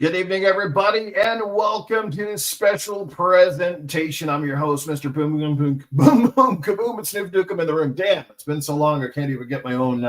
Good evening, everybody, and welcome to this special presentation. I'm your host, Mr. Boom Boom Boom Boom Boom Kaboom and Sniff Duke. I'm in the room. Damn, it's been so long I can't even get my own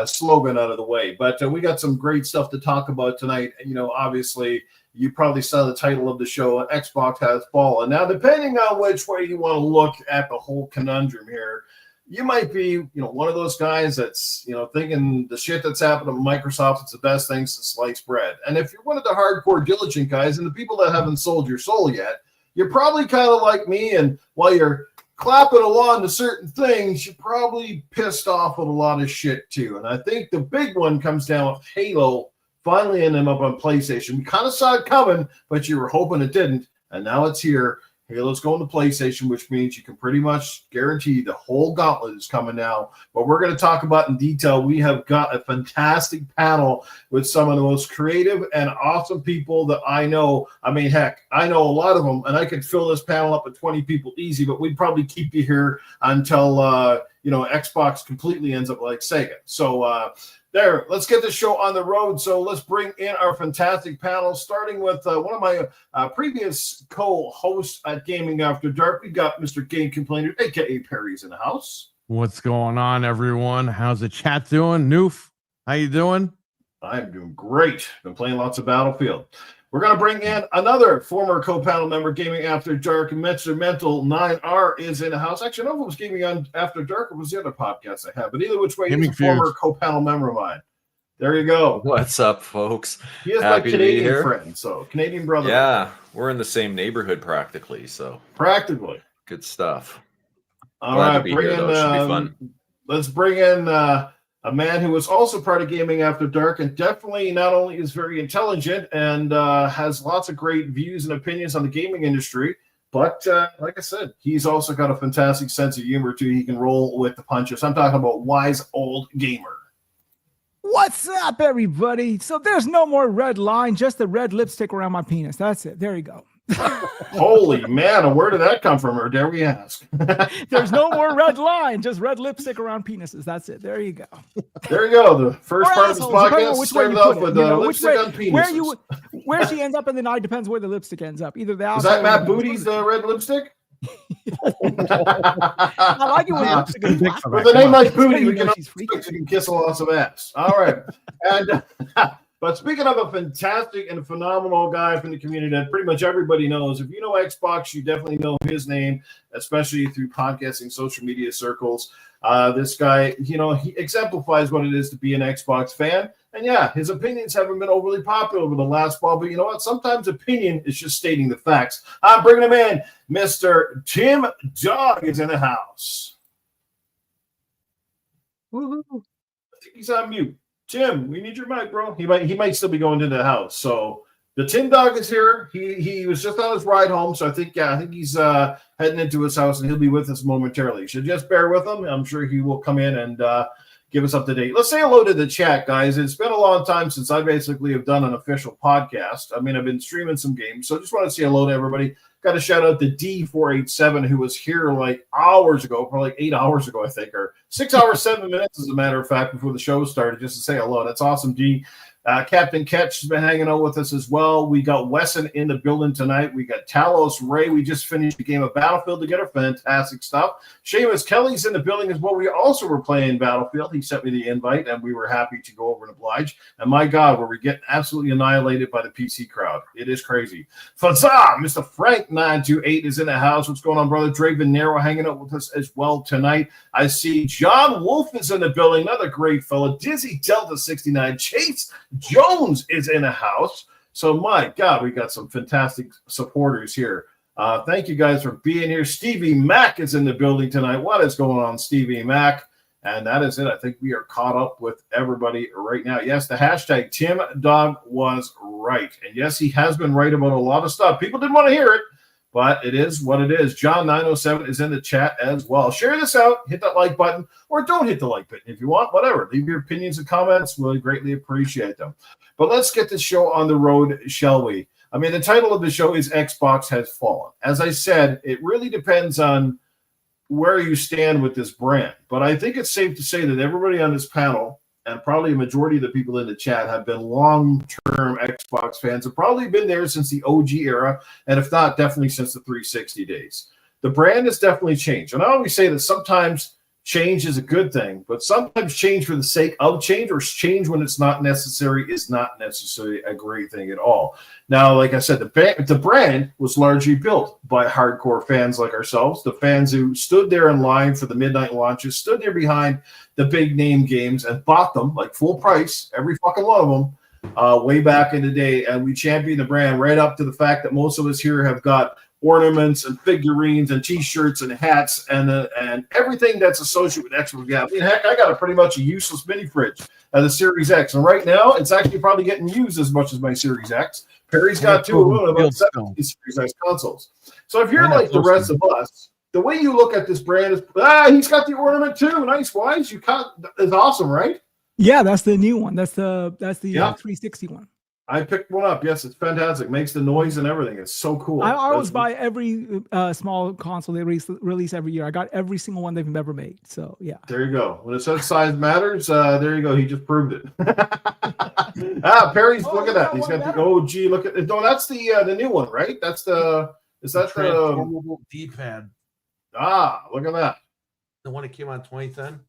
slogan out of the way. But we got some great stuff to talk about tonight. You know, obviously, you probably saw the title of the show, Xbox Has Fallen. Now, depending on which way you want to look at the whole conundrum here, you might be, one of those guys that's, thinking the shit that's happened to Microsoft, it's the best thing since sliced bread. And if you're one of the hardcore diligent guys and the people that haven't sold your soul yet, you're probably kind of like me. And while you're clapping along to certain things, you're probably pissed off with a lot of shit too. And I think the big one comes down with Halo finally ending up on PlayStation. You kind of saw it coming, but you were hoping it didn't. And now it's here. Halo's going to PlayStation, which means you can pretty much guarantee the whole gauntlet is coming now. But we're going to talk about in detail. We have got a fantastic panel with some of the most creative and awesome people that I know. I mean, heck, I know a lot of them, and I could fill this panel up with 20 people easy, but we'd probably keep you here until, Xbox completely ends up like Sega. So, let's get the show on the road. So let's bring in our fantastic panel, starting with one of my previous co-hosts at Gaming After Dark. We got Mr. Game Complainer, a.k.a. Perry's in the house. What's going on, everyone? How's the chat doing? Noof, how you doing? I'm doing great. Been playing lots of Battlefield. We're going to bring in another former co-panel member, Gaming After Dark. Mr. Mental 9R is in the house. Actually, I don't know if it was Gaming After Dark or was the other podcast I have, but either which way, he's a former co-panel member of mine. There you go. What's up, folks? He is my Canadian friend, so Canadian brother. Yeah, we're in the same neighborhood practically, so. Practically. Good stuff. All right, bring in, should be fun. Let's bring in a man who is also part of Gaming After Dark and definitely not only is very intelligent and has lots of great views and opinions on the gaming industry, but like I said, he's also got a fantastic sense of humor too. He can roll with the punches. I'm talking about Wise Old Gamer. What's up, everybody? So there's no more red line, just the red lipstick around my penis. That's it. There you go. Holy man, where did that come from, or dare we ask? There's no more red line, just red lipstick around penises. That's it. There you go. There you go. The first part of this podcast started off with lipstick on penises. Where she ends up in the night depends where the lipstick ends up. Either the is that Matt Booty's red lipstick? I like it when lipstick is black. With a name like Booty, we can kiss a lot of ass. All right. And but speaking of a fantastic and phenomenal guy from the community that pretty much everybody knows, if you know Xbox, you definitely know his name, especially through podcasting, social media circles. This guy, he exemplifies what it is to be an Xbox fan. And yeah, his opinions haven't been overly popular over the last while, but you know what? Sometimes opinion is just stating the facts. I'm bringing him in. Mr. Tim Dog is in the house. Woo-hoo. I think he's on mute. Tim, we need your mic, bro. He might still be going into the house. So the Tim Dog is here. He was just on his ride home. So I think he's heading into his house and he'll be with us momentarily. So just bear with him. I'm sure he will come in and give us up to date. Let's say hello to the chat, guys. It's been a long time since I basically have done an official podcast. I mean, I've been streaming some games. So just want to say hello to everybody. Got to shout out to D487 who was here like hours ago, probably like 8 hours ago, I think, or 6 hours, 7 minutes, as a matter of fact, before the show started, just to say hello. That's awesome, D. Captain Ketch has been hanging out with us as well. We got Wesson in the building tonight. We got Talos Ray. We just finished the game of Battlefield together. Fantastic stuff. Seamus Kelly's in the building as well. We also were playing Battlefield. He sent me the invite, and we were happy to go over and oblige. And my God, were we getting absolutely annihilated by the PC crowd. It is crazy. Fazah, Mr. Frank928 is in the house. What's going on, brother? Draven Nero hanging out with us as well tonight. I see John Wolf is in the building. Another great fellow. Dizzy Delta 69. Chase Jones is in a house. So my God, we got some fantastic supporters here. Thank you guys for being here. Stevie Mack is in the building tonight. What is going on, Stevie Mack? And that is it. I think we are caught up with everybody right now. Yes, the hashtag Tim Dog was right. And yes, he has been right about a lot of stuff. People didn't want to hear it, but it is what it is. John907 is in the chat as well. Share this out, hit that like button, or don't hit the like button if you want, whatever. Leave your opinions and comments. Really greatly appreciate them. But let's get this show on the road, shall we? I mean, the title of the show is Xbox Has Fallen. As I said, it really depends on where you stand with this brand. But I think it's safe to say that everybody on this panel and probably a majority of the people in the chat have been long-term Xbox fans, have probably been there since the OG era, and if not, definitely since the 360 days. The brand has definitely changed. And I always say that sometimes change is a good thing, but sometimes change for the sake of change, or change when it's not necessary, is not necessarily a great thing at all. Now, like I said, the brand was largely built by hardcore fans like ourselves, the fans who stood there in line for the midnight launches, stood there behind the big name games and bought them like full price, every fucking one of them, way back in the day. And we championed the brand right up to the fact that most of us here have got ornaments and figurines and T-shirts and hats and everything that's associated with Xbox. Yeah, I mean, heck, I got a pretty much a useless mini fridge at the Series X, and right now it's actually probably getting used as much as my Series X. Perry's got two of about 70 Series X consoles. So if you're like the rest of us, the way you look at this brand is, he's got the ornament too. Nice, Wise. You cut is awesome, right? Yeah, that's the new one. That's the 360 one. I picked one up. Yes, it's fantastic. Makes the noise and everything. It's so cool. I always buy every small console they release every year. I got every single one they've ever made. So yeah. There you go. When it says size matters, there you go. He just proved it. Perry's look at that. He's got the OG. Look at it. No, that's the new one, right? That's the transformable D-pad. Look at that. The one that came out 2010.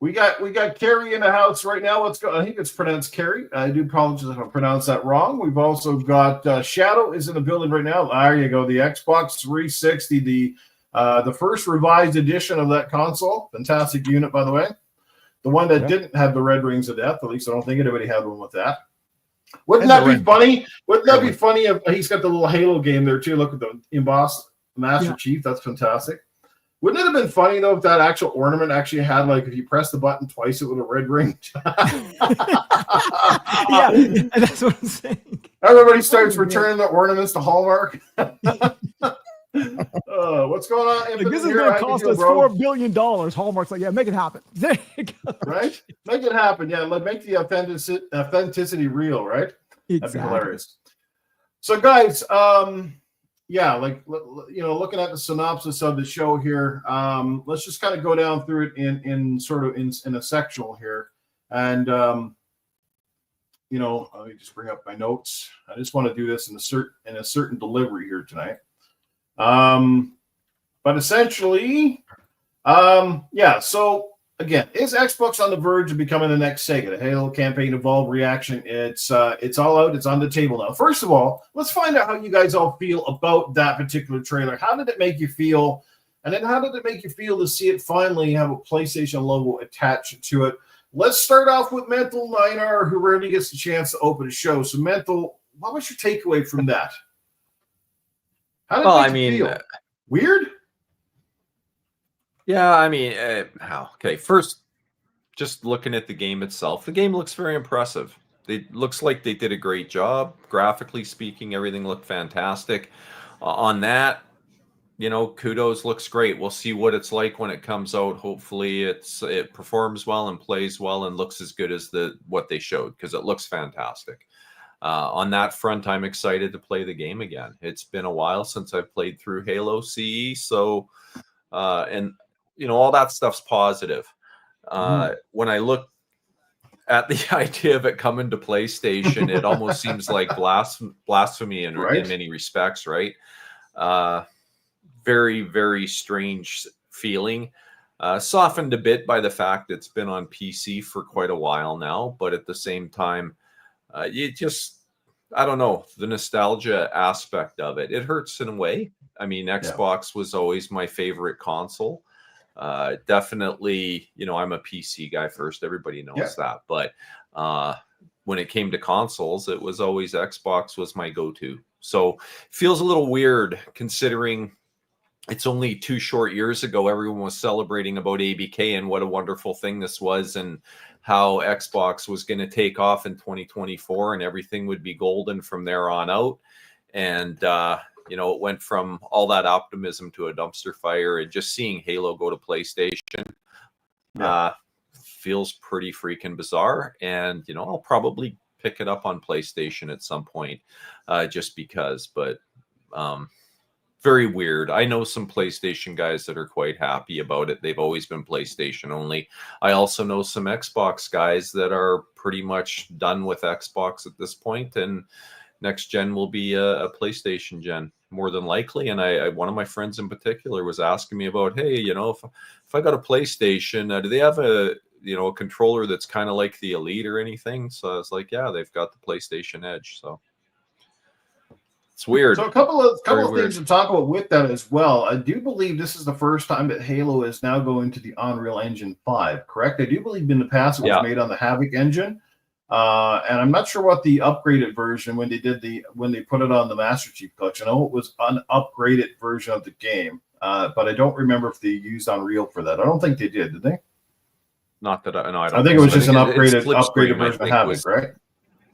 We got Carrie in the house right now. Let's go. I think it's pronounced Carrie. I do apologize if I pronounced that wrong. We've also got Shadow is in the building right now. There you go. The Xbox 360, the first revised edition of that console. Fantastic unit, by the way. The one that didn't have the red rings of death. At least I don't think anybody had one with that. Wouldn't that be funny? Wouldn't that be funny if he's got the little Halo game there too? Look at the embossed Master Chief. That's fantastic. Wouldn't it have been funny, though, if that actual ornament actually had, like, if you press the button twice, it would have red ring? Yeah, that's what I'm saying. Everybody starts returning the ornaments to Hallmark. What's going on? Like, this is going to cost us $4 billion. Hallmark's like, yeah, make it happen. There you go. Right? Make it happen. Yeah, make the authenticity real, right? Exactly. That'd be hilarious. So, guys, yeah, like, you know, looking at the synopsis of the show here, let's just kind of go down through it in sort of in a sectional here. And, you know, let me just bring up my notes. I just want to do this in a certain delivery here tonight. But essentially, yeah, so again, is Xbox on the verge of becoming the next Sega? The Halo campaign evolved reaction. It's all out. It's on the table now. First of all, let's find out how you guys all feel about that particular trailer. How did it make you feel? And then how did it make you feel to see it finally have a PlayStation logo attached to it? Let's start off with Mental Niner, who rarely gets the chance to open a show. So, Mental, what was your takeaway from that? How did it make you feel? Weird? Yeah, I mean, how? Okay, first, just looking at the game itself, the game looks very impressive. It looks like they did a great job. Graphically speaking, everything looked fantastic. On that, you know, kudos, looks great. We'll see what it's like when it comes out. Hopefully it performs well and plays well and looks as good as what they showed, because it looks fantastic. On that front, I'm excited to play the game again. It's been a while since I've played through Halo CE, so and you know, all that stuff's positive. When I look at the idea of it coming to PlayStation, it almost seems like blasphemy in many respects, right? Very, very strange feeling. Softened a bit by the fact it's been on PC for quite a while now, but at the same time, you just, I don't know, the nostalgia aspect of it. It hurts in a way. I mean, Xbox was always my favorite console. Definitely, you know, I'm a PC guy first. Everybody knows that. But when it came to consoles, it was always Xbox was my go-to. So it feels a little weird considering it's only 2 short years ago everyone was celebrating about ABK and what a wonderful thing this was and how Xbox was going to take off in 2024 and everything would be golden from there on out. And you know, it went from all that optimism to a dumpster fire, and just seeing Halo go to PlayStation feels pretty freaking bizarre. And, you know, I'll probably pick it up on PlayStation at some point just because. But very weird. I know some PlayStation guys that are quite happy about it. They've always been PlayStation only. I also know some Xbox guys that are pretty much done with Xbox at this point, and next gen will be a PlayStation gen more than likely. And I one of my friends in particular was asking me about, hey, if I got a PlayStation, do they have a a controller that's kind of like the Elite or anything? So I was like, yeah, they've got the PlayStation Edge. So it's weird. So a couple of weird things to talk about with that as well. I do believe this is the first time that Halo is now going to the Unreal Engine 5, correct? I do believe in the past it was made on the Havoc engine. And I'm not sure what the upgraded version when they put it on the Master Chief Collection. I know it was an upgraded version of the game, but I don't remember if they used Unreal for that. I don't think they did they? Not that I know. I think it was just an upgraded version of Havoc, right?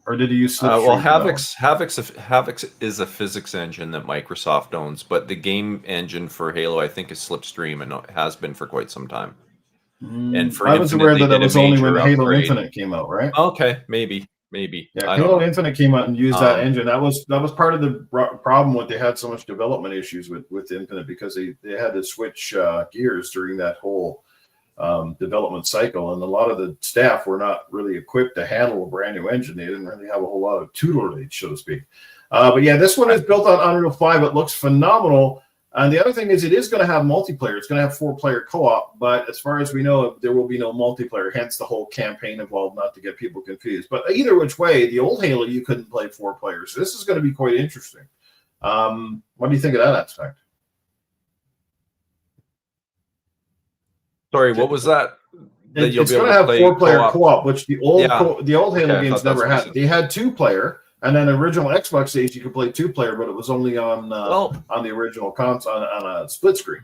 Or did he use Slipstream? Well, Havoc is a physics engine that Microsoft owns, but the game engine for Halo, I think, is Slipstream, and it has been for quite some time. And for I was aware that it was only when Halo Infinite came out, right? Okay, maybe. Yeah, Halo Infinite came out and used that engine. That was part of the problem with they had so much development issues with Infinite, because they had to switch gears during that whole development cycle, and a lot of the staff were not really equipped to handle a brand new engine. They didn't really have a whole lot of tutelage, so to speak. But yeah, this one is built on Unreal 5. It looks phenomenal. And the other thing is, it is going to have multiplayer. It's going to have 4-player co-op, but as far as we know, there will be no multiplayer, hence the whole campaign involved, not to get people confused. But either which way, the old Halo, you couldn't play 4 players. So this is going to be quite interesting. What do you think of that aspect? Sorry, what was that? It's going to have 4-player co-op, which the old Halo games never had. They had 2-player. And then the original Xbox days, you could play 2-player, but it was only on the original console on a split screen.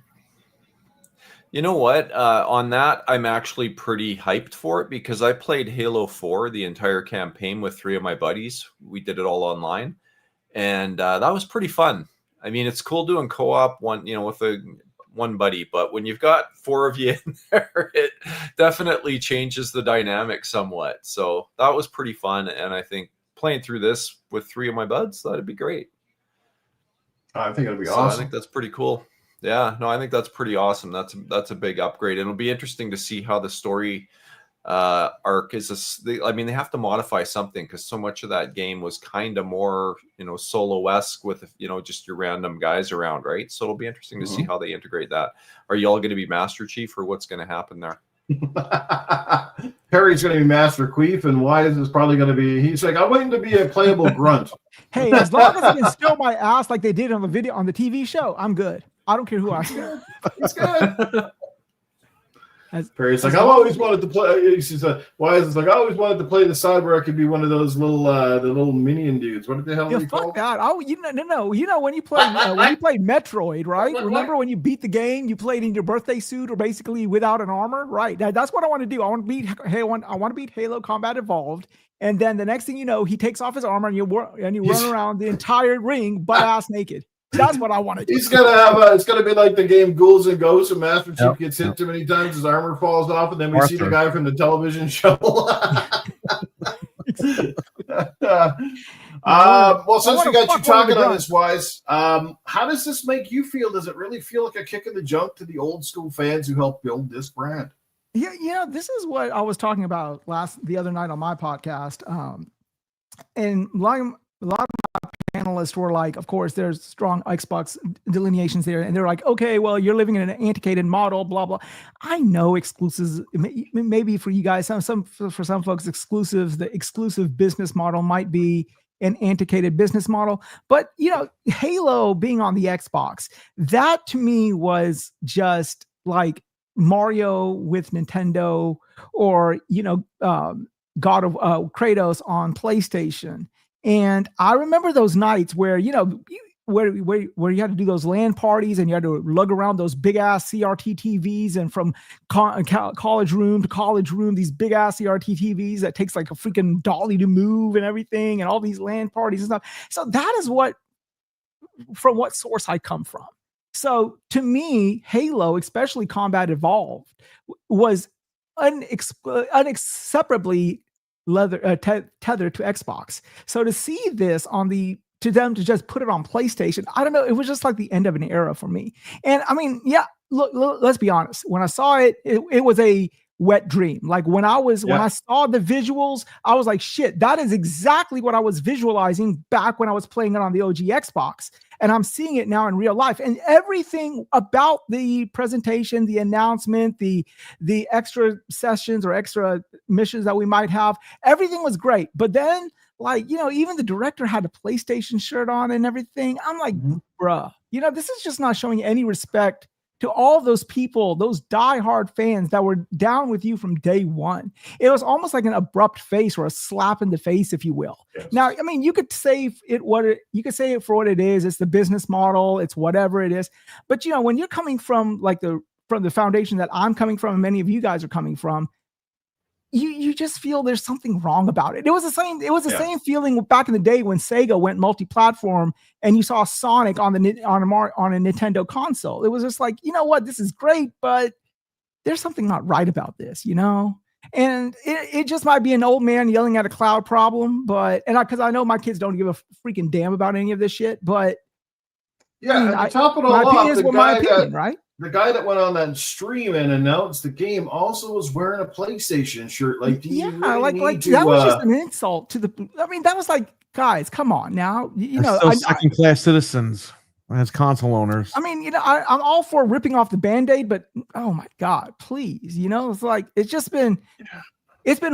You know what? On that, I'm actually pretty hyped for it, because I played Halo 4 the entire campaign with 3 of my buddies. We did it all online, and that was pretty fun. I mean, it's cool doing co-op with one buddy, but when you've got 4 of you in there, it definitely changes the dynamic somewhat. So that was pretty fun, and I think playing through this with 3 of my buds, that'd be great. I think it'd be awesome. I think that's pretty cool. Yeah, no, I think that's pretty awesome. That's a big upgrade. It'll be interesting to see how the story arc is. They have to modify something, because so much of that game was kind of more solo-esque with just your random guys around, right? So it'll be interesting to see how they integrate that. Are you all going to be Master Chief, or what's going to happen there? Perry's going to be Master Queef, and Wise is probably going to be. He's like, I'm waiting to be a playable grunt. Hey, as long as I can steal my ass like they did on the TV show, I'm good. I don't care who I steal. It's good. Perry's like, I've always wanted to play. Wise is like, I always wanted to play the side where I could be one of those little minion dudes. What the hell are you called? That. Oh, no. When you played Metroid, right? Remember when you beat the game, you played in your birthday suit, or basically without an armor, right? That's what I want to do. I want to beat Halo Combat Evolved, and then the next thing you know, he takes off his armor and you run around the entire ring butt ass naked. That's what I want to do. He's gonna have it's gonna be like the game Ghouls and Ghosts, and Master Chief gets hit too many times, his armor falls off, and then we see the guy from the television show. Well, since we got you talking on this, Wise, how does this make you feel? Does it really feel like a kick in the junk to the old school fans who helped build this brand? Yeah, this is what I was talking about the other night on my podcast. And a lot of my panelists were like, of course, there's strong Xbox delineations there, and they're like, okay, well, you're living in an antiquated model, blah blah. I know exclusives, maybe for you guys, for some folks, the exclusive business model might be an antiquated business model, but Halo being on the Xbox, that to me was just like Mario with Nintendo, or God of Kratos on PlayStation. And I remember those nights where where you had to do those LAN parties, and you had to lug around those big ass CRT TVs, and from college room to college room, these big ass CRT TVs that takes like a freaking dolly to move and everything, and all these LAN parties and stuff. So that is from what source I come from. So to me, Halo, especially Combat Evolved, was unacceptably tethered to Xbox. So to see this on the to them to just put it on PlayStation, I don't know. It was just like the end of an era for me. And I mean, yeah, look, let's be honest. When I saw it, it was a wet dream. Like when I saw the visuals, I was like, shit, that is exactly what I was visualizing back when I was playing it on the OG Xbox. And I'm seeing it now in real life. And everything about the presentation, the announcement, the extra sessions or extra missions that we might have, everything was great. But then, like, you know, even the director had a PlayStation shirt on and everything. I'm like, bruh, you know, this is just not showing any respect to all those people, those diehard fans that were down with you from day one. It was almost like an abrupt face or a slap in the face, if you will. Yes. Now, I mean, you could say you could say it for what it is. It's the business model. It's whatever it is. But, you know, when you're coming from like from the foundation that I'm coming from and many of you guys are coming from, you just feel there's something wrong about it. It was the same feeling back in the day when Sega went multi-platform and you saw Sonic on a Nintendo console. It was just like, you know what, this is great, but there's something not right about this, you know? And it just might be an old man yelling at a cloud problem, but because I know my kids don't give a freaking damn about any of this shit, but yeah, I mean, to top it all off, my opinion, right? The guy that went on that stream and announced the game also was wearing a PlayStation shirt. Like, that was just an insult to the. I mean, that was like, guys, come on now. You know, second-class citizens as console owners. I mean, you know, I'm all for ripping off the Band-Aid, but oh my God, please, you know, it's like it's been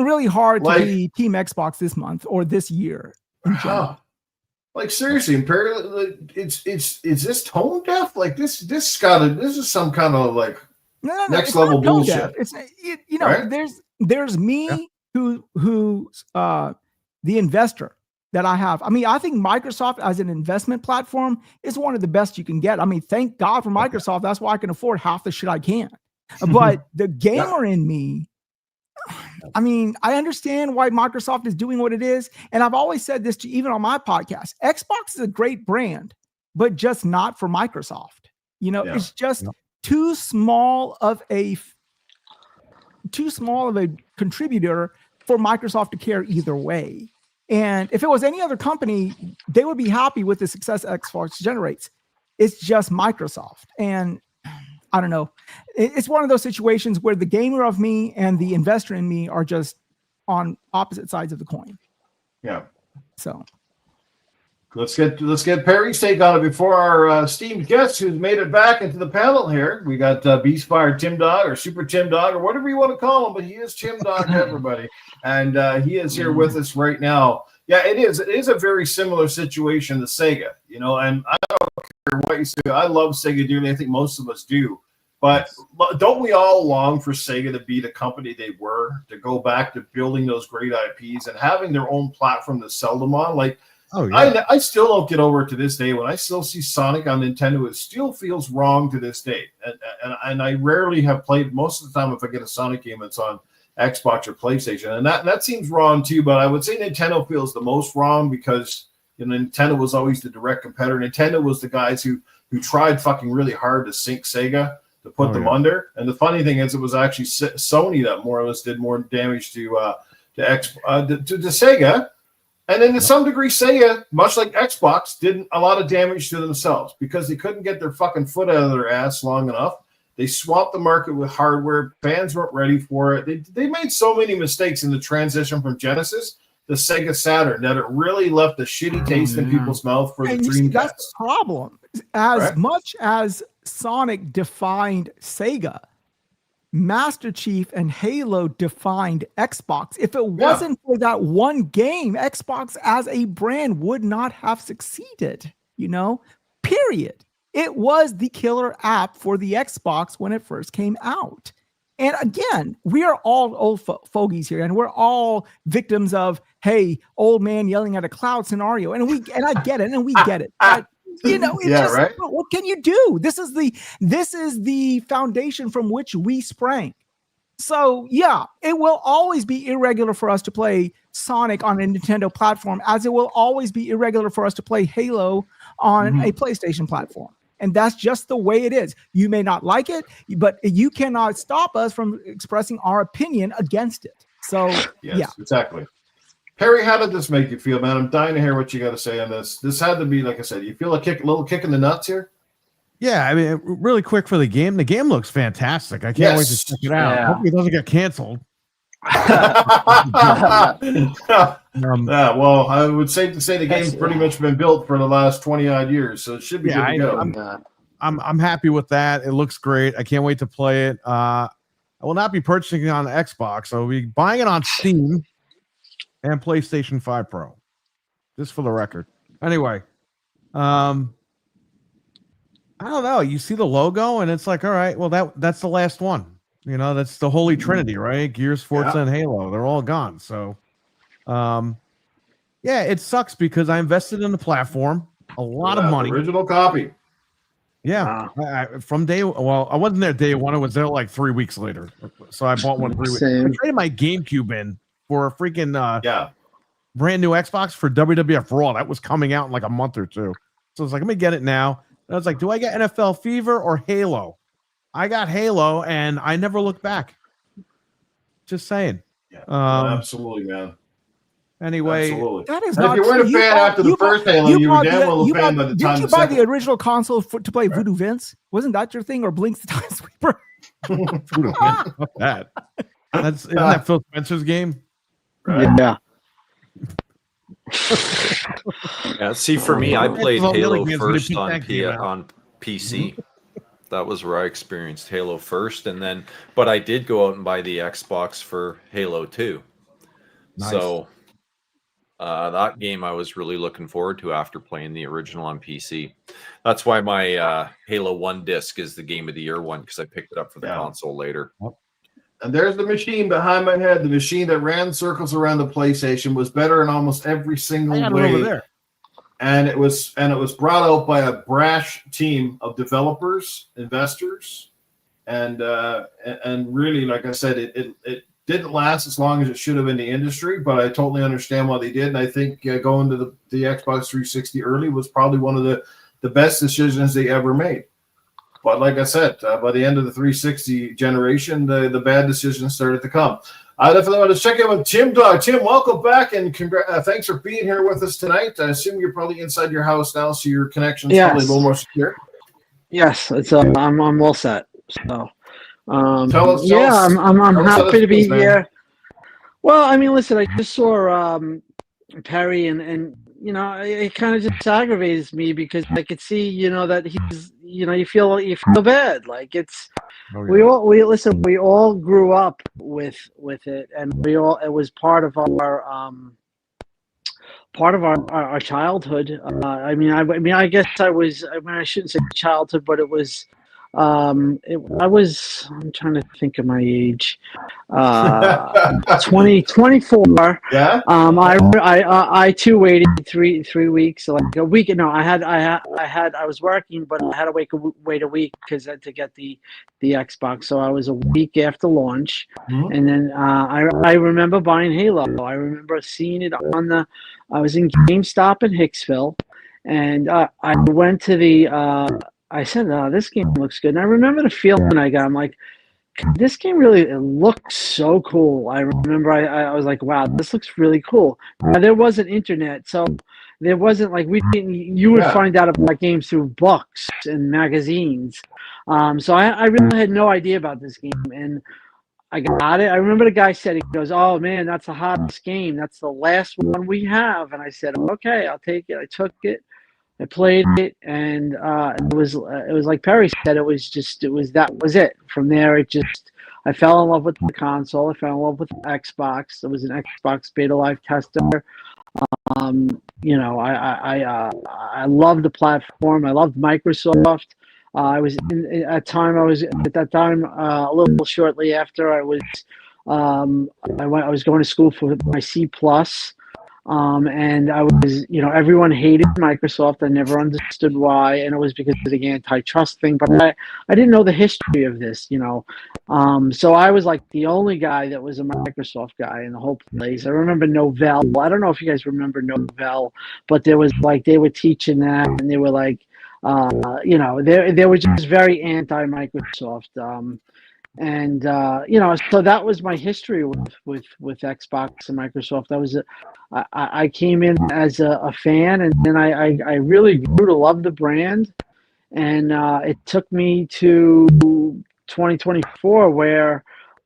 really hard to be Team Xbox this month or this year in general. Like seriously, is this tone deaf? Like this is some kind of like next level bullshit. It's you know, right? there's me who the investor that I have. I mean, I think Microsoft as an investment platform is one of the best you can get. I mean, thank God for Microsoft. That's why I can afford half the shit I can. But the gamer in me, I mean, I understand why Microsoft is doing what it is. And I've always said this even on my podcast. Xbox is a great brand, but just not for Microsoft. You know, it's just too small of a contributor for Microsoft to care either way. And if it was any other company, they would be happy with the success Xbox generates. It's just Microsoft. And I don't know. It's one of those situations where the gamer of me and the investor in me are just on opposite sides of the coin. Yeah. So let's get Perry's take on it before our esteemed guest who's made it back into the panel here. We got Beastfire Tim Dog or Super Tim Dog or whatever you want to call him, but he is Tim Dog to everybody. And he is here with us right now. Yeah, it is. It is a very similar situation to Sega, you know, and I don't care what you say. I love Sega dearly. I think most of us do. But don't we all long for Sega to be the company they were, to go back to building those great IPs and having their own platform to sell them on? Like, I still don't get over it to this day. When I still see Sonic on Nintendo, it still feels wrong to this day. And I rarely have played. Most of the time, if I get a Sonic game, it's on Xbox or PlayStation, and that seems wrong too. But I would say Nintendo feels the most wrong because, you know, Nintendo was always the direct competitor. Nintendo was the guys who tried fucking really hard to sink Sega, to put them under. And the funny thing is, it was actually Sony that more or less did more damage to Sega. And then to some degree, Sega, much like Xbox, did a lot of damage to themselves because they couldn't get their fucking foot out of their ass long enough. They swapped the market with hardware. Fans weren't ready for it. They made so many mistakes in the transition from Genesis to Sega Saturn that it really left a shitty taste in people's mouth for the Dreamcast. That's the problem. As much as Sonic defined Sega, Master Chief and Halo defined Xbox. If it wasn't for that one game, Xbox as a brand would not have succeeded, you know, period. It was the killer app for the Xbox when it first came out. And again, we are all old fogies here, and we're all victims of, hey, old man yelling at a cloud scenario. And I get it, and we get it. But, you know, what can you do? This is the foundation from which we sprang. So yeah, it will always be irregular for us to play Sonic on a Nintendo platform, as it will always be irregular for us to play Halo on a PlayStation platform. And that's just the way it is. You may not like it, but you cannot stop us from expressing our opinion against it. So yes, exactly. Harry, how did this make you feel, man? I'm dying to hear what you got to say on this. This had to be, like I said, you feel a little kick in the nuts here? Yeah, I mean, really quick for the game. The game looks fantastic. I can't wait to check it out. Yeah. Hopefully it doesn't get canceled. Well, I would safe to say the game's pretty much been built for the last 20-odd years, so it should be good to go. I'm happy with that. It looks great. I can't wait to play it. I will not be purchasing it on Xbox. I will be buying it on Steam and PlayStation 5 Pro. Just for the record. Anyway, I don't know. You see the logo, and it's like, all right, well, that's the last one. You know, that's the Holy Trinity, right? Gears, Forza, and Halo. They're all gone. So, yeah, it sucks because I invested in the platform a lot of money. Original copy. Yeah, from day. Well, I wasn't there day one. I was there like 3 weeks later. So I bought one 3 weeks. I traded my GameCube in for a freaking brand new Xbox for WWF Raw. That was coming out in like a month or two. So I was like, let me get it now. And I was like, do I get NFL Fever or Halo? I got Halo, and I never looked back. Just saying. Yeah, absolutely, man. Anyway, absolutely. That is And not if you weren't a fan after the first Halo, you were damn well a fan by the time. Didn't you buy the original console to play Voodoo Vince? Wasn't that your thing, or Blinks the Time Sweeper? Voodoo Vince, fuck that. Isn't that Phil Spencer's game? Right. Yeah. Yeah, see, for me, I played Well, Halo really, first we on put that game out. on PC. That was where I experienced Halo first, and then, but I did go out and buy the Xbox for Halo 2. Nice. So that game I was really looking forward to after playing the original on PC. That's why my Halo 1 disc is the Game of the Year one, because I picked it up for the console later. And there's the machine behind my head. The machine that ran circles around the PlayStation was better in almost every single way. Over there. And it was brought out by a brash team of developers, investors, and really, like I said, it didn't last as long as it should have in the industry. But I totally understand why they did, and I think going to the Xbox 360 early was probably one of the best decisions they ever made. But like I said, by the end of the 360 generation, the bad decisions started to come. I definitely want to check in with Tim Dog. Tim, welcome back, and thanks for being here with us tonight. I assume you're probably inside your house now, so your connection's probably a little more secure. Yes, it's I'm all set. So, tell us, I'm happy to be here. Well, I mean, listen, I just saw Perry, and you know, it kind of just aggravates me because I could see, you know, that he's, you know, you feel bad. Like it's, we all grew up with it, and it was part of our childhood. I guess I shouldn't say childhood, but it was, I'm trying to think of my age. 24. Yeah. I too waited three weeks, so like a week. No, I was working, but I had to wait a week because to get the Xbox. So I was a week after launch, and then I remember buying Halo. I remember seeing it I was in GameStop in Hicksville, and I went to I said, this game looks good. And I remember the feeling I got. I'm like, this game it looks so cool. I remember I was like, wow, this looks really cool. Now, there wasn't internet, so there wasn't like you would find out about games through books and magazines. So I really had no idea about this game. And I got it. I remember the guy said, he goes, oh man, that's the hottest game. That's the last one we have. And I said, okay, I'll take it. I took it. I played it, and it was like Perry said. That was it. From there, I fell in love with the console. I fell in love with the Xbox. I was an Xbox Beta Live tester. You know, I loved the platform. I loved Microsoft. I was at that time a little shortly after I was going to school for my C+. And I was, you know, everyone hated Microsoft. I never understood why, and it was because of the antitrust thing. But I didn't know the history of this, you know. So I was like the only guy that was a Microsoft guy in the whole place. I remember Novell. I don't know if you guys remember Novell, but there was like they were teaching that, and they were like, you know, they were just very anti-Microsoft. And so that was my history with Xbox and Microsoft. I came in as a fan, and then I really grew to love the brand. And it took me to 2024 where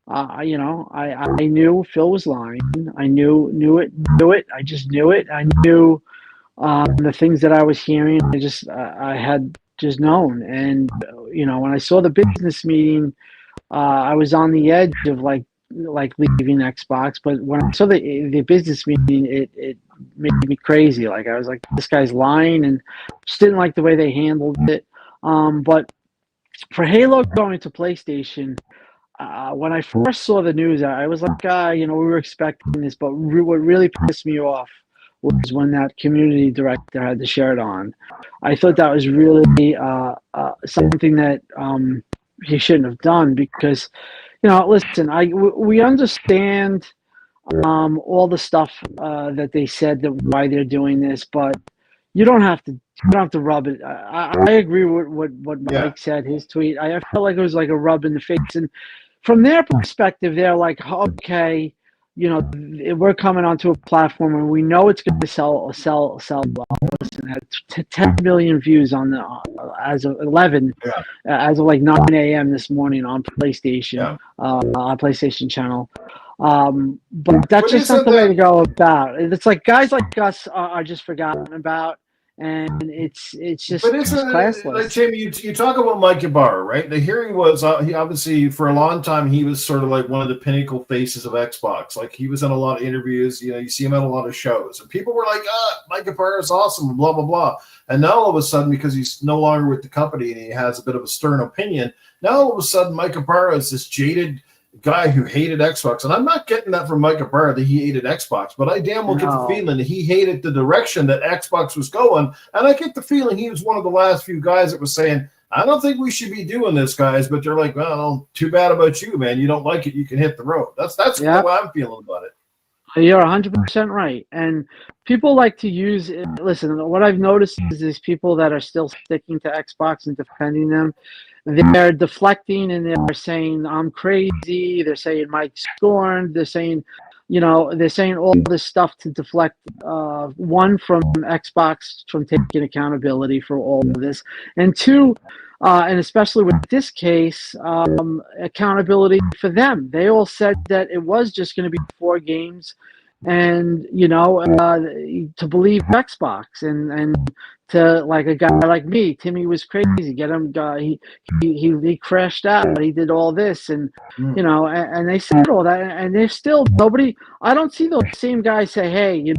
I knew Phil was lying. I knew it. I just knew it. I knew the things that I was hearing. I had just known. And when I saw the business meeting, I was on the edge of like leaving Xbox. But when I saw the business meeting, it made me crazy. Like I was like, this guy's lying, and just didn't like the way they handled it. But for Halo going to PlayStation, when I first saw the news, I was like, we were expecting this. But what really pissed me off was when that community director had to share it on. I thought that was really something that he shouldn't have done, because, listen, we understand all the stuff that they said, that why they're doing this, but you don't have to rub it. I agree with what Mike said, his tweet. I felt like it was like a rub in the face, and from their perspective, they're like, okay, we're coming onto a platform and we know it's going to sell well. Listen, it had 10 million views on as of 11, as of like 9 a.m. this morning on PlayStation, on PlayStation channel. But that's just not the way to go about it. It's like guys like us are just forgotten about. And it's just classless. Like, Jamie, you talk about Mike Ybarra, right? The hearing was he obviously for a long time he was sort of like one of the pinnacle faces of Xbox. Like he was in a lot of interviews. You see him at a lot of shows, and people were like, Mike Ybarra is awesome, blah blah blah. And now all of a sudden, because he's no longer with the company and he has a bit of a stern opinion, now all of a sudden Mike Ybarra is this jaded guy who hated Xbox. And I'm not getting that from Mike Ybarra that he hated Xbox, but I damn well get the feeling that he hated the direction that Xbox was going. And I get the feeling he was one of the last few guys that was saying, I don't think we should be doing this, guys. But they're like, well, too bad about you, man. You don't like it, you can hit the road. That's the way I'm feeling about it. You're 100% right. And people like to use it. Listen, what I've noticed is these people that are still sticking to Xbox and defending them, they're deflecting and they're saying, I'm crazy. They're saying Mike's scorned. They're saying, they're saying all this stuff to deflect, one, from Xbox from taking accountability for all of this, and two, and especially with this case, accountability for them. They all said that it was just going to be 4 games, and to believe Xbox, and to, like, a guy like me, Timmy was crazy. Get him, he crashed out. He did all this, and and they said all that, and there's still nobody. I don't see those same guys say, hey,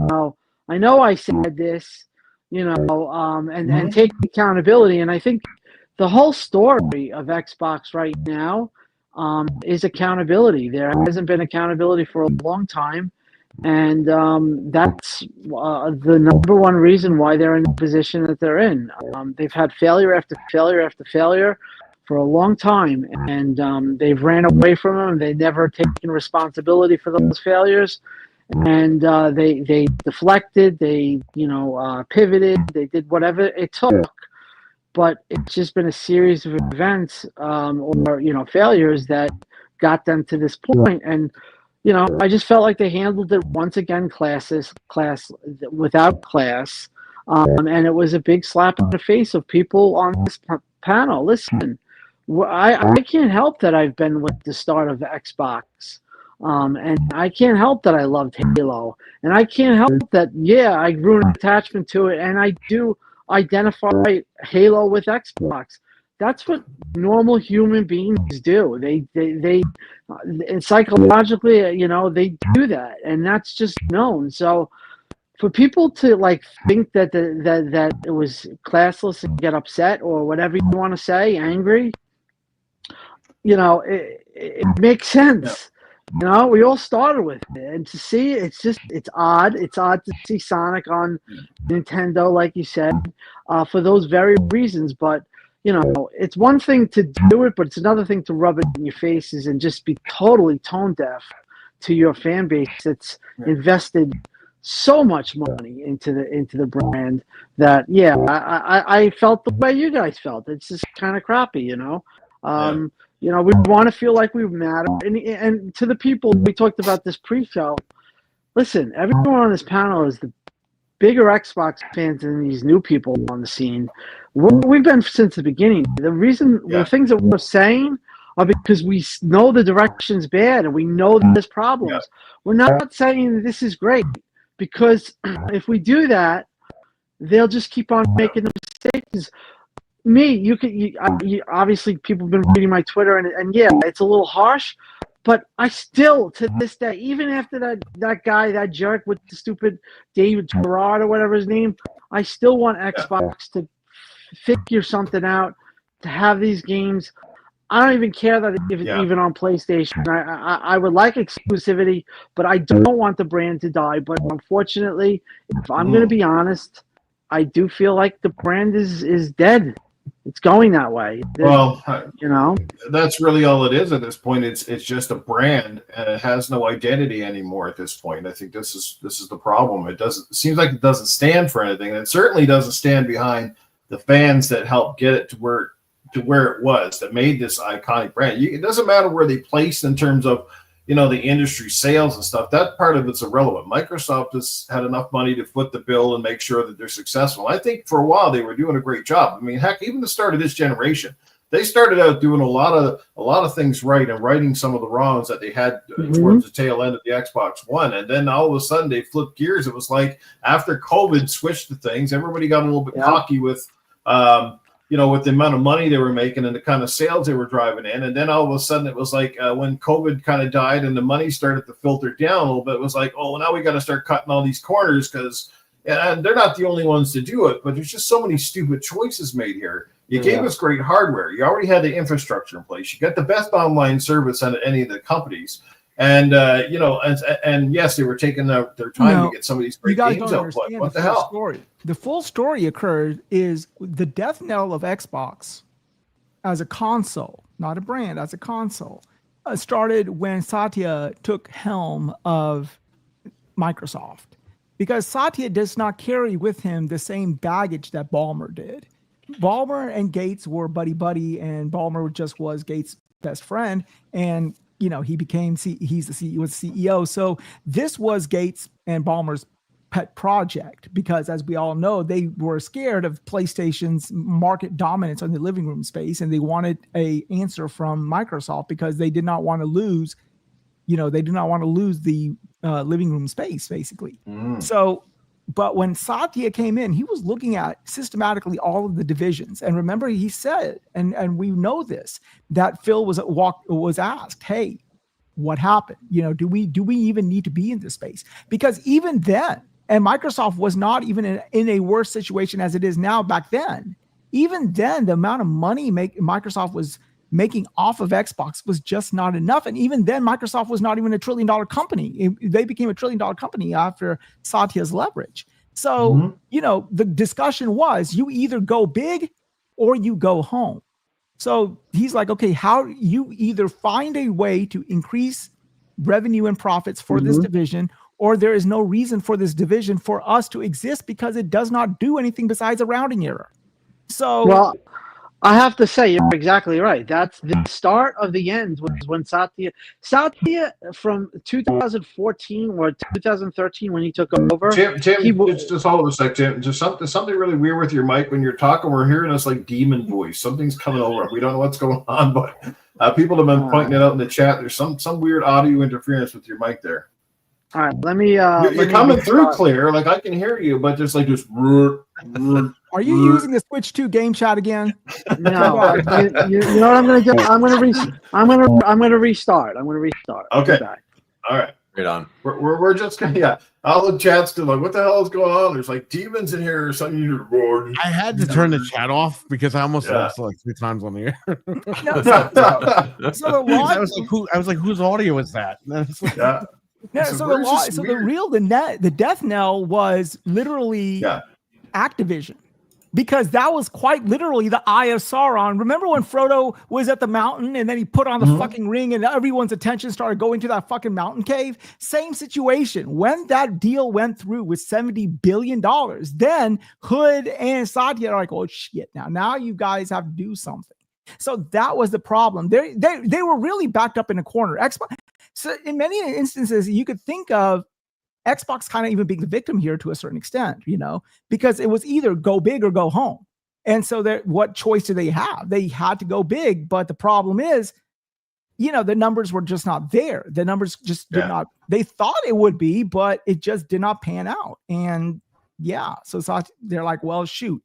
I know I said this, and take accountability. And I think the whole story of Xbox right now is accountability. There hasn't been accountability for a long time. And that's the number one reason why they're in the position that they're in. They've had failure after failure after failure for a long time, and they've ran away from them. They've never taken responsibility for those failures, and they deflected. They pivoted. They did whatever it took. But it's just been a series of events or failures that got them to this point. And I just felt like they handled it once again, class without class, and it was a big slap in the face of people on this panel. Listen, I can't help that I've been with the start of Xbox, and I can't help that I loved Halo, and I can't help that I grew an attachment to it, and I do identify Halo with Xbox. That's what normal human beings do. They psychologically, they do that, and that's just known. So, for people to think that that it was classless and get upset or whatever you want to say, angry, it makes sense. We all started with it, and to see it's odd. It's odd to see Sonic on Nintendo, like you said, for those very reasons, but. It's one thing to do it, but it's another thing to rub it in your faces and just be totally tone deaf to your fan base that's invested so much money into the brand that I felt the way you guys felt. It's just kind of crappy, You know, we want to feel like we matter. And to the people, we talked about this pre-show. Listen, everyone on this panel is the bigger Xbox fans than these new people on the scene. We've been since the beginning. The things that we're saying are because we know the direction's bad and we know that there's problems. We're not saying that this is great, because if we do that, they'll just keep on making the mistakes. Obviously people have been reading my Twitter, and yeah, it's a little harsh, but I still, to this day, even after that guy, that jerk with the stupid David Gerard or whatever his name, I still want Xbox to figure something out, to have these games. I don't even care that it's even on PlayStation. I would like exclusivity, but I don't want the brand to die. But unfortunately, if I'm going to be honest, I do feel like the brand is dead. It's going that way. That's really all it is at this point. It's just a brand, and it has no identity anymore at this point. I think this is the problem. It seems like it doesn't stand for anything, and it certainly doesn't stand behind the fans that helped get it to where it was, that made this iconic brand. It doesn't matter where they placed in terms of, the industry sales and stuff. That part of it's irrelevant. Microsoft has had enough money to foot the bill and make sure that they're successful. I think for a while they were doing a great job. I mean, heck, even the start of this generation, they started out doing a lot of things right and righting some of the wrongs that they had towards the tail end of the Xbox One. And then all of a sudden they flipped gears. It was like after COVID switched to things, everybody got a little bit cocky with with the amount of money they were making and the kind of sales they were driving in. And then all of a sudden it was like when COVID kind of died and the money started to filter down a little bit, it was like, oh, well, now we got to start cutting all these corners, because they're not the only ones to do it, but there's just so many stupid choices made here. You gave us great hardware. You already had the infrastructure in place. You got the best online service out of any of the companies. And, and yes, they were taking their time to get some of these great games out. But what the hell? The full story occurred is the death knell of Xbox as a console, not a brand, as a console, started when Satya took helm of Microsoft. Because Satya does not carry with him the same baggage that Ballmer did. Ballmer and Gates were buddy-buddy, and Ballmer just was Gates' best friend. And he became he was the CEO. So this was Gates and Ballmer's pet project, because as we all know, they were scared of PlayStation's market dominance on the living room space, and they wanted an answer from Microsoft because they did not want to lose, the living room space, basically. So, but when Satya came in, he was looking at systematically all of the divisions. And remember, he said, and we know this, that Phil was asked, hey, what happened? Do we even need to be in this space? Because even then, and Microsoft was not even in a worse situation as it is now back then. Even then, the amount of money Microsoft was making off of Xbox was just not enough. And even then, Microsoft was not even a $1 trillion company. They became a $1 trillion company after Satya's leverage. So, the discussion was, you either go big or you go home. So he's like, okay, how you either find a way to increase revenue and profits for this division, or there is no reason for this division for us to exist, because it does not do anything besides a rounding error. So, well, I have to say, you're exactly right. That's the start of the end. Was when Satya from 2014 or 2013 when he took over. Jim, it's just all of us, like Jim. Just something really weird with your mic when you're talking. We're hearing us like demon voice. Something's coming over. We don't know what's going on, but people have been pointing it out in the chat. There's some weird audio interference with your mic there. All right, let me. You're coming through clear, like I can hear you, but there's like just. Are you using the Switch 2 game chat again? No. you know what I'm going to do? I'm going to restart. Okay. All right. Right on. We're just gonna all the chat's still like, what the hell is going on? There's like demons in here or something. I had to turn the chat off because I almost lost like 3 times on the air. I was like, whose audio is that? The death knell was literally Activision, because that was quite literally the Eye of Sauron. Remember when Frodo was at the mountain and then he put on the fucking ring and everyone's attention started going to that fucking mountain cave? Same situation. When that deal went through with $70 billion, then Hood and Satya are like, oh shit, now you guys have to do something. So that was the problem. They were really backed up in a corner. Xbox. So in many instances, you could think of Xbox kind of even being the victim here to a certain extent, because it was either go big or go home. And so what choice do they have? They had to go big, but the problem is, the numbers were just not there. The numbers just did not, they thought it would be, but it just did not pan out. And so they're like, well, shoot.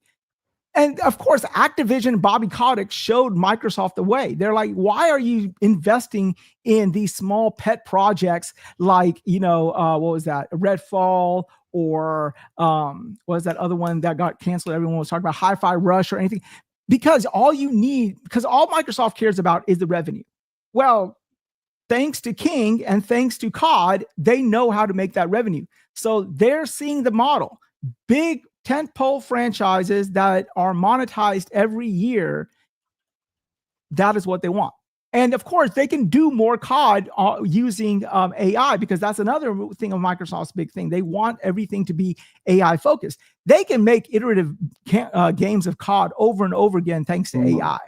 And of course, Activision, Bobby Kotick showed Microsoft the way. They're like, why are you investing in these small pet projects like, what was that? Redfall, or what was that other one that got canceled? Everyone was talking about Hi-Fi Rush or anything. Because all Microsoft cares about is the revenue. Well, thanks to King and thanks to COD, they know how to make that revenue. So they're seeing the model. Big tentpole franchises that are monetized every year. That is what they want. And of course, they can do more COD using AI, because that's another thing of Microsoft's big thing. They want everything to be AI focused. They can make iterative games of COD over and over again thanks to AI.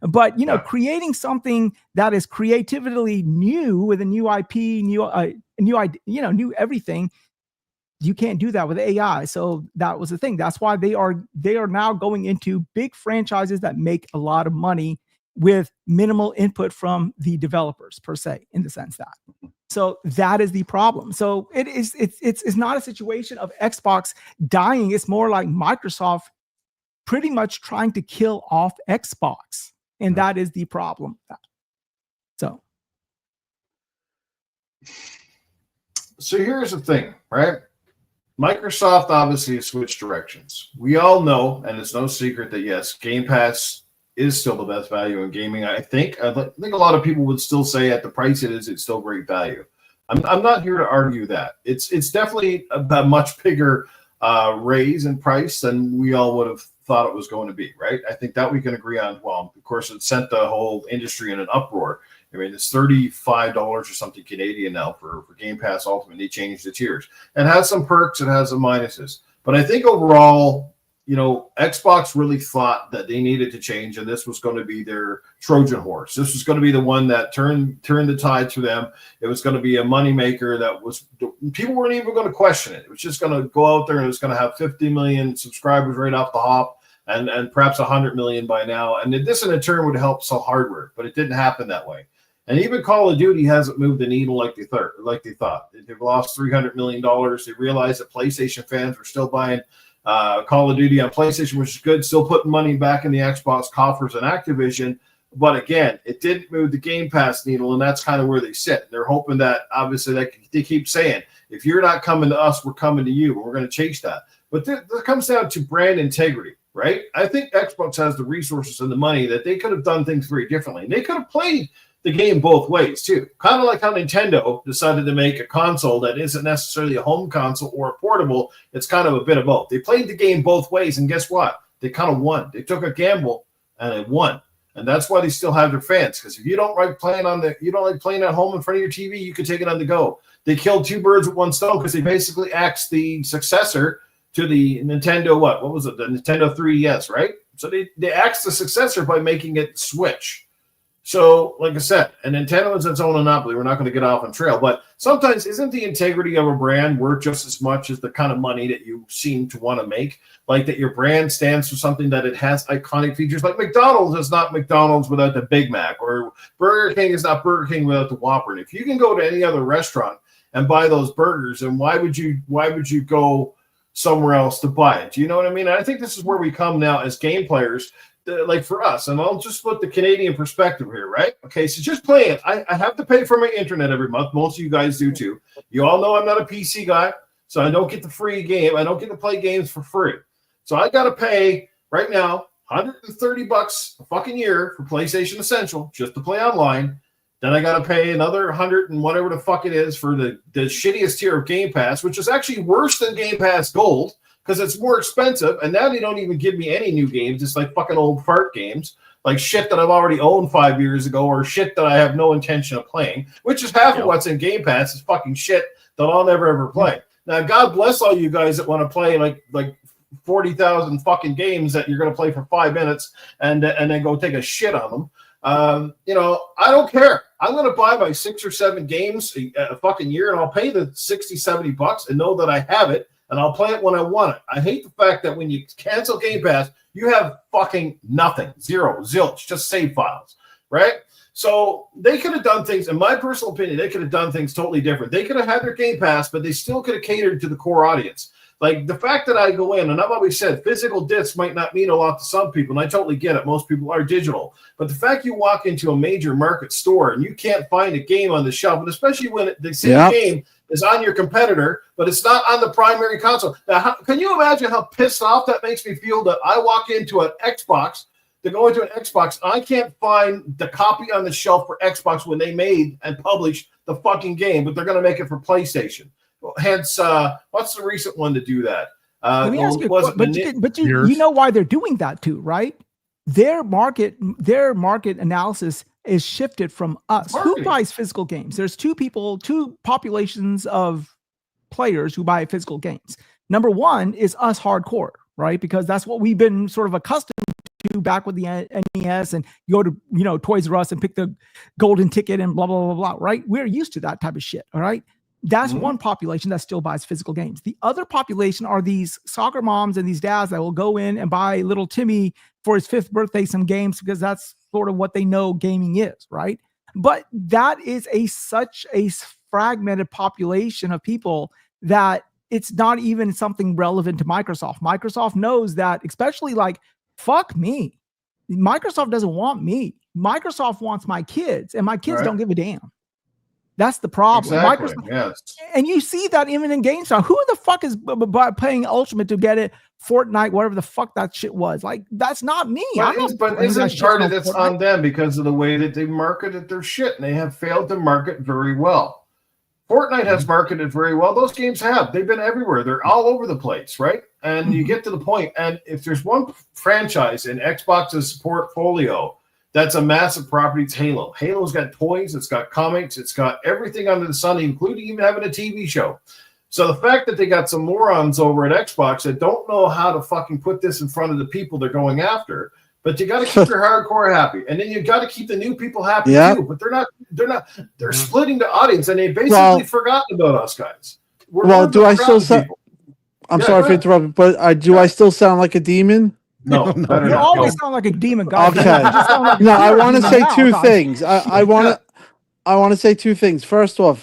But creating something that is creatively new with a new IP, new everything, you can't do that with AI. So that was the thing. That's why they are now going into big franchises that make a lot of money with minimal input from the developers per se, in the sense that. So that is the problem. So it's not a situation of Xbox dying. It's more like Microsoft pretty much trying to kill off Xbox. And that is the problem. So here's the thing, right? Microsoft obviously switched directions. We all know, and it's no secret, that yes, Game Pass is still the best value in gaming. I think a lot of people would still say at the price it is, it's still great value. I'm not here to argue that. It's definitely a much bigger raise in price than we all would have thought it was going to be, right? I think that we can agree on. Well, of course, it sent the whole industry in an uproar. I mean, it's $35 or something Canadian now for Game Pass Ultimate. They changed the tiers. It has some perks, it has some minuses. But I think overall, Xbox really thought that they needed to change, and this was going to be their Trojan horse. This was going to be the one that turned the tide for them. It was going to be a moneymaker that was people weren't even going to question it. It was just going to go out there and it was going to have 50 million subscribers right off the hop, and perhaps 100 million by now. And this in turn would help sell hardware, but it didn't happen that way. And even Call of Duty hasn't moved the needle like they thought. They've lost $300 million. They realized that PlayStation fans were still buying Call of Duty on PlayStation, which is good, still putting money back in the Xbox coffers and Activision. But again, it didn't move the Game Pass needle, and that's kind of where they sit. They're hoping that, obviously, they keep saying, if you're not coming to us, we're coming to you, and we're going to chase that. But that comes down to brand integrity, right? I think Xbox has the resources and the money that they could have done things very differently. And they could have played the game both ways, too. Kind of like how Nintendo decided to make a console that isn't necessarily a home console or a portable. It's kind of a bit of both. They played the game both ways, and guess what? They kind of won. They took a gamble, and they won. And that's why they still have their fans. Because if you don't like playing at home in front of your TV, you can take it on the go. They killed two birds with one stone because they basically axed the successor to the Nintendo, what was it? The Nintendo 3DS, right? So they axed the successor by making it Switch. So, like I said, and Nintendo is its own monopoly. We're not going to get off on trail. But sometimes isn't the integrity of a brand worth just as much as the kind of money that you seem to want to make? Like that your brand stands for something that it has iconic features. Like McDonald's is not McDonald's without the Big Mac, or Burger King is not Burger King without the Whopper. And if you can go to any other restaurant and buy those burgers, then why would you go somewhere else to buy it? Do you know what I mean? And I think this is where we come now as game players. Like for us, and I'll just put the Canadian perspective here, right? Okay, so just playing. I have to pay for my internet every month. Most of you guys do too. You all know I'm not a PC guy, so I don't get the free game. I don't get to play games for free. So I got to pay right now $130 a fucking year for PlayStation Essential just to play online. Then I got to pay another 100 and whatever the fuck it is for the shittiest tier of Game Pass, which is actually worse than Game Pass Gold, because it's more expensive, and now they don't even give me any new games. It's like fucking old fart games, like shit that I've already owned 5 years ago, or shit that I have no intention of playing, which is half of what's in Game Pass is fucking shit that I'll never ever play. Now, God bless all you guys that want to play like 40,000 fucking games that you're going to play for 5 minutes and then go take a shit on them. You know, I don't care. I'm going to buy my 6 or 7 games a fucking year, and I'll pay the $60-$70 and know that I have it, and I'll play it when I want it. I hate the fact that when you cancel Game Pass, you have fucking nothing, zero, zilch, just save files, right? So they could have done things, in my personal opinion, they could have done things totally different. They could have had their Game Pass, but they still could have catered to the core audience. Like the fact that I go in, and I've always said physical discs might not mean a lot to some people, and I totally get it. Most people are digital. But the fact you walk into a major market store and you can't find a game on the shelf, and especially when the same game is on your competitor, but it's not on the primary console. Now, can you imagine how pissed off that makes me feel that I walk into an Xbox, to go into an Xbox, I can't find the copy on the shelf for Xbox when they made and published the fucking game, but they're going to make it for PlayStation. Hence, what's the recent one to do that? Let me ask you, but you know why they're doing that too, right? Their market analysis is shifted from us. Who buys physical games? There's two populations of players who buy physical games. Number one is us hardcore, right? Because that's what we've been sort of accustomed to back with the NES, and you go to, you know, Toys R Us and pick the golden ticket and blah, blah, blah, blah, right? We're used to that type of shit, all right? That's one population that still buys physical games. The other population are these soccer moms and these dads that will go in and buy little Timmy for his 5th birthday some games because that's sort of what they know gaming is, right? But that is such a fragmented population of people that it's not even something relevant to Microsoft. Microsoft knows that, especially like, fuck me. Microsoft doesn't want me. Microsoft wants my kids, and my kids don't give a damn. That's the problem. Exactly, Microsoft, yes. And you see that even in GameStop. Who the fuck is paying Ultimate to get it? Fortnite, whatever the fuck that shit was. Like, that's not me. But isn't part of it's on them because of the way that they marketed their shit, and they have failed to market very well. Fortnite has marketed very well. Those games have. They've been everywhere. They're all over the place, right? And you get to the point, and if there's one franchise in Xbox's portfolio that's a massive property, it's Halo. Halo's got toys, it's got comics, it's got everything under the sun, including even having a TV show. So the fact that they got some morons over at Xbox that don't know how to fucking put this in front of the people they're going after, but you got to keep your hardcore happy, and then you got to keep the new people happy too. But they're splitting the audience, and they basically forgotten about us guys. Do I still sound? I'm sorry for interrupting, but do I still sound like a demon? No, you always sound like a demon guy. Okay. No, I want to say two things. I want to say two things. First off,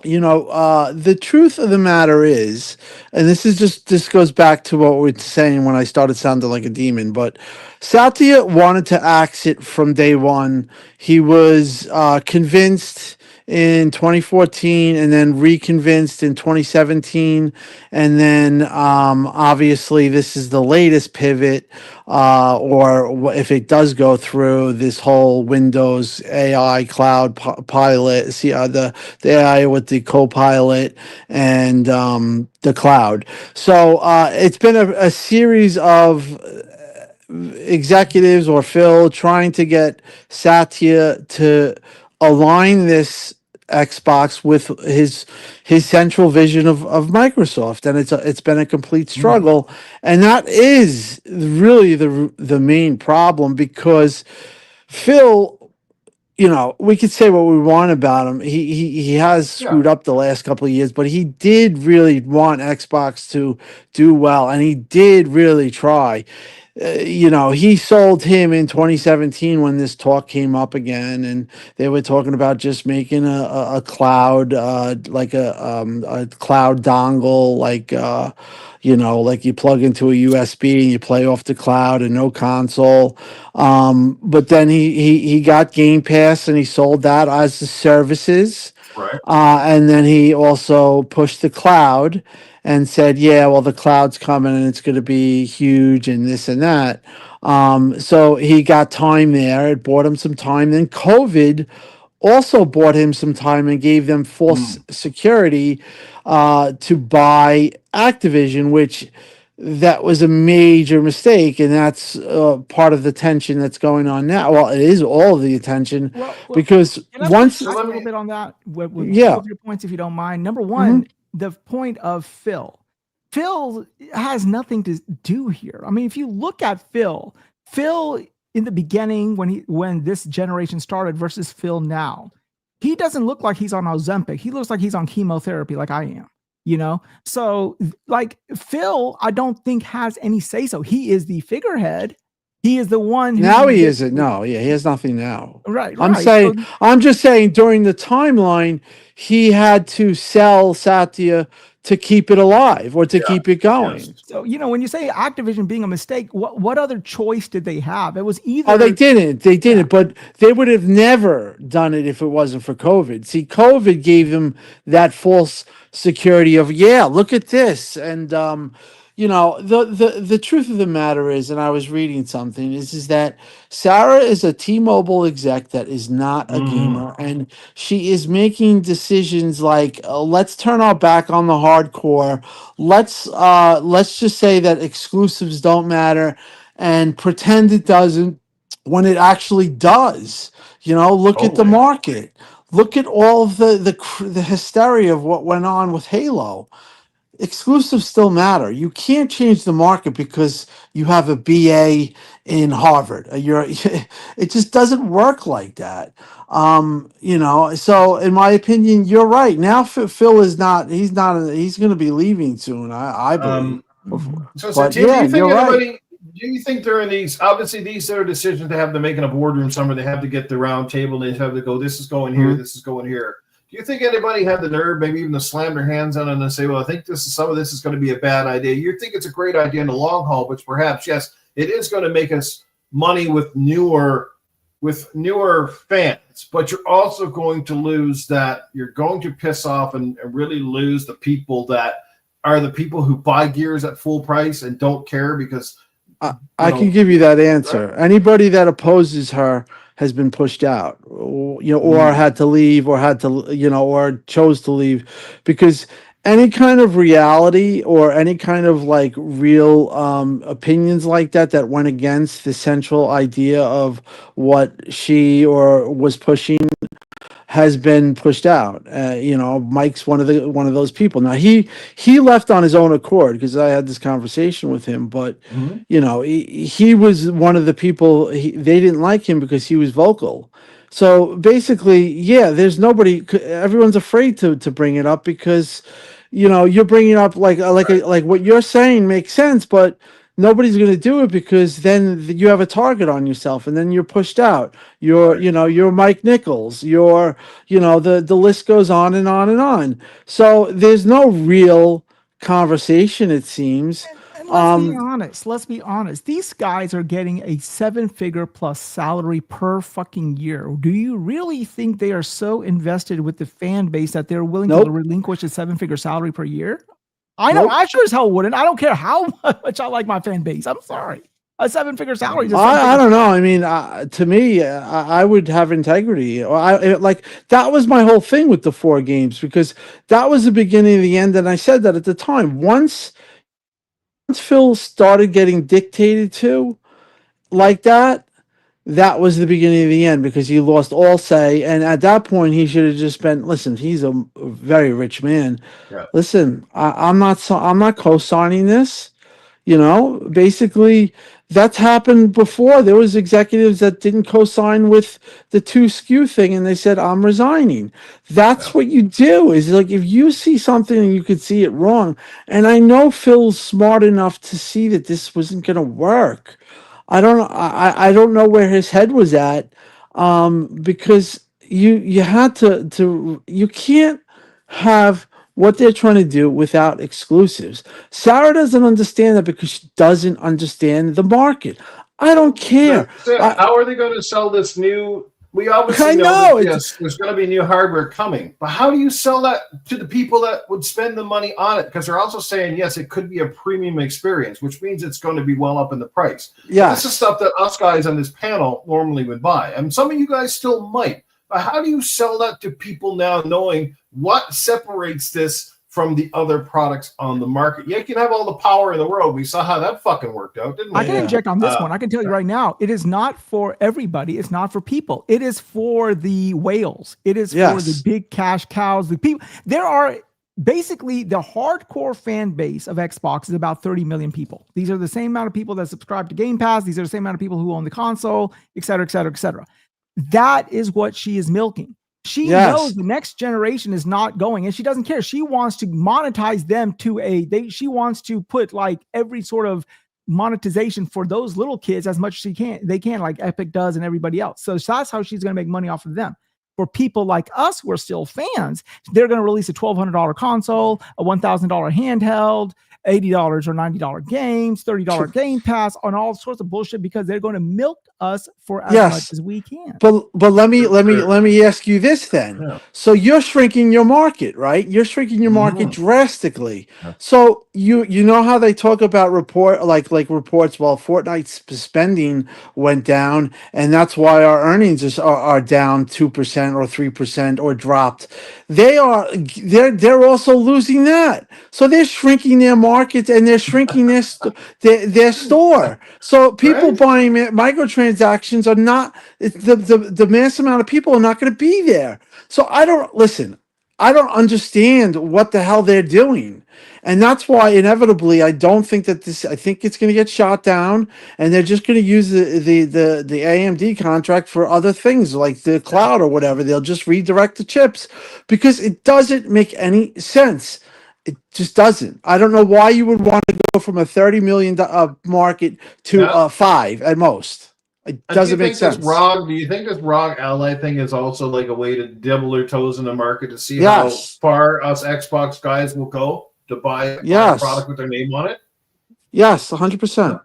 the truth of the matter is, and this goes back to what we were saying when I started sounding like a demon, but Satya wanted to axe it from day one. He was convinced in 2014 and then reconvinced in 2017. And then obviously this is the latest pivot, or if it does go through this whole Windows AI cloud pilot, see the AI with the Copilot and the cloud. So it's been a series of executives or Phil trying to get Satya to align this Xbox with his central vision of Microsoft, and it's been a complete struggle, and that is really the main problem, because Phil, we could say what we want about him. He has screwed up the last couple of years, but he did really want Xbox to do well, and he did really try. He sold him in 2017 when this talk came up again, and they were talking about just making a cloud, like a cloud dongle, like like you plug into a USB and you play off the cloud and no console. But then he got Game Pass and he sold that as the services. Right. And then he also pushed the cloud and said, yeah, well, the cloud's coming and it's going to be huge and this and that. So he got time there. It bought him some time. Then COVID also bought him some time and gave them false security to buy Activision, which that was a major mistake. And that's part of the tension that's going on now. Well, it is all of the attention because once a little bit on that, with your points, if you don't mind. Number one, the point of Phil Phil has nothing to do here. I mean, if you look at Phil in the beginning when this generation started versus Phil now, he doesn't look like he's on Ozempic. He looks like he's on chemotherapy, like I am. So like Phil, I don't think has any say so. He is the figurehead. He is the one. Now he isn't. No, yeah, he has nothing now. Right. I'm just saying during the timeline, he had to sell Satya to keep it alive or to keep it going. Yes. So, when you say Activision being a mistake, what other choice did they have? It was either. Oh, they didn't, but they would have never done it if it wasn't for COVID. See, COVID gave them that false security of, look at this. And, the truth of the matter is, and I was reading something, is that Sarah is a T-Mobile exec that is not a gamer, and she is making decisions like, let's turn our back on the hardcore. Let's just say that exclusives don't matter and pretend it doesn't when it actually does. Look at the market. Look at all of the hysteria of what went on with Halo. Exclusives still matter. You can't change the market because you have a BA in Harvard. It just doesn't work like that. So in my opinion, you're right. Now Phil is not. He's going to be leaving soon. I believe. Do you think during these, obviously these are decisions they have to make in a boardroom somewhere, they have to get the round table, and they have to go, this is going here, this is going here. Do you think anybody had the nerve, maybe even to slam their hands on it and say, well, I think some of this is going to be a bad idea? You think it's a great idea in the long haul, which perhaps, yes, it is going to make us money with newer fans, but you're also going to lose that. You're going to piss off and really lose the people that are the people who buy gears at full price and don't care because I can give you that answer. Right? Anybody that opposes her has been pushed out, or had to leave, or or chose to leave, because any kind of reality or any kind of like real opinions like that went against the central idea of what she or was pushing has been pushed out. Mike's one of those people. Now he left on his own accord because I had this conversation with him, but he was one of the people. They didn't like him because he was vocal. So basically, there's nobody. Everyone's afraid to bring it up because you're bringing up like what you're saying makes sense, but nobody's going to do it because then you have a target on yourself and then you're pushed out. You're Mike Nichols, the list goes on and on and on. So there's no real conversation, it seems. And let's be honest. These guys are getting a 7-figure plus salary per fucking year. Do you really think they are so invested with the fan base that they're willing to relinquish a 7-figure salary per year? I know. I sure as hell wouldn't. I don't care how much I like my fan base. I'm sorry. A 7-figure salary. I don't know. I mean, to me, I would have integrity. That was my whole thing with the 4 games, because that was the beginning of the end. And I said that at the time. Once Phil started getting dictated to like that, that was the beginning of the end, because he lost all say. And at that point, he should have just been, listen, he's a very rich man. Yeah. Listen, I'm not co-signing this. Basically, that's happened before. There was executives that didn't co-sign with the 2 SKU thing, and they said, I'm resigning. That's what you do. Is like, if you see something and you could see it wrong, and I know Phil's smart enough to see that this wasn't going to work. I don't know where his head was at, because you had to you can't have what they're trying to do without exclusives. Sarah doesn't understand that because she doesn't understand the market. I don't care. How are they going to sell this new? We obviously know that, there's going to be new hardware coming, but how do you sell that to the people that would spend the money on it? Because they're also saying, yes, it could be a premium experience, which means it's going to be well up in the price. Yeah, this is stuff that us guys on this panel normally would buy, and some of you guys still might. But how do you sell that to people now, knowing what separates this from the other products on the market? You can have all the power in the world. We saw how that fucking worked out, didn't we? I can inject on this one. I can tell you right now, it is not for everybody. It's not for people. It is for the whales. It is for the big cash cows. The people. There are basically the hardcore fan base of Xbox is about 30 million people. These are the same amount of people that subscribe to Game Pass. These are the same amount of people who own the console, et cetera, et cetera, et cetera. That is what she is milking. She knows the next generation is not going, and she doesn't care. She wants to monetize them to she wants to put like every sort of monetization for those little kids as much as they can, like Epic does and everybody else. So that's how she's going to make money off of them. For people like us who are still fans, they're going to release a $1,200 console, a $1,000 handheld, $80 or $90 games, $30 Game Pass, on all sorts of bullshit because they're going to milk us for as much as we can. But let me ask you this then. Yeah. So you're shrinking your market, right? You're shrinking your market drastically. Yeah. So you know how they talk about reports. Well, Fortnite's spending went down, and that's why our earnings are down 2% or 3% or dropped. They're also losing that. So they're shrinking their markets and they're shrinking their store. So people buying microtransactions are not, the mass amount of people are not going to be there. So I don't understand what the hell they're doing. And that's why inevitably I think it's going to get shot down, and they're just going to use the AMD contract for other things like the cloud or whatever. They'll just redirect the chips because it doesn't make any sense. It just doesn't. I don't know why you would want to go from a $30 million market to 5 at most. It doesn't make sense. Do you think this ROG Ally thing is also like a way to dibble their toes in the market to see how far us Xbox guys will go to buy a product with their name on it? Yes, 100%.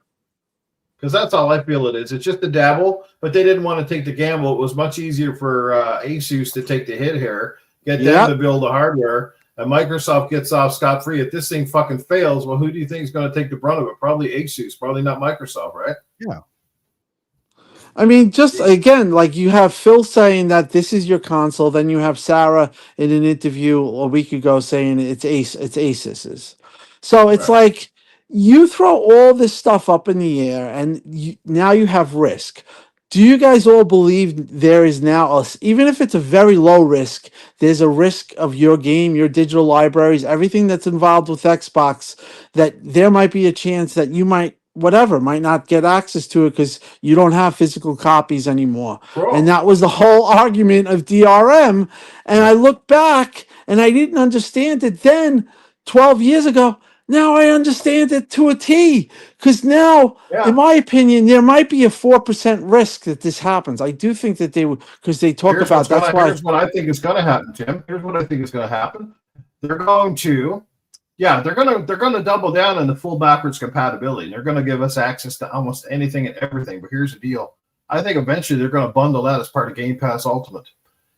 Because that's all I feel it is. It's just a dabble, but they didn't want to take the gamble. It was much easier for Asus to take the hit here, get them to build the hardware, and Microsoft gets off scot-free. If this thing fucking fails, well, who do you think is going to take the brunt of it? Probably Asus, probably not Microsoft, right? Yeah. I mean, just again, like you have Phil saying that this is your console, then you have Sarah in an interview a week ago saying it's Asus's. So it's like you throw all this stuff up in the air, and now you have risk. Do you guys all believe there is now, even if it's a very low risk, there's a risk of your game, your digital libraries, everything that's involved with Xbox, that there might be a chance that you might not get access to it because you don't have physical copies anymore. And that was the whole argument of DRM. And I look back and I didn't understand it then 12 years ago. Now I understand it to a T, because now, in my opinion, there might be a 4% risk that this happens. I do think that they would, because they talk about that's why. Here's what I think is going to happen, Tim. Here's what I think is going to happen. They're going to double down on the full backwards compatibility. They're going to give us access to almost anything and everything. But here's the deal. I think eventually they're going to bundle that as part of Game Pass Ultimate.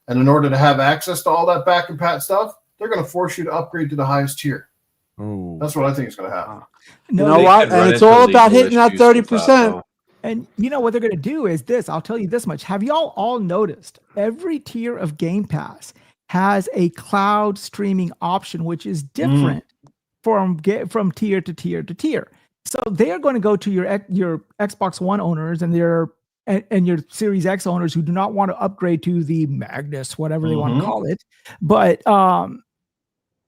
And in order to have access to all that back and pat stuff, they're going to force you to upgrade to the highest tier. Ooh. That's what I think is going to happen. You know what? And it's all about hitting that 30%. And you know what they're going to do is this. I'll tell you this much. Have y'all all noticed every tier of Game Pass has a cloud streaming option, which is different from tier to tier to tier. So they are going to go to your Xbox One owners and your Series X owners who do not want to upgrade to the Magnus, whatever they want to call it. But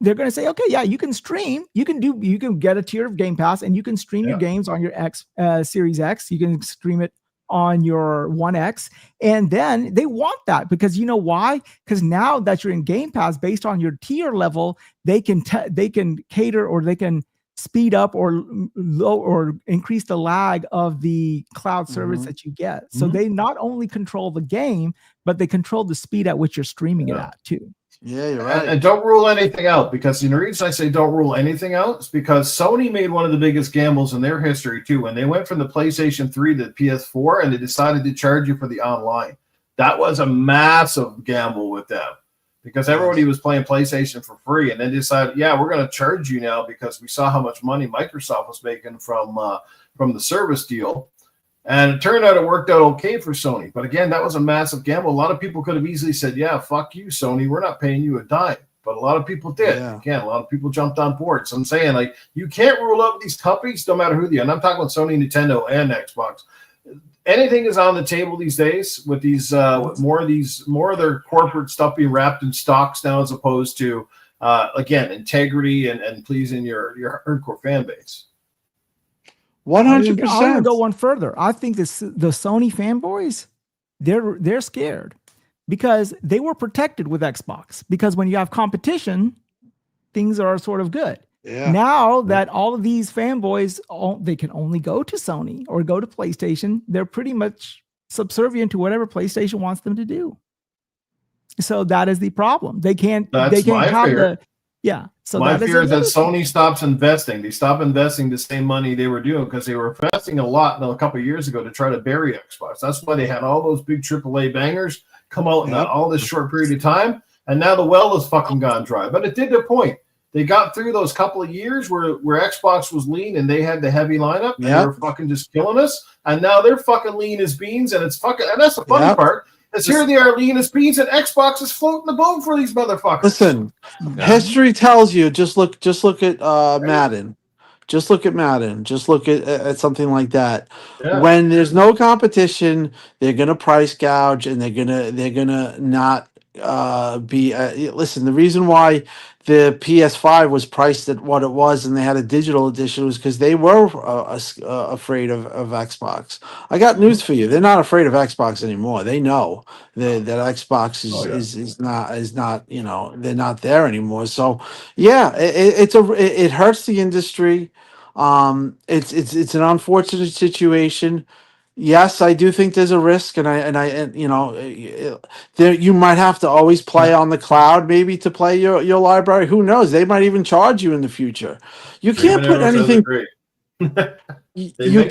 they're going to say, okay, yeah, you can stream. You can get a tier of Game Pass and you can stream your games on your Series X. You can stream it on your One X. And then they want that because you know why? Because now that you're in Game Pass, based on your tier level, they can cater or they can speed up or low or increase the lag of the cloud service that you get. So they not only control the game, but they control the speed at which you're streaming it at too. Yeah, you're right. And don't rule anything out, because the reason I say don't rule anything out is because Sony made one of the biggest gambles in their history too. When they went from the PlayStation 3 to the PS4 and they decided to charge you for the online, that was a massive gamble with them, because everybody was playing PlayStation for free, and then decided, we're going to charge you now because we saw how much money Microsoft was making from the service deal. And it turned out it worked out okay for Sony. But again, that was a massive gamble. A lot of people could have easily said, fuck you, Sony. We're not paying you a dime. But a lot of people did. Yeah. Again, a lot of people jumped on board. So I'm saying, like, you can't rule out these companies no matter who they are. And I'm talking about Sony, Nintendo, and Xbox. Anything is on the table these days with these more of their corporate stuff being wrapped in stocks now, as opposed to again, integrity and pleasing your hardcore fan base. 100%. I'll even go one further. I think the Sony fanboys, they're scared because they were protected with Xbox, because when you have competition, things are sort of good. Yeah. Now that all of these fanboys, they can only go to Sony or go to PlayStation, they're pretty much subservient to whatever PlayStation wants them to do. So that is the problem. They can't have the So my fear is that Sony stops investing. They stop investing the same money they were doing, because they were investing a lot a couple of years ago to try to bury Xbox. That's why they had all those big AAA bangers come out in all this short period of time, and now the well has fucking gone dry. But it did their point. They got through those couple of years where Xbox was lean and they had the heavy lineup, and they were fucking just killing us. And now they're fucking lean as beans, and it's fucking, and that's the funny part. Is here they are lean as beans, and Xbox is floating the boat for these motherfuckers. Listen, history tells you, just look at Madden. Just look at Madden. Just look at something like that. Yeah. When there's no competition, they're gonna price gouge, and they're gonna not be. Listen, the reason why the PS5 was priced at what it was, and they had a digital edition, was because they were afraid of Xbox. I got news for you: they're not afraid of Xbox anymore. They know that Xbox is not they're not there anymore. So yeah, it hurts the industry. It's an unfortunate situation. Yes, I do think there's a risk, and there you might have to always play on the cloud, maybe, to play your library. Who knows? They might even charge you in the future. You can't put anything. You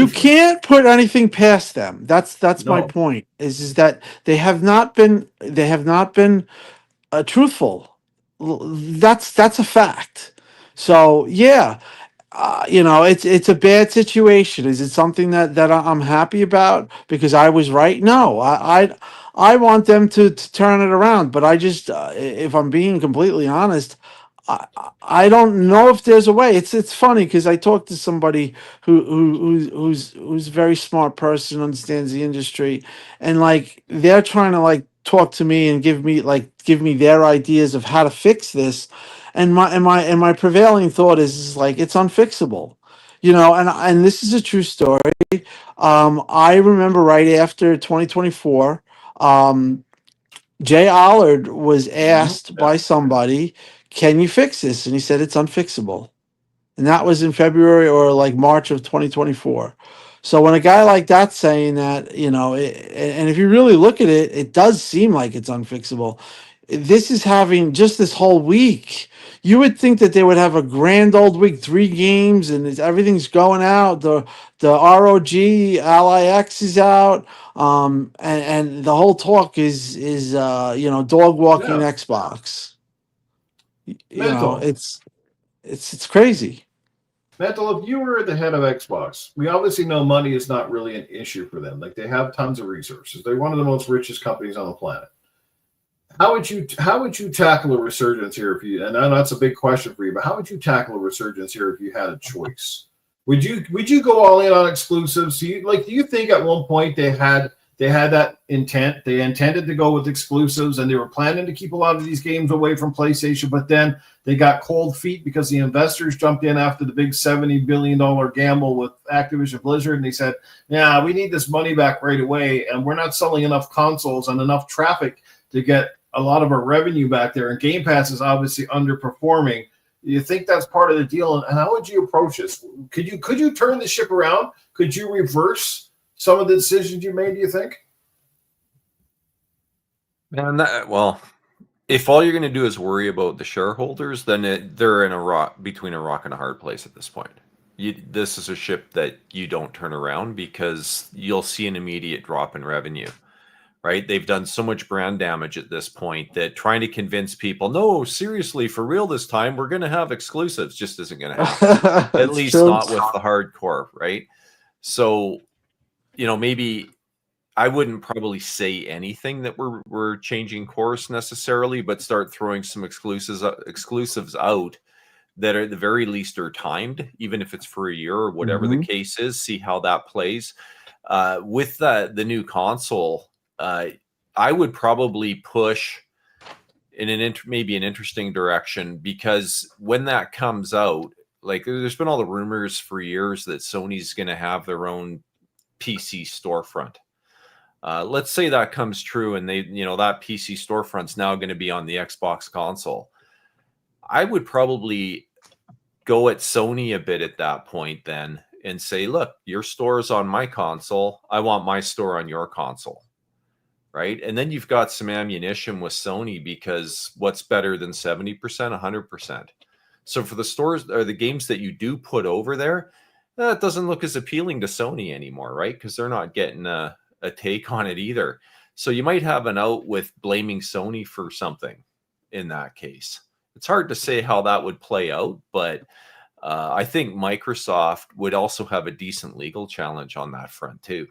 can't put anything past them. That's my point. Is that they have not been truthful. That's a fact. So yeah. It's a bad situation. Is it something that I'm happy about because I was right? No, I want them to turn it around. But I just, if I'm being completely honest, I don't know if there's a way. It's funny because I talked to somebody who's a very smart person, understands the industry, and like they're trying to like talk to me and give me their ideas of how to fix this. And my prevailing thought is like it's unfixable, and this is a true story. I remember right after 2024, Jay Allard was asked by somebody, "Can you fix this?" And he said it's unfixable, and that was in February or like March of 2024. So when a guy like that's saying that, and if you really look at it, it does seem like it's unfixable. This is having just this whole week. You would think that they would have a grand old week, 3 games, and everything's going out. The ROG Ally X is out, and the whole talk is dog walking Xbox. It's crazy. Mental, if you were the head of Xbox, we obviously know money is not really an issue for them. Like, they have tons of resources. They're one of the most richest companies on the planet. How would you tackle a resurgence here and I know that's a big question for you, but how would you tackle a resurgence here if you had a choice? Would you go all in on exclusives? Do you think at one point they had that intent? They intended to go with exclusives, and they were planning to keep a lot of these games away from PlayStation, but then they got cold feet because the investors jumped in after the big $70 billion gamble with Activision Blizzard, and they said, "Yeah, we need this money back right away, and we're not selling enough consoles and enough traffic to get a lot of our revenue back there, and Game Pass is obviously underperforming." You think that's part of the deal, and how would you approach this? Could you turn the ship around? Could you reverse some of the decisions you made, do you think? And if all you're going to do is worry about the shareholders, then they're in between a rock and a hard place at this point. This is a ship that you don't turn around, because you'll see an immediate drop in revenue. Right? They've done so much brand damage at this point that trying to convince people, no, seriously, for real this time, we're going to have exclusives, just isn't going to happen. At least not with the hardcore, right? So, maybe I wouldn't probably say anything that we're changing course necessarily, but start throwing some exclusives out that at the very least are timed, even if it's for a year or whatever the case is. See how that plays. With the new console, I would probably push in maybe an interesting direction, because when that comes out, like there's been all the rumors for years that Sony's going to have their own PC storefront. Let's say that comes true, and that PC storefront's now going to be on the Xbox console. I would probably go at Sony a bit at that point then and say, look, your store is on my console. I want my store on your console. Right. And then you've got some ammunition with Sony, because what's better than 70%, 100%. So for the stores or the games that you do put over there, that doesn't look as appealing to Sony anymore, right? Because they're not getting a take on it either. So you might have an out with blaming Sony for something in that case. It's hard to say how that would play out, but I think Microsoft would also have a decent legal challenge on that front too,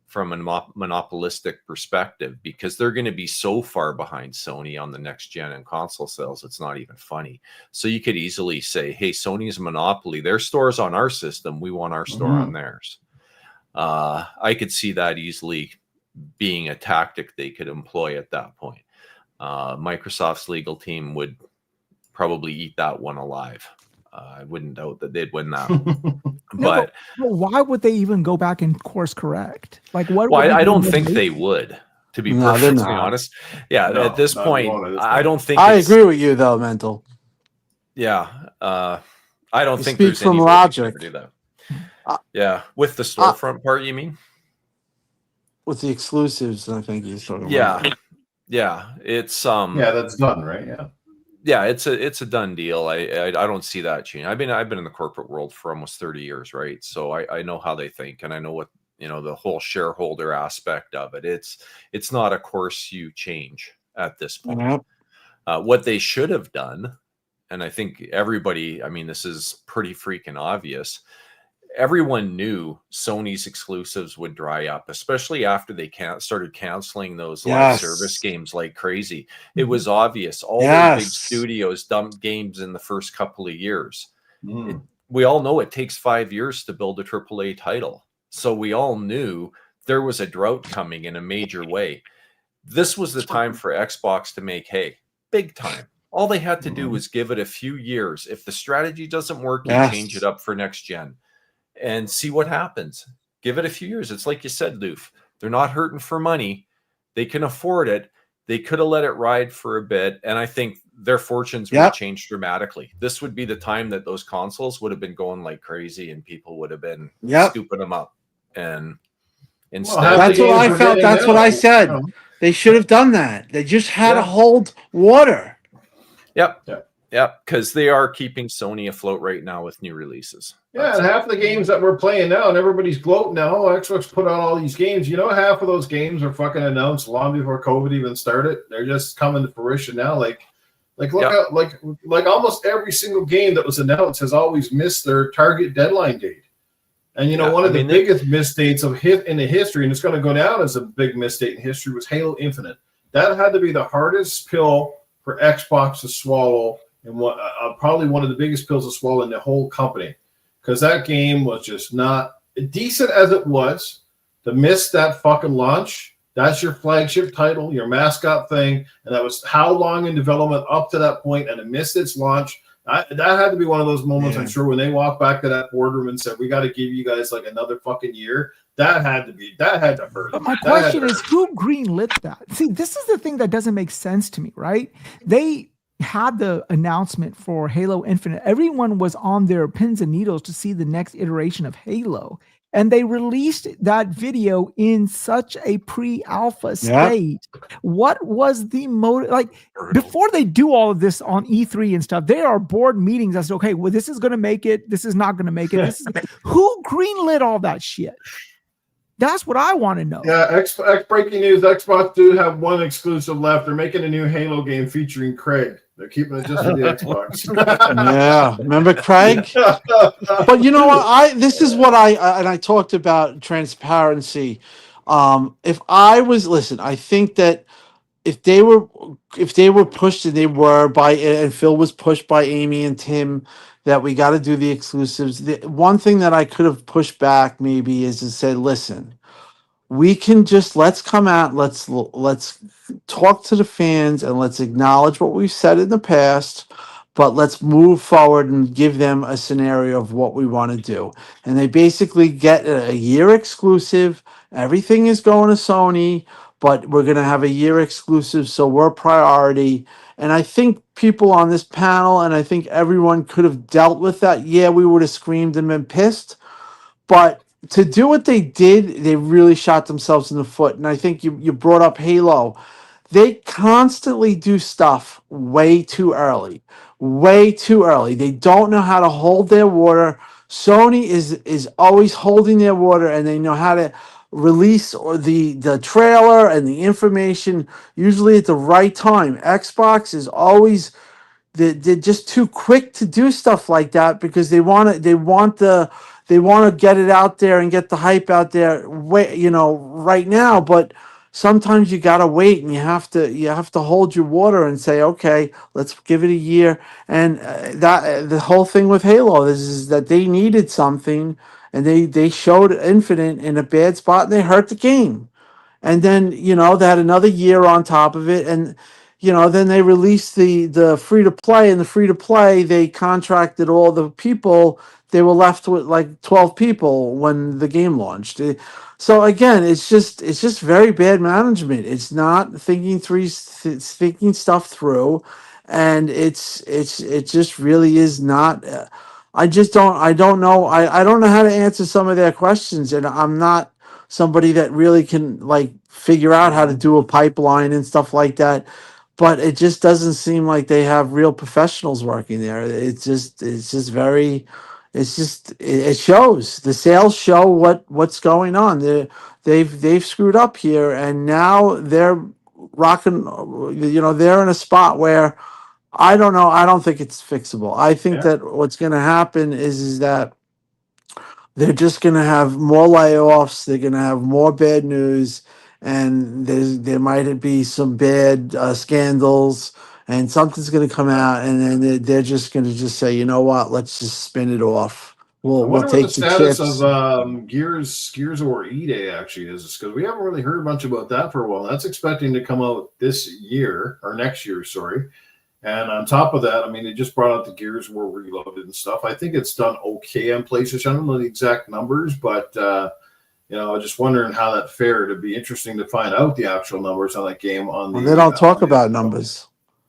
from a monopolistic perspective, because they're going to be so far behind Sony on the next gen and console sales. It's not even funny. So you could easily say, hey, Sony's a monopoly. Their store's on our system. We want our store on theirs. I could see that easily being a tactic they could employ at that point. Microsoft's legal team would probably eat that one alive. I wouldn't doubt that they'd win that. But why would they even go back and course correct? Like what? Well, I don't think they would, to be perfectly honest. Yeah, at this point, I don't think. I agree with you though, Mental. Yeah, I don't think there's any logic to do that. Yeah, with the storefront part, you mean? With the exclusives, I think he's talking about. Yeah, it's yeah, that's done, right? Yeah, it's a done deal. I don't see that change. I've been in the corporate world for almost 30 years, right? So I know how they think, and I know what the whole shareholder aspect of it. It's not a course you change at this point. What they should have done, and I think everybody, I mean, this is pretty freaking obvious. Everyone knew Sony's exclusives would dry up, especially after they started canceling those live service games like crazy. It was obvious. All the big studios dumped games in the first couple of years. We all know it takes 5 years to build a AAA title. So we all knew there was a drought coming in a major way. This was the time for Xbox to make hay, big time. All they had to do was give it a few years. If the strategy doesn't work, you change it up for next gen. And see what happens. Give it a few years. It's like you said, Loof. They're not hurting for money. They can afford it. They could have let it ride for a bit. And I think their fortunes would have changed dramatically. This would be the time that those consoles would have been going like crazy and people would have been scooping them up. And instead, that's what I felt. That's what I said. They should have done that. They just had to hold water. Yep, because they are keeping Sony afloat right now with new releases. Yeah, and half the games that we're playing now, and everybody's gloating now, Xbox put out all these games. Half of those games are fucking announced long before COVID even started. They're just coming to fruition now. Like look at like almost every single game that was announced has always missed their target deadline date. And one of the biggest misdates in the history, and it's going to go down as a big mistake in history, was Halo Infinite. That had to be the hardest pill for Xbox to swallow. And probably one of the biggest pills to swallow in the whole company, because that game was just not decent as it was. To miss that fucking launch, that's your flagship title, your mascot thing, and that was how long in development up to that point, and to miss its launch. That had to be one of those moments, I'm sure, when they walked back to that boardroom and said, "We got to give you guys like another fucking year." That had to hurt. But my question is, who greenlit that? See, this is the thing that doesn't make sense to me, right? They had the announcement for Halo Infinite. Everyone was on their pins and needles to see the next iteration of Halo. And they released that video in such a pre-alpha state. What was the motive? Like, before they do all of this on E3 and stuff, there are board meetings as to, okay, well, this is going to make it. This is not going to make it. Who greenlit all that shit? That's what I want to know. Yeah, breaking news, Xbox do have one exclusive left. They're making a new Halo game featuring Craig. They're keeping it just for the Xbox. Remember Craig? But you know what? This is what I talked about transparency. If I was, I think that if they were pushed, and they were and Phil was pushed by Amy and Tim, that we got to do the exclusives. The one thing that I could have pushed back maybe is to say, listen, we can just let's come out, let's talk to the fans and let's acknowledge what we've said in the past, but let's move forward and give them a scenario of what we want to do. And they basically get a year exclusive. Everything is going to Sony, but we're going to have a year exclusive, so we're priority. And I think people on this panel and I think everyone could have dealt with that. Yeah, we would have screamed and been pissed, but to do what they did, they really shot themselves in the foot. And I think you brought up Halo. They constantly do stuff way too early. Way too early. They don't know how to hold their water. Sony is always holding their water, and they know how to release or the trailer and the information usually at the right time. Xbox is always they're just too quick to do stuff like that because they want to get it out there and get the hype out there right now. But sometimes you gotta wait and you have to hold your water and say, okay, let's give it a year. And that the whole thing with Halo is that they needed something, and they showed Infinite in a bad spot and they hurt the game. And then they had another year on top of it, and then they released the free to play, and the free to play they contracted all the people. They were left with like 12 people when the game launched. So again, it's just very bad management. It's not thinking stuff through, and it just really is not. I don't know. I don't know how to answer some of their questions, and I'm not somebody that really can like figure out how to do a pipeline and stuff like that. But it just doesn't seem like they have real professionals working there. It shows. The sales show what's going on. They've screwed up here, and now they're rocking. They're in a spot where I don't know. I don't think it's fixable. I think that what's going to happen is that they're just going to have more layoffs. They're going to have more bad news, and there might be some bad scandals, and something's going to come out, and then they're just going to just say, you know what, let's just spin it off. We'll take what the status chips. of Gears or E-Day actually is, because we haven't really heard much about that for a while. That's expecting to come out this year or next year, sorry. And on top of that, I mean, they just brought out the Gears War Reloaded and stuff. I think it's done okay on PlayStation. I don't know the exact numbers, but just wondering how that fared. It'd be interesting to find out the actual numbers on that game. They don't talk about numbers.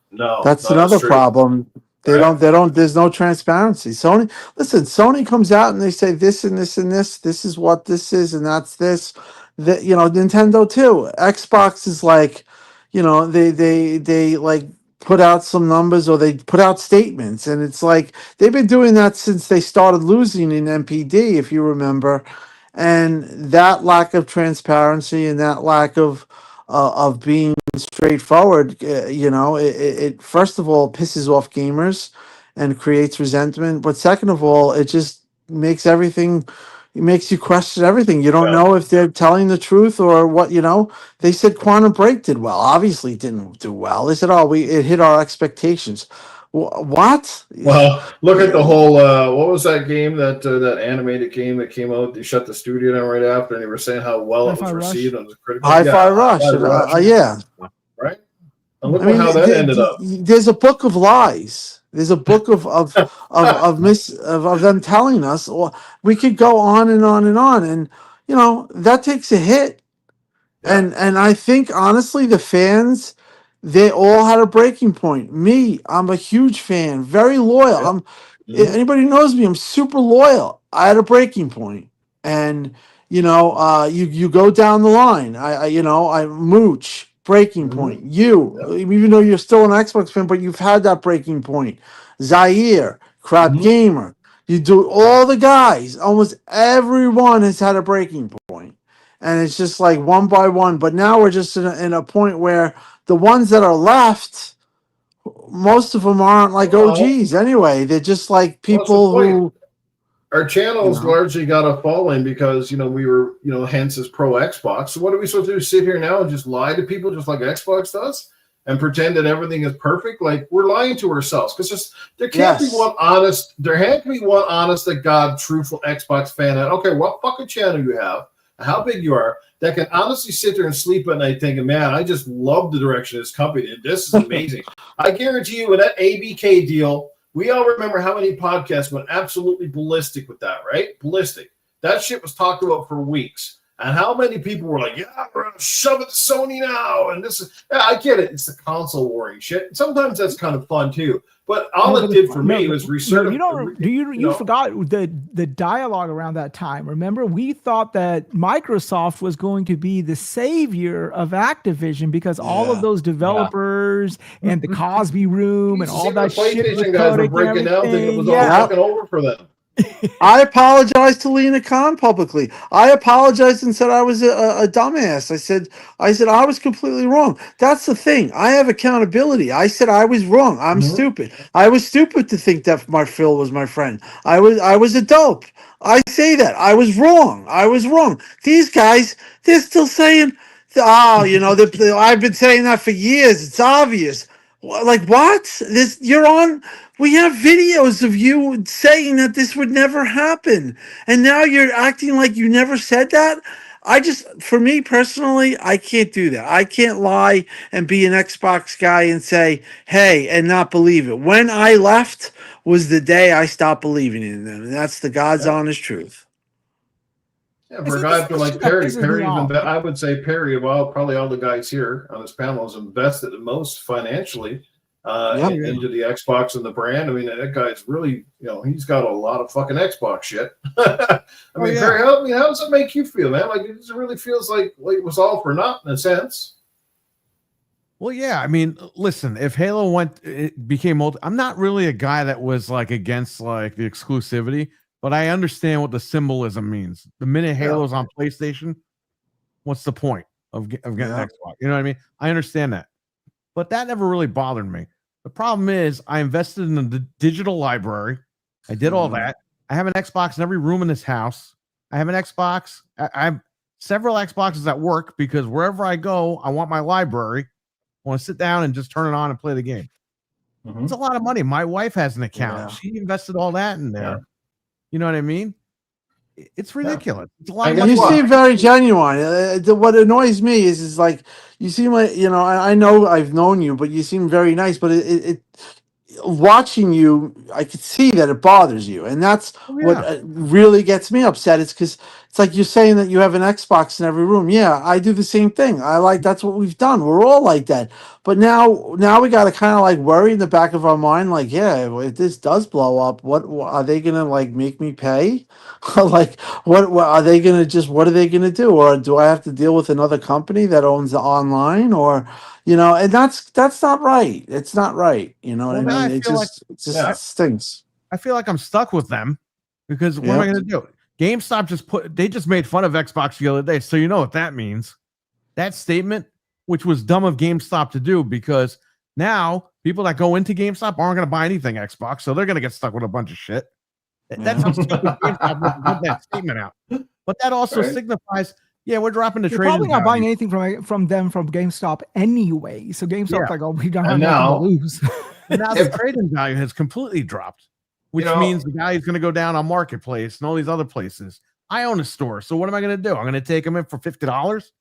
No, that's another problem. They don't. There's no transparency. Sony comes out and they say this and this and this. This is what this is, and that's this. Nintendo too. Xbox is like, they like put out some numbers or they put out statements, and it's like they've been doing that since they started losing in MPD, if you remember. And that lack of transparency and that lack of being straightforward, it first of all pisses off gamers and creates resentment. But second of all, it just makes you question everything. You don't know if they're telling the truth or what. They said Quantum Break did well. Obviously, it didn't do well. They said, it hit our expectations. What? Well, look at the whole. What was that game that animated game that came out? They shut the studio down right after, and they were saying how well it was received on the critical. Hi-Fi Rush. Yeah. Right. And look how that ended up. There's a book of lies. There's a book of them telling us. Or we could go on and on and on, and that takes a hit. Yeah. And I think honestly, the fans, they all had a breaking point. Me, I'm a huge fan, very loyal. Anybody who knows me, I'm super loyal. I had a breaking point, and you go down the line. I Mooch breaking point. Even though you're still an Xbox fan, but you've had that breaking point. Zaire, Crap Gamer. You do all the guys. Almost everyone has had a breaking point, and it's just like one by one. But now we're just in a point where the ones that are left, most of them aren't like OGs anyway. They're just like people who. Our channel's largely got a following because, we were, hence as pro Xbox. So what are we supposed to do? Sit here now and just lie to people just like Xbox does and pretend that everything is perfect? Like, we're lying to ourselves because there can't be one honest, to God, truthful Xbox fan. Okay, what fucking channel you have? how big you are, that can honestly sit there and sleep at night thinking, man, I just love the direction this company did. This is amazing. I guarantee you with that ABK deal, we all remember how many podcasts went absolutely ballistic with that, right? Ballistic. That shit was talked about for weeks. And how many people were like, yeah, we're going to shove it to Sony now. And this is, yeah, I get it. It's the console warring shit. Sometimes that's kind of fun too. But all it did for me was research. You forgot the dialogue around that time. Remember, we thought that Microsoft was going to be the savior of Activision because all of those developers and the Cosby Room and all that shit. PlayStation guys were breaking down, thinking it was all fucking over for them. I apologized to Lena Khan publicly. I apologized and said I was a dumbass. I said I was completely wrong. That's the thing. I have accountability. I said I was wrong. I'm stupid. I was stupid to think that Phil was my friend. I was a dope. I say that. I was wrong. I was wrong. These guys, they're still saying, I've been saying that for years. It's obvious. Like what? We have videos of you saying that this would never happen. And now you're acting like you never said that. For me personally, I can't do that. I can't lie and be an Xbox guy and say, hey, and not believe it. When I left was the day I stopped believing in them. And that's the God's honest truth. Yeah, for a guy like Perry, I would say Perry, well, probably all the guys here on this panel has invested the most financially into the Xbox and the brand. I mean, that guy's really, he's got a lot of fucking Xbox shit. Perry, how does it make you feel, man? Like, it really feels like it was all for naught in a sense. Well, yeah. I mean, listen, if Halo became I'm not really a guy that was like against like the exclusivity. But I understand what the symbolism means. The minute Halo's on PlayStation, what's the point of getting Xbox? You know what I mean? I understand that. But that never really bothered me. The problem is I invested in the digital library. I did all that. I have an Xbox in every room in this house. I have an Xbox. I have several Xboxes at work because wherever I go, I want my library. I want to sit down and just turn it on and play the game. It's a lot of money. My wife has an account. She invested all that in there. Yeah. You know what I mean? It's ridiculous. It's a lot of you seem very genuine. What annoys me is like you seem like I know I've known you, but you seem very nice. But it watching you, I could see that it bothers you, and that's what really gets me upset. It's because it's like you're saying that you have an Xbox in every room. Yeah, I do the same thing. That's what we've done. We're all like that. But now we got to kind of like worry in the back of our mind, like, if this does blow up, what are they gonna like make me pay? Like, what are they gonna what are they gonna do? Or do I have to deal with another company that owns the online? Or and that's not right. It's not right. You know what I mean? It just stinks. I feel like I'm stuck with them because what am I going to do? GameStop they just made fun of Xbox the other day. So you know what that means? That statement, which was dumb of GameStop to do because now people that go into GameStop aren't going to buy anything Xbox. So they're going to get stuck with a bunch of shit. That's how stupid GameStop put that statement out. But that also signifies we're dropping the trade. You're probably not buying anything from them from GameStop anyway. So GameStop's like, we don't have nothing to lose. And now the trading value has completely dropped, which means the value is going to go down on Marketplace and all these other places. I own a store, so what am I going to do? I'm going to take them in for $50.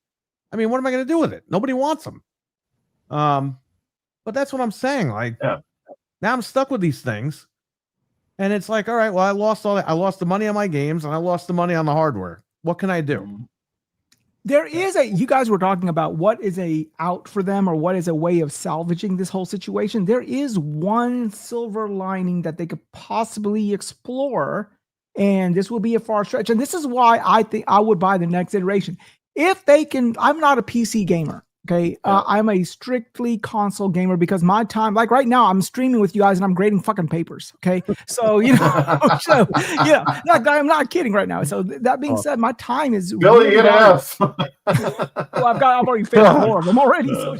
I mean, what am I going to do with it? Nobody wants them. But that's what I'm saying. Like, now I'm stuck with these things, and it's like, all right, well, I lost all that. I lost the money on my games, and I lost the money on the hardware. What can I do? There is you guys were talking about what is a out for them or what is a way of salvaging this whole situation. There is one silver lining that they could possibly explore, and this will be a far stretch. And this is why I think I would buy the next iteration. If they can, I'm not a PC gamer. Okay. I'm a strictly console gamer because my time, like right now, I'm streaming with you guys and I'm grading fucking papers. Okay. So, I'm not kidding right now. So that being said, my time is Billy, you F. Well, I've already failed 4 of them already. So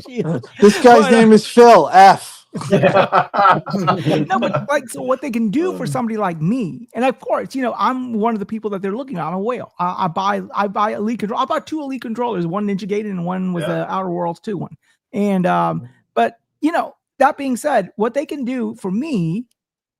this guy's name is Phil F. No, but so what they can do for somebody like me, and of course, I'm one of the people that they're looking at. I'm a whale. I buy Elite control. I bought 2 Elite controllers, one Ninja Gated and one was the Outer Worlds 2 one. And but that being said, what they can do for me,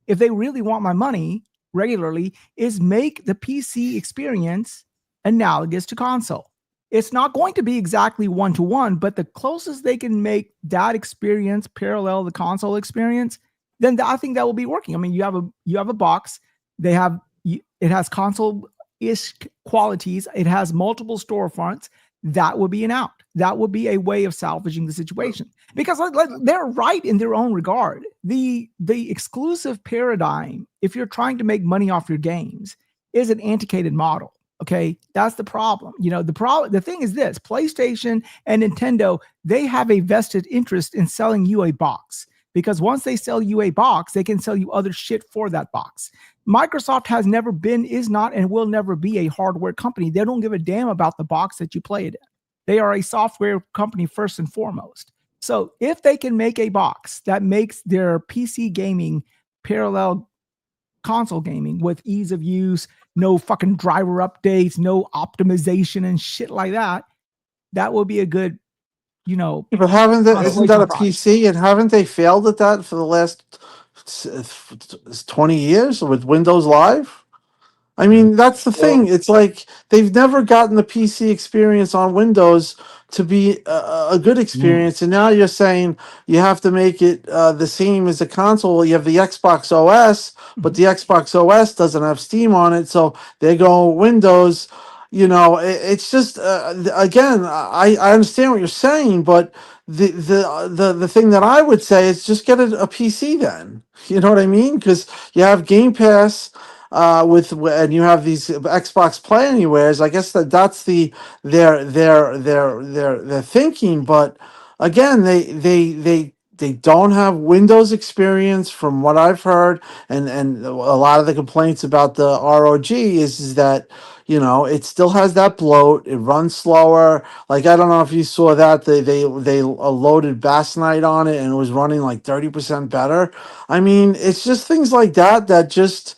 if they really want my money regularly, is make the PC experience analogous to console. It's not going to be exactly one-to-one, but the closest they can make that experience parallel the console experience, then I think that will be working. I mean, you have a box. It has console-ish qualities. It has multiple storefronts. That would be an out. That would be a way of salvaging the situation, because they're right in their own regard. The exclusive paradigm, if you're trying to make money off your games, is an antiquated model. Okay, that's the problem. The thing is this: PlayStation and Nintendo, they have a vested interest in selling you a box, because once they sell you a box, they can sell you other shit for that box. Microsoft has never been, is not, and will never be a hardware company. They don't give a damn about the box that you play it in. They are a software company first and foremost. So if they can make a box that makes their PC gaming parallel console gaming with ease of use, no fucking driver updates, no optimization and shit like that, that will be a good, But isn't that a PC? And haven't they failed at that for the last 20 years with Windows Live? I mean, that's the thing. It's like they've never gotten the PC experience on Windows to be a good experience. And now you're saying you have to make it the same as a console. You have the Xbox OS, but the Xbox OS doesn't have Steam on it. So they go Windows. It's just, again, I understand what you're saying, but the thing that I would say is just get a PC then. You know what I mean? Because you have Game Pass and you have these Xbox Play Anywheres. I guess that's their thinking. But again, they don't have Windows experience from what I've heard, and a lot of the complaints about the ROG is that it still has that bloat. It runs slower. Like, I don't know if you saw that they loaded Bass Night on it and it was running like 30% better. I mean, it's just things like that just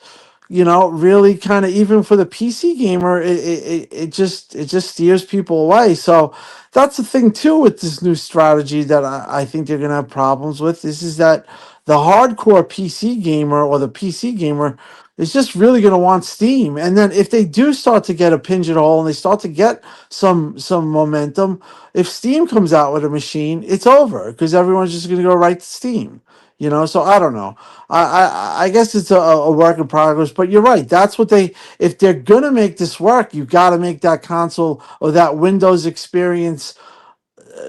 really kind of, even for the PC gamer, it just steers people away. So that's the thing too with this new strategy that I think they're gonna have problems with. Is that the hardcore PC gamer or the PC gamer is just really gonna want Steam. And then if they do start to get a pigeonhole and they start to get some momentum, if Steam comes out with a machine, it's over, because everyone's just gonna go right to Steam. So I don't know. I guess it's a work in progress, but you're right. That's what if they're going to make this work, you've got to make that console or that Windows experience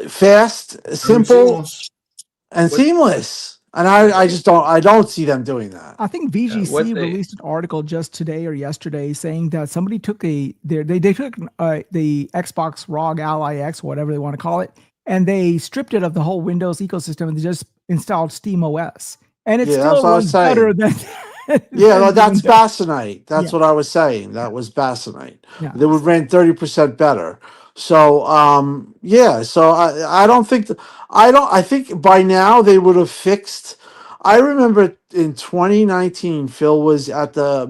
fast, simple, and seamless. And I don't see them doing that. I think VGC released an article just today or yesterday saying that somebody took they took the Xbox ROG Ally X, whatever they want to call it, and they stripped it of the whole Windows ecosystem and they just installed Steam OS. And it's still runs better than that's Bassinite. That's what I was saying. That was Bassinite. Yeah. They would ran 30% better. So so I don't think I think by now they would have fixed. I remember in 2019 Phil was at the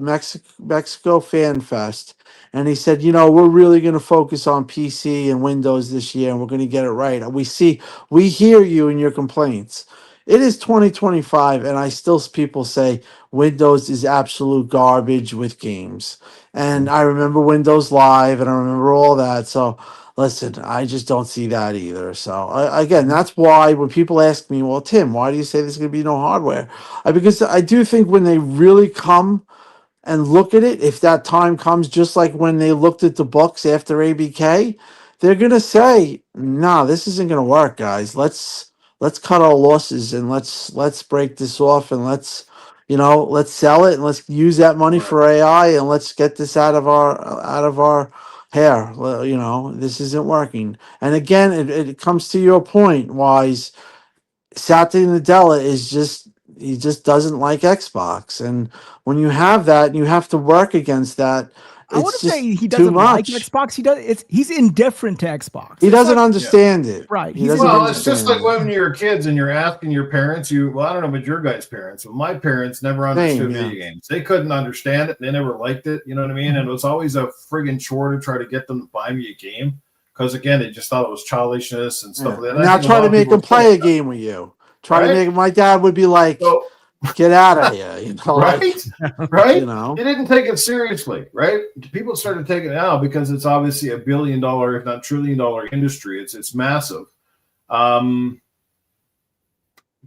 Mexico Fan Fest, and he said, we're really going to focus on PC and Windows this year, and we're going to get it right. We hear you in your complaints. It is 2025, and people say Windows is absolute garbage with games. And I remember Windows Live, and I remember all that. So listen, I just don't see that either. So again, that's why when people ask me, well, Tim, why do you say there's going to be no hardware? Because I do think when they really come and look at it, if that time comes, just like when they looked at the books after ABK, they're going to say, no, this isn't going to work, guys. Let's cut our losses and let's break this off, and let's sell it, and let's use that money for AI, and let's get this out of our hair. Well, this isn't working. And again, it comes to your point, Wise. Satya Nadella he just doesn't like Xbox, and when you have that, and you have to work against that. I wouldn't say he doesn't like Xbox. He's indifferent to Xbox. He doesn't understand it. Right. It's just like when you're kids and you're asking your parents. I don't know about your guys' parents, but my parents never understood video games. They couldn't understand it. They never liked it. You know what I mean? And it was always a friggin' chore to try to get them to buy me a game, because again, they just thought it was childishness and stuff like that. Now try to make them play a game with you. To make my dad would be like, get out of here, you know, right? like, Right? you know. They didn't take it seriously, right? People started taking it out because it's obviously $1 billion, if not $1 trillion industry. It's massive. I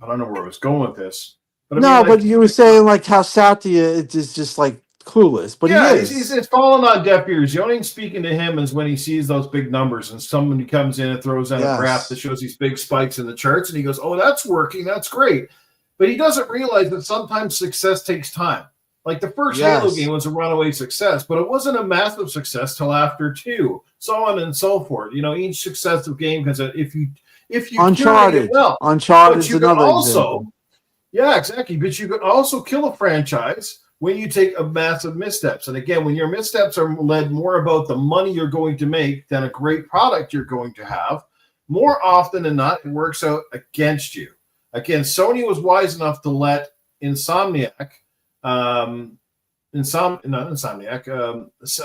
don't know where I was going with this. But I No, mean, like, but you were saying like how Satya is just like clueless, but he yeah, is. it's falling on deaf ears. The only thing speaking to him is when he sees those big numbers and somebody comes in and throws in a graph that shows these big spikes in the charts, and he goes, "Oh, that's working. That's great." But he doesn't realize that sometimes success takes time. Like the first Halo game was a runaway success, but it wasn't a massive success till after 2, so on and so forth. You know, each successive game, because if you Uncharted, it well, Uncharted's but you another also, example. yeah, exactly. But you could also kill a franchise when you take a massive missteps. And again, when your missteps are led more about the money you're going to make than a great product you're going to have, more often than not, it works out against you. Again, Sony was wise enough to let Insomniac, not Insomniac, it's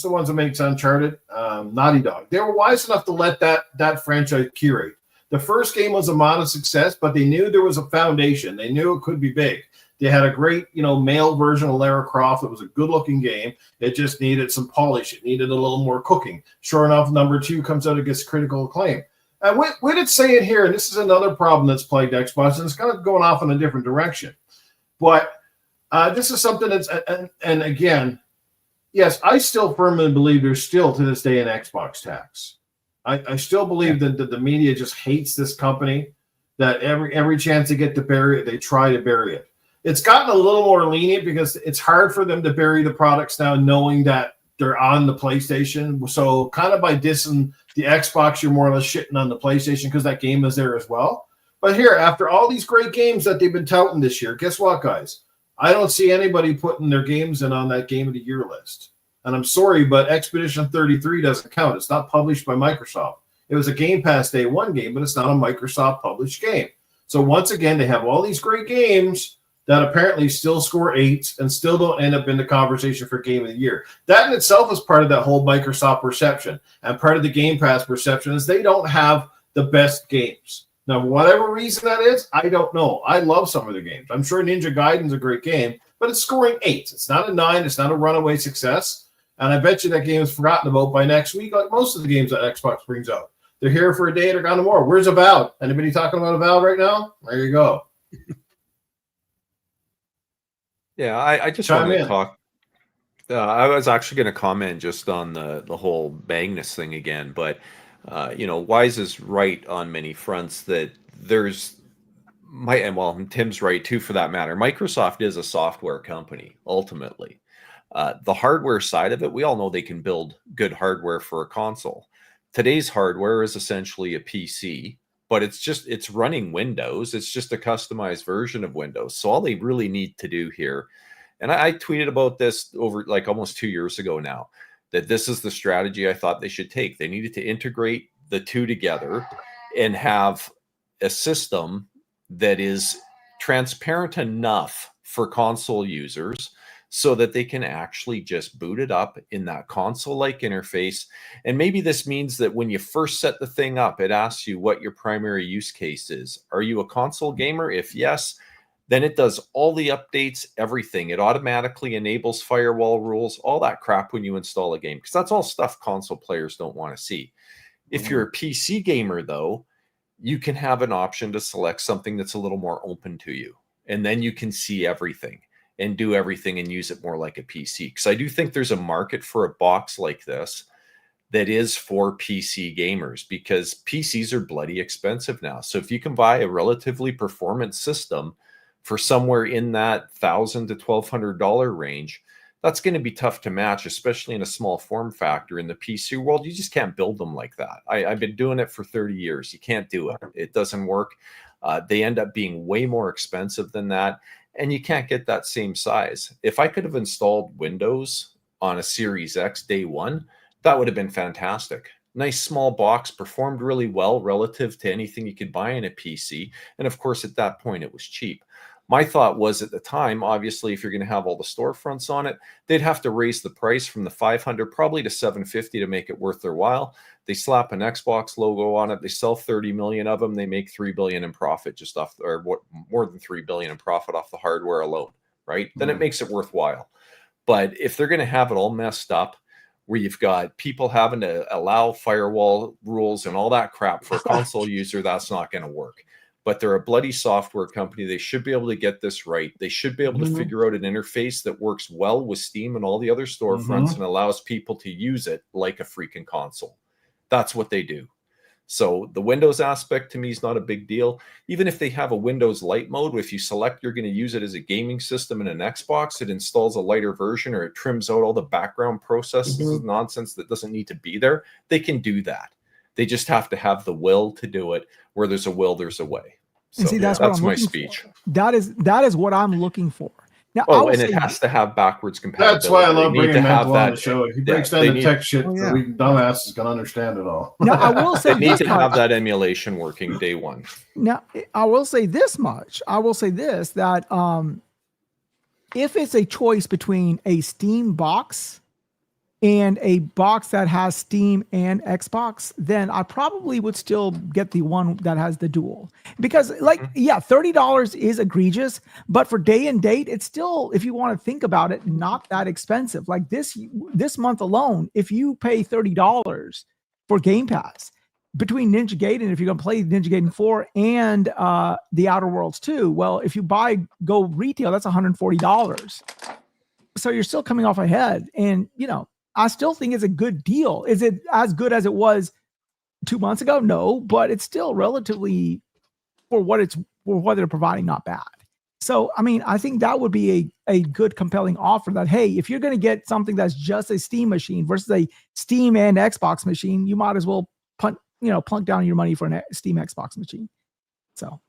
the ones that makes Uncharted, Naughty Dog. They were wise enough to let that franchise curate. The first game was a modest success, but they knew there was a foundation. They knew it could be big. They had a great, male version of Lara Croft. It was a good-looking game. It just needed some polish. It needed a little more cooking. Sure enough, number 2 comes out and gets critical acclaim. And we did say it here, and this is another problem that's plagued Xbox, and it's kind of going off in a different direction. But this is something that's, and again, yes, I still firmly believe there's still to this day an Xbox tax. I still believe that the media just hates this company, that every chance they get to bury it, they try to bury it. It's gotten a little more lenient because it's hard for them to bury the products now, knowing that they're on the PlayStation. So kind of by dissing the Xbox, you're more or less shitting on the PlayStation because that game is there as well. But here, after all these great games that they've been touting this year, guess what, guys? I don't see anybody putting their games in on that Game of the Year list. And I'm sorry, but Expedition 33 doesn't count. It's not published by Microsoft. It was a Game Pass Day 1 game, but it's not a Microsoft published game. So once again, they have all these great games that apparently still score 8s and still don't end up in the conversation for Game of the Year. That in itself is part of that whole Microsoft perception. And part of the Game Pass perception is they don't have the best games. Now, whatever reason that is, I don't know. I love some of the games. I'm sure Ninja Gaiden's a great game, but it's scoring 8s. It's not a 9. It's not a runaway success. And I bet you that game is forgotten about by next week, like most of the games that Xbox brings out. They're here for a day, they're gone tomorrow. Where's Avowed? Anybody talking about Avowed right now? There you go. Yeah, I just want to talk. I was actually going to comment just on the whole Magnus thing again, but Wise is right on many fronts that Tim's right too, for that matter. Microsoft is a software company ultimately. The hardware side of it, we all know they can build good hardware for a console. Today's hardware is essentially a PC, but it's running Windows. It's just a customized version of Windows. So all they really need to do here, and I tweeted about this over like almost 2 years ago now, that this is the strategy I thought they should take. They needed to integrate the two together and have a system that is transparent enough for console users so that they can actually just boot it up in that console-like interface. And maybe this means that when you first set the thing up, it asks you what your primary use case is. Are you a console gamer? If yes, then it does all the updates, everything. It automatically enables firewall rules, all that crap when you install a game, because that's all stuff console players don't want to see. If you're a PC gamer, though, you can have an option to select something that's a little more open to you. And then you can see everything and do everything and use it more like a PC. Because I do think there's a market for a box like this that is for PC gamers, because PCs are bloody expensive now. So if you can buy a relatively performant system for somewhere in that $1,000 to $1,200 range, that's going to be tough to match, especially in a small form factor. In the PC world, you just can't build them like that. I've been doing it for 30 years. You can't do it. It doesn't work. They end up being way more expensive than that, and you can't get that same size. If I could have installed Windows on a Series X day one, that would have been fantastic. Nice small box, performed really well relative to anything you could buy in a PC. And of course, at that point, it was cheap. My thought was at the time, obviously, if you're going to have all the storefronts on it, they'd have to raise the price from the 500 probably to 750 to make it worth their while. They slap an Xbox logo on it. They sell 30 million of them. They make 3 billion in profit just off, or what, more than 3 billion in profit off the hardware alone, right? Then it makes it worthwhile. But if they're going to have it all messed up, where you've got people having to allow firewall rules and all that crap for a console user, that's not going to work. But they're a bloody software company. They should be able to get this right. They should be able to figure out an interface that works well with Steam and all the other storefronts and allows people to use it like a freaking console. That's what they do. So the Windows aspect to me is not a big deal. Even if they have a Windows Lite mode, if you select you're going to use it as a gaming system in an Xbox, it installs a lighter version or it trims out all the background processes nonsense that doesn't need to be there. They can do that. They just have to have the will to do it. Where there's a will, there's a way. So and see, that's my speech. For. That is what I'm looking for. Now, and it has to have backwards compatibility. That's why I love bringing Mental on the show. If he breaks down the tech shit, we dumbasses can understand it all. Now, I will say they need to have that emulation working day one. Now, I will say this much. I will say this, that if it's a choice between a Steam box and a box that has Steam and Xbox, then I probably would still get the one that has the dual. Because $30 is egregious, but for day and date, it's still, if you want to think about it, not that expensive. Like this month alone, if you pay $30 for Game Pass, between Ninja Gaiden, if you're going to play Ninja Gaiden 4 and The Outer Worlds 2, well, if you go retail, that's $140. So you're still coming off ahead. And, I still think it's a good deal. Is it as good as it was 2 months ago? No, but it's still relatively for what they're providing, not bad. So, I mean, I think that would be a good, compelling offer that, hey, if you're going to get something that's just a Steam machine versus a Steam and Xbox machine, you might as well plunk down your money for a Steam Xbox machine. So.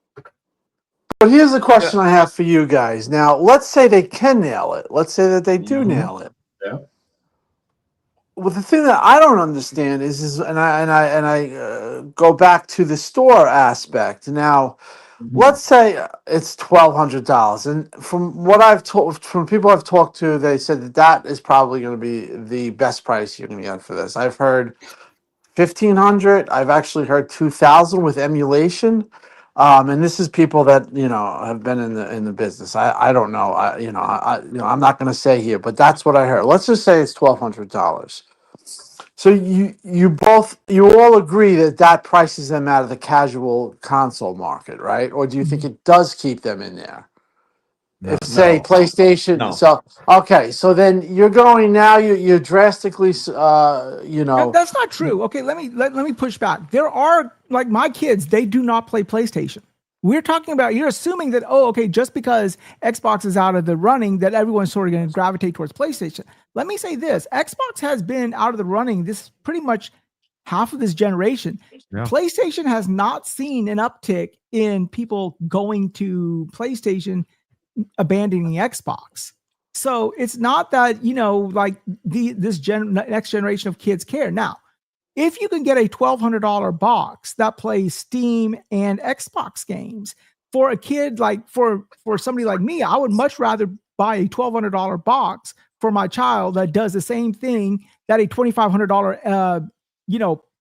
But here's the question I have for you guys. Now, let's say they can nail it. Let's say that they do nail it. Yeah. Well, the thing that I don't understand is and I go back to the store aspect. Now, let's say it's $1,200, and from what from people I've talked to, they said that is probably going to be the best price you're going to get for this. I've heard $1,500. I've actually heard $2,000 with emulation. And this is people that have been in the business. I don't know. I'm not going to say here, but that's what I heard. Let's just say it's $1,200. So you all agree that prices them out of the casual console market, right? Or do you think it does keep them in there? PlayStation. No. So okay, so then you're going now. You're drastically, That's not true. Okay, let me push back. There are, like, my kids, they do not play PlayStation. We're talking about, you're assuming that, just because Xbox is out of the running, that everyone's sort of going to gravitate towards PlayStation. Let me say this: Xbox has been out of the running this pretty much half of this generation. Yeah. PlayStation has not seen an uptick in people going to PlayStation, abandoning Xbox. So it's not that, next generation of kids care. Now, if you can get a $1,200 box that plays Steam and Xbox games for a kid, like for somebody like me, I would much rather buy a $1,200 box for my child that does the same thing that a $2,500,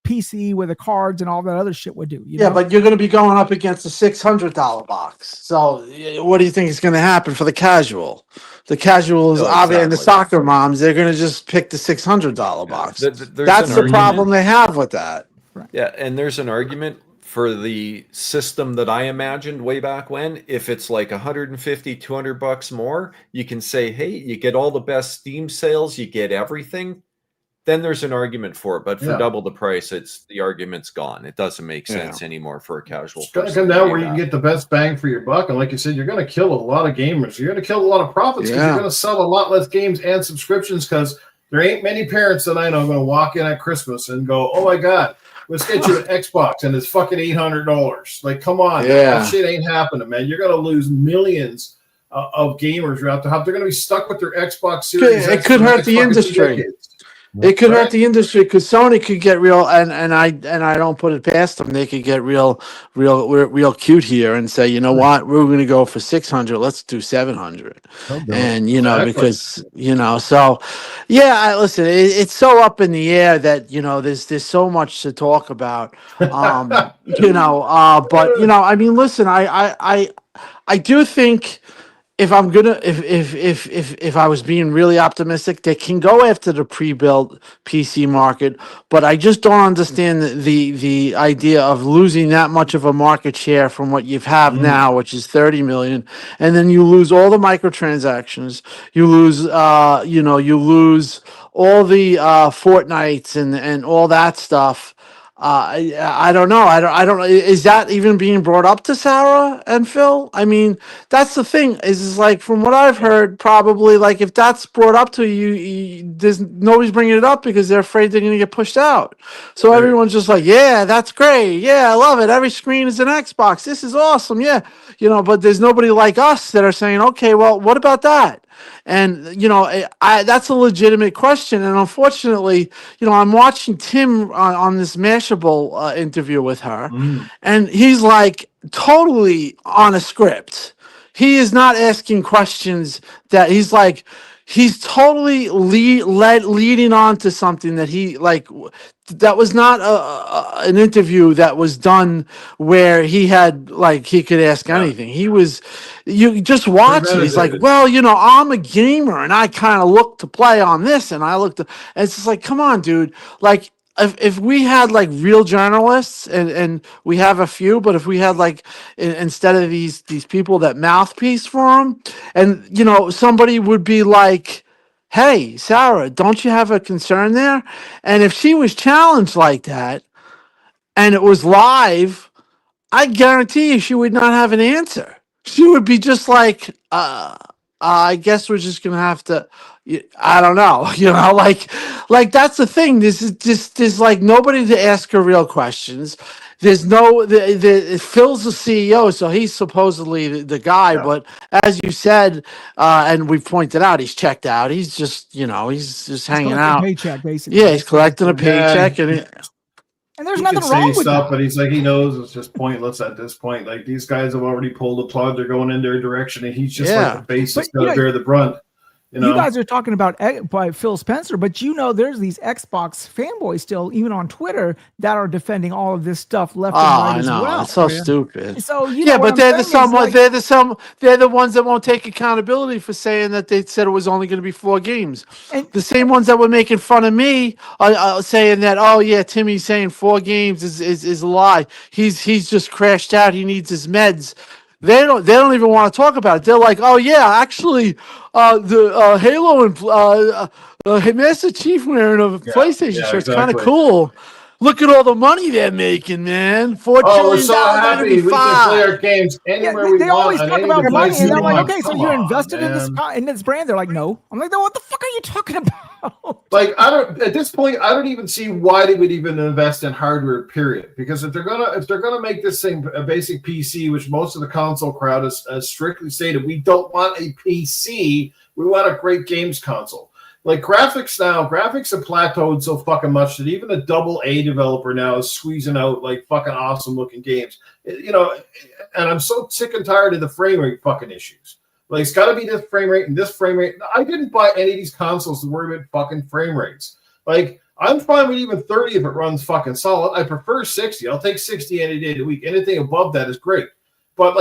PC with the cards and all that other shit would do. But you're going to be going up against a $600 box. So what do you think is going to happen for the casual? The casual is obvious, and the soccer moms, they're going to just pick the $600 box. That's the problem they have with that. Yeah, and there's an argument for the system that I imagined way back when. If it's like $150, $200 more, you can say, hey, you get all the best Steam sales, you get everything. Then there's an argument for it, but for double the price, the argument's gone. It doesn't make sense anymore for a casual. It's going to come down where you can get the best bang for your buck, and like you said, you're going to kill a lot of gamers. You're going to kill a lot of profits because you're going to sell a lot less games and subscriptions. Because there ain't many parents that I know going to walk in at Christmas and go, "Oh my God, let's get you an Xbox," and it's fucking $800. Like, come on, that shit ain't happening, man. You're going to lose millions of gamers out the hop. They're going to be stuck with their Xbox Series. It could hurt the industry. It could hurt the industry because Sony could get real, and I don't put it past them. They could get real cute here and say, you know what, we're going to go for 600. Let's do 700, and because so listen, it's so up in the air that there's so much to talk about, but I mean, listen, I do think. If I'm gonna, if I was being really optimistic, they can go after the pre-built PC market, but I just don't understand the idea of losing that much of a market share from what you have now, which is 30 million, and then you lose all the microtransactions, you lose, you lose all the Fortnites and all that stuff. I don't know. I don't know. Is that even being brought up to Sarah and Phil? I mean, that's the thing. Is like from what I've heard, probably like if that's brought up to you, there's nobody's bringing it up because they're afraid they're going to get pushed out. So everyone's just like, yeah, that's great. Yeah, I love it. Every screen is an Xbox. This is awesome. Yeah, but there's nobody like us that are saying, okay, well, what about that? And that's a legitimate question. And unfortunately, I'm watching Tim on this Mashable interview with her, and he's like totally on a script. He is not asking questions that he's totally leading on to something that he that was not an interview that was done where he had he could ask anything. He was, you just watch it. He's like, well, I'm a gamer and I kind of look to play on this and I look to, and it's just like, come on, dude. Like if we had real journalists and we have a few, but if we had instead of these people that mouthpiece for them, and somebody would be like, hey, Sarah, don't you have a concern there? And if she was challenged like that and it was live, I guarantee you she would not have an answer. She would be just like, I guess we're just going to have to, I don't know, that's the thing. There's nobody to ask her real questions. There's no, Phil's the CEO, so he's supposedly the guy. Yeah. But as you said, and we've pointed out, he's checked out. He's just, he's just hanging out. Paycheck, basically. Yeah, he's collecting a paycheck, and there's nothing wrong with stuff, but he's like, he knows it's just pointless at this point. Like these guys have already pulled the plug; they're going in their direction, and he's just like the base that's going to bear the brunt. You guys are talking about by Phil Spencer, but there's these Xbox fanboys still, even on Twitter, that are defending all of this stuff left and right as well. It's so stupid. So but they're the ones that won't take accountability for saying that they said it was only going to be 4 games. And the same ones that were making fun of me are saying that, oh yeah, Timmy's saying 4 games is a lie. He's just crashed out. He needs his meds. They don't even want to talk about it. They're like, oh yeah, actually, the Halo and Master Chief wearing a PlayStation shirt is kind of cool. Look at all the money they're making, man. $4 trillion. We're so happy we can play our games anywhere we want. They always talk about money, and they're like, okay, so you're invested in this brand. They're like, no. I'm like, what the fuck are you talking about? At this point, I don't even see why they would even invest in hardware, period. Because if they're gonna make this thing a basic PC, which most of the console crowd has strictly stated, we don't want a PC, we want a great games console. Like graphics have plateaued so fucking much that even a AA developer now is squeezing out fucking awesome looking games. And I'm so sick and tired of the frame rate fucking issues. It's got to be this frame rate and this frame rate. I didn't buy any of these consoles to worry about fucking frame rates. I'm fine with even 30 if it runs fucking solid. I prefer 60. I'll take 60 any day of the week. Anything above that is great. But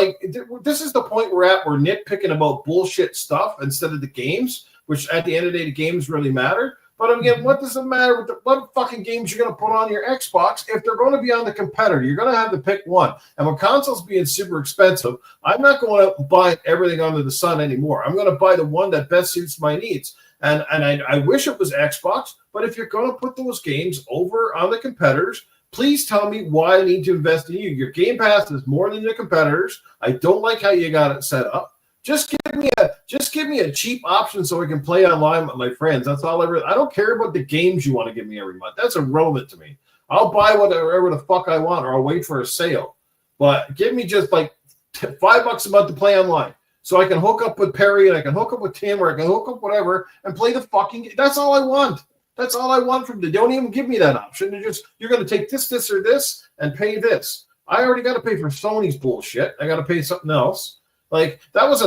this is the point we're at. We're nitpicking about bullshit stuff instead of the games, which at the end of the day, the games really matter. But again, what does it matter with what fucking games you're going to put on your Xbox if they're going to be on the competitor? You're going to have to pick one. And with consoles being super expensive, I'm not going to buy everything under the sun anymore. I'm going to buy the one that best suits my needs. And I wish it was Xbox, but if you're going to put those games over on the competitors, please tell me why I need to invest in you. Your Game Pass is more than the competitors. I don't like how you got it set up. Just give me a cheap option so I can play online with my friends. That's all I don't care about the games you want to give me every month. That's irrelevant to me. I'll buy whatever the fuck I want, or I'll wait for a sale. But give me just $5 a month to play online, so I can hook up with Perry and I can hook up with Tim or I can hook up whatever and play the fucking game. That's all I want. That's all I want from them. They don't even give me that option. You're going to take this, or this, and pay this. I already got to pay for Sony's bullshit. I got to pay something else. Like that's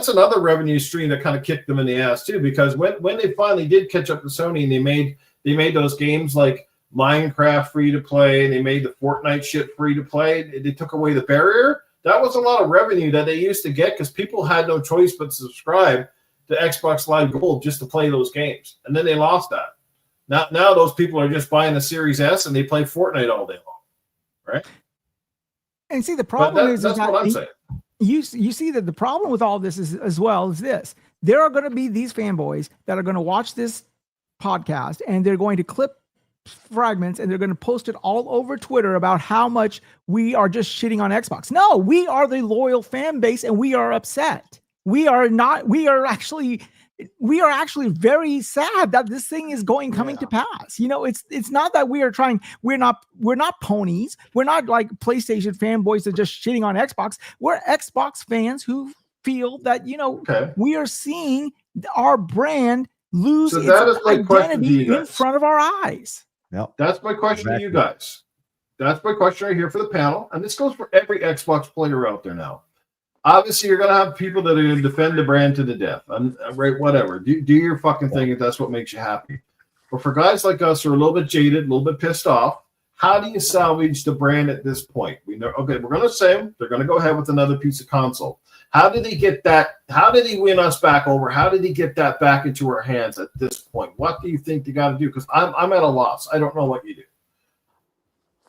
another revenue stream that kind of kicked them in the ass too, because when they finally did catch up to Sony and they made those games like Minecraft free to play, and they made the Fortnite shit free to play. They took away the barrier. That was a lot of revenue that they used to get because people had no choice but to subscribe to Xbox Live Gold just to play those games, and then they lost that. Now those people are just buying the Series S and they play Fortnite all day long, right? And see, the problem is that's what I'm saying. You see that the problem with all this is as well as this. There are going to be these fanboys that are going to watch this podcast and they're going to clip fragments and they're going to post it all over Twitter about how much we are just shitting on Xbox. No, we are the loyal fan base and we are upset. We are actually very sad that this thing is coming to pass. You know, it's not that we're not ponies. We're not like PlayStation fanboys that are just shitting on Xbox. We're Xbox fans who feel that, we are seeing our brand lose its identity in front of our eyes. Yep. That's my question to you guys. That's my question right here for the panel. And this goes for every Xbox player out there now. Obviously, you're going to have people that are going to defend the brand to the death. Right, whatever. Do your fucking thing if that's what makes you happy. But for guys like us who are a little bit jaded, a little bit pissed off, how do you salvage the brand at this point? We know, okay, we're going to say them. They're going to go ahead with another piece of console. How did he get that? How did he win us back over? How did he get that back into our hands at this point? What do you think they got to do? Because I'm at a loss. I don't know what you do.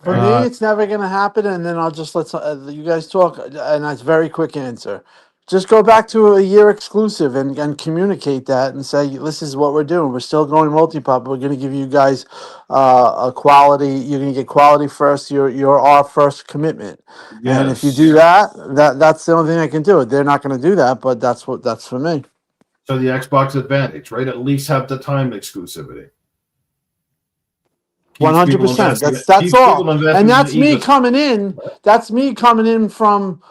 For me, it's never going to happen, and then I'll just let you guys talk, and that's a very quick answer. Just go back to a year exclusive and communicate that and say, this is what we're doing. We're still going multi-pop. We're going to give you guys a quality. You're going to get quality first. You're our first commitment. Yes. And if you do that's the only thing I can do. They're not going to do that, but that's for me. So the Xbox advantage, right? At least have the time exclusivity. 100%. That's all. And that's me coming in. That's me coming in from,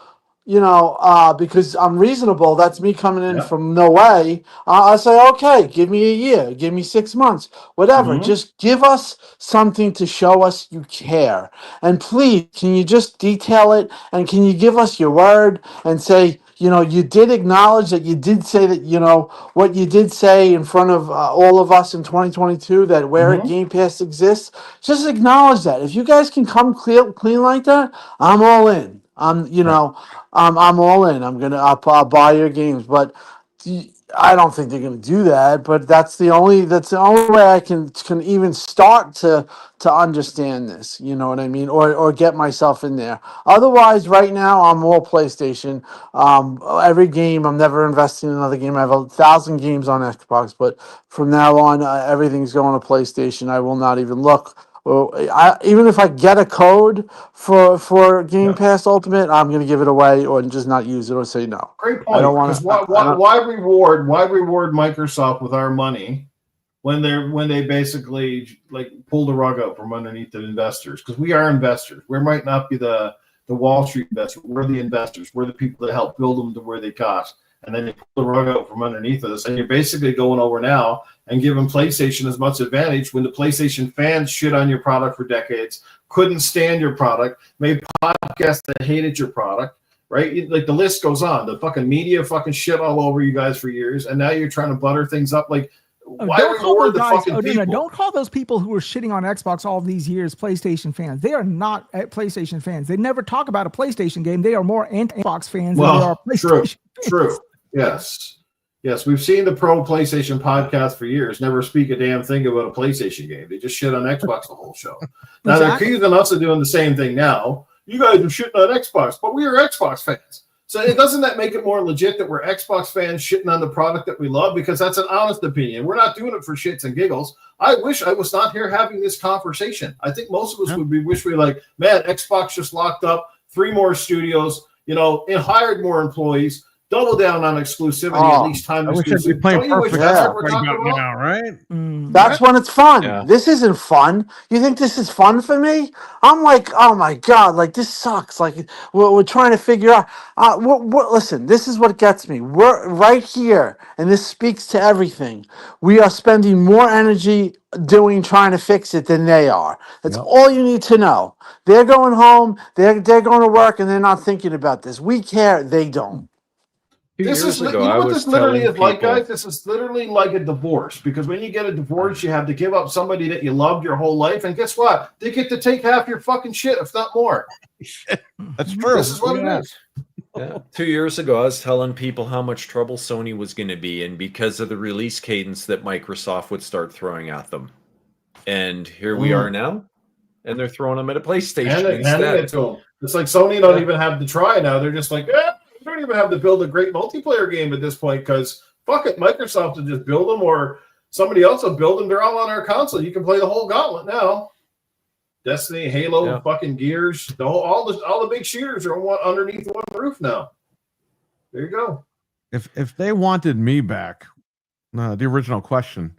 because I'm reasonable. That's me coming in from no way. I say, okay, give me a year, give me 6 months, whatever. Mm-hmm. Just give us something to show us you care. And please, can you just detail it? And can you give us your word and say, you did acknowledge that you did say that, what you did say in front of all of us in 2022, that where Game Pass exists, just acknowledge that. If you guys can come clean like that, I'm all in. I'm all in. I'll buy your games, but I don't think they're going to do that. But that's the only way I can even start to understand this. You know what I mean? Or get myself in there. Otherwise, right now I'm all PlayStation. Every game, I'm never investing in another game. I have 1,000 games on Xbox, but from now on, everything's going to PlayStation. I will not even look. Well, even if I get a code for Game Pass Ultimate, I'm going to give it away or just not use it or say no. Great point. I don't want to. Why reward Microsoft with our money when they basically like pull the rug out from underneath the investors? Because we are investors. We might not be the Wall Street investors. We're the investors. We're the people that help build them to where they got. And then you pull the rug out from underneath us, and you're basically going over now and giving PlayStation as much advantage when the PlayStation fans shit on your product for decades, couldn't stand your product, made podcasts that hated your product, right? Like the list goes on. The fucking media fucking shit all over you guys for years, and now you're trying to butter things up. Like, why reward the fucking people? Don't call those people who were shitting on Xbox all these years PlayStation fans. They are not PlayStation fans. They never talk about a PlayStation game. They are more anti-Xbox fans than they are PlayStation fans. True. Yes, we've seen the pro PlayStation podcast for years. Never speak a damn thing about a PlayStation game. They just shit on Xbox the whole show. Now they're accusing us of doing the same thing now. You guys are shitting on Xbox, but we are Xbox fans. So doesn't that make it more legit that we're Xbox fans shitting on the product that we love? Because that's an honest opinion. We're not doing it for shits and giggles. I wish I was not here having this conversation. I think most of us would wish we like, man, Xbox just locked up 3 more studios, and hired more employees. double down on exclusivity, at least time I wish I'd be exclusive. playing Don't you wish perfect that's Yeah. what we're talking about? now, right? That's when it's fun. Yeah. This isn't fun. You think this is fun for me? I'm like, oh my god, like this sucks. Like we're trying to figure out. Listen, this is what gets me. We're right here, and this speaks to everything. We are spending more energy trying to fix it than they are. That's all you need to know. They're going home. They're going to work, and they're not thinking about this. We care. They don't. This is, you know what this literally is like, guys? This is literally like a divorce, because when you get a divorce, you have to give up somebody that you loved your whole life, and guess what? They get to take half your fucking shit, if not more. That's true. This is what it is. Yeah. 2 years ago, I was telling people how much trouble Sony was going to be in because of the release cadence that Microsoft would start throwing at them. And here we are now, and they're throwing them at a PlayStation instead. It to them. It's like Sony don't even have to try now. They're just like, we don't even have to build a great multiplayer game at this point, because fuck it, Microsoft will just build them, or somebody else will build them. They're all on our console. You can play the whole gauntlet now. Destiny, Halo, fucking Gears, all the big shooters are underneath one roof now. There you go. If they wanted me back, the original question,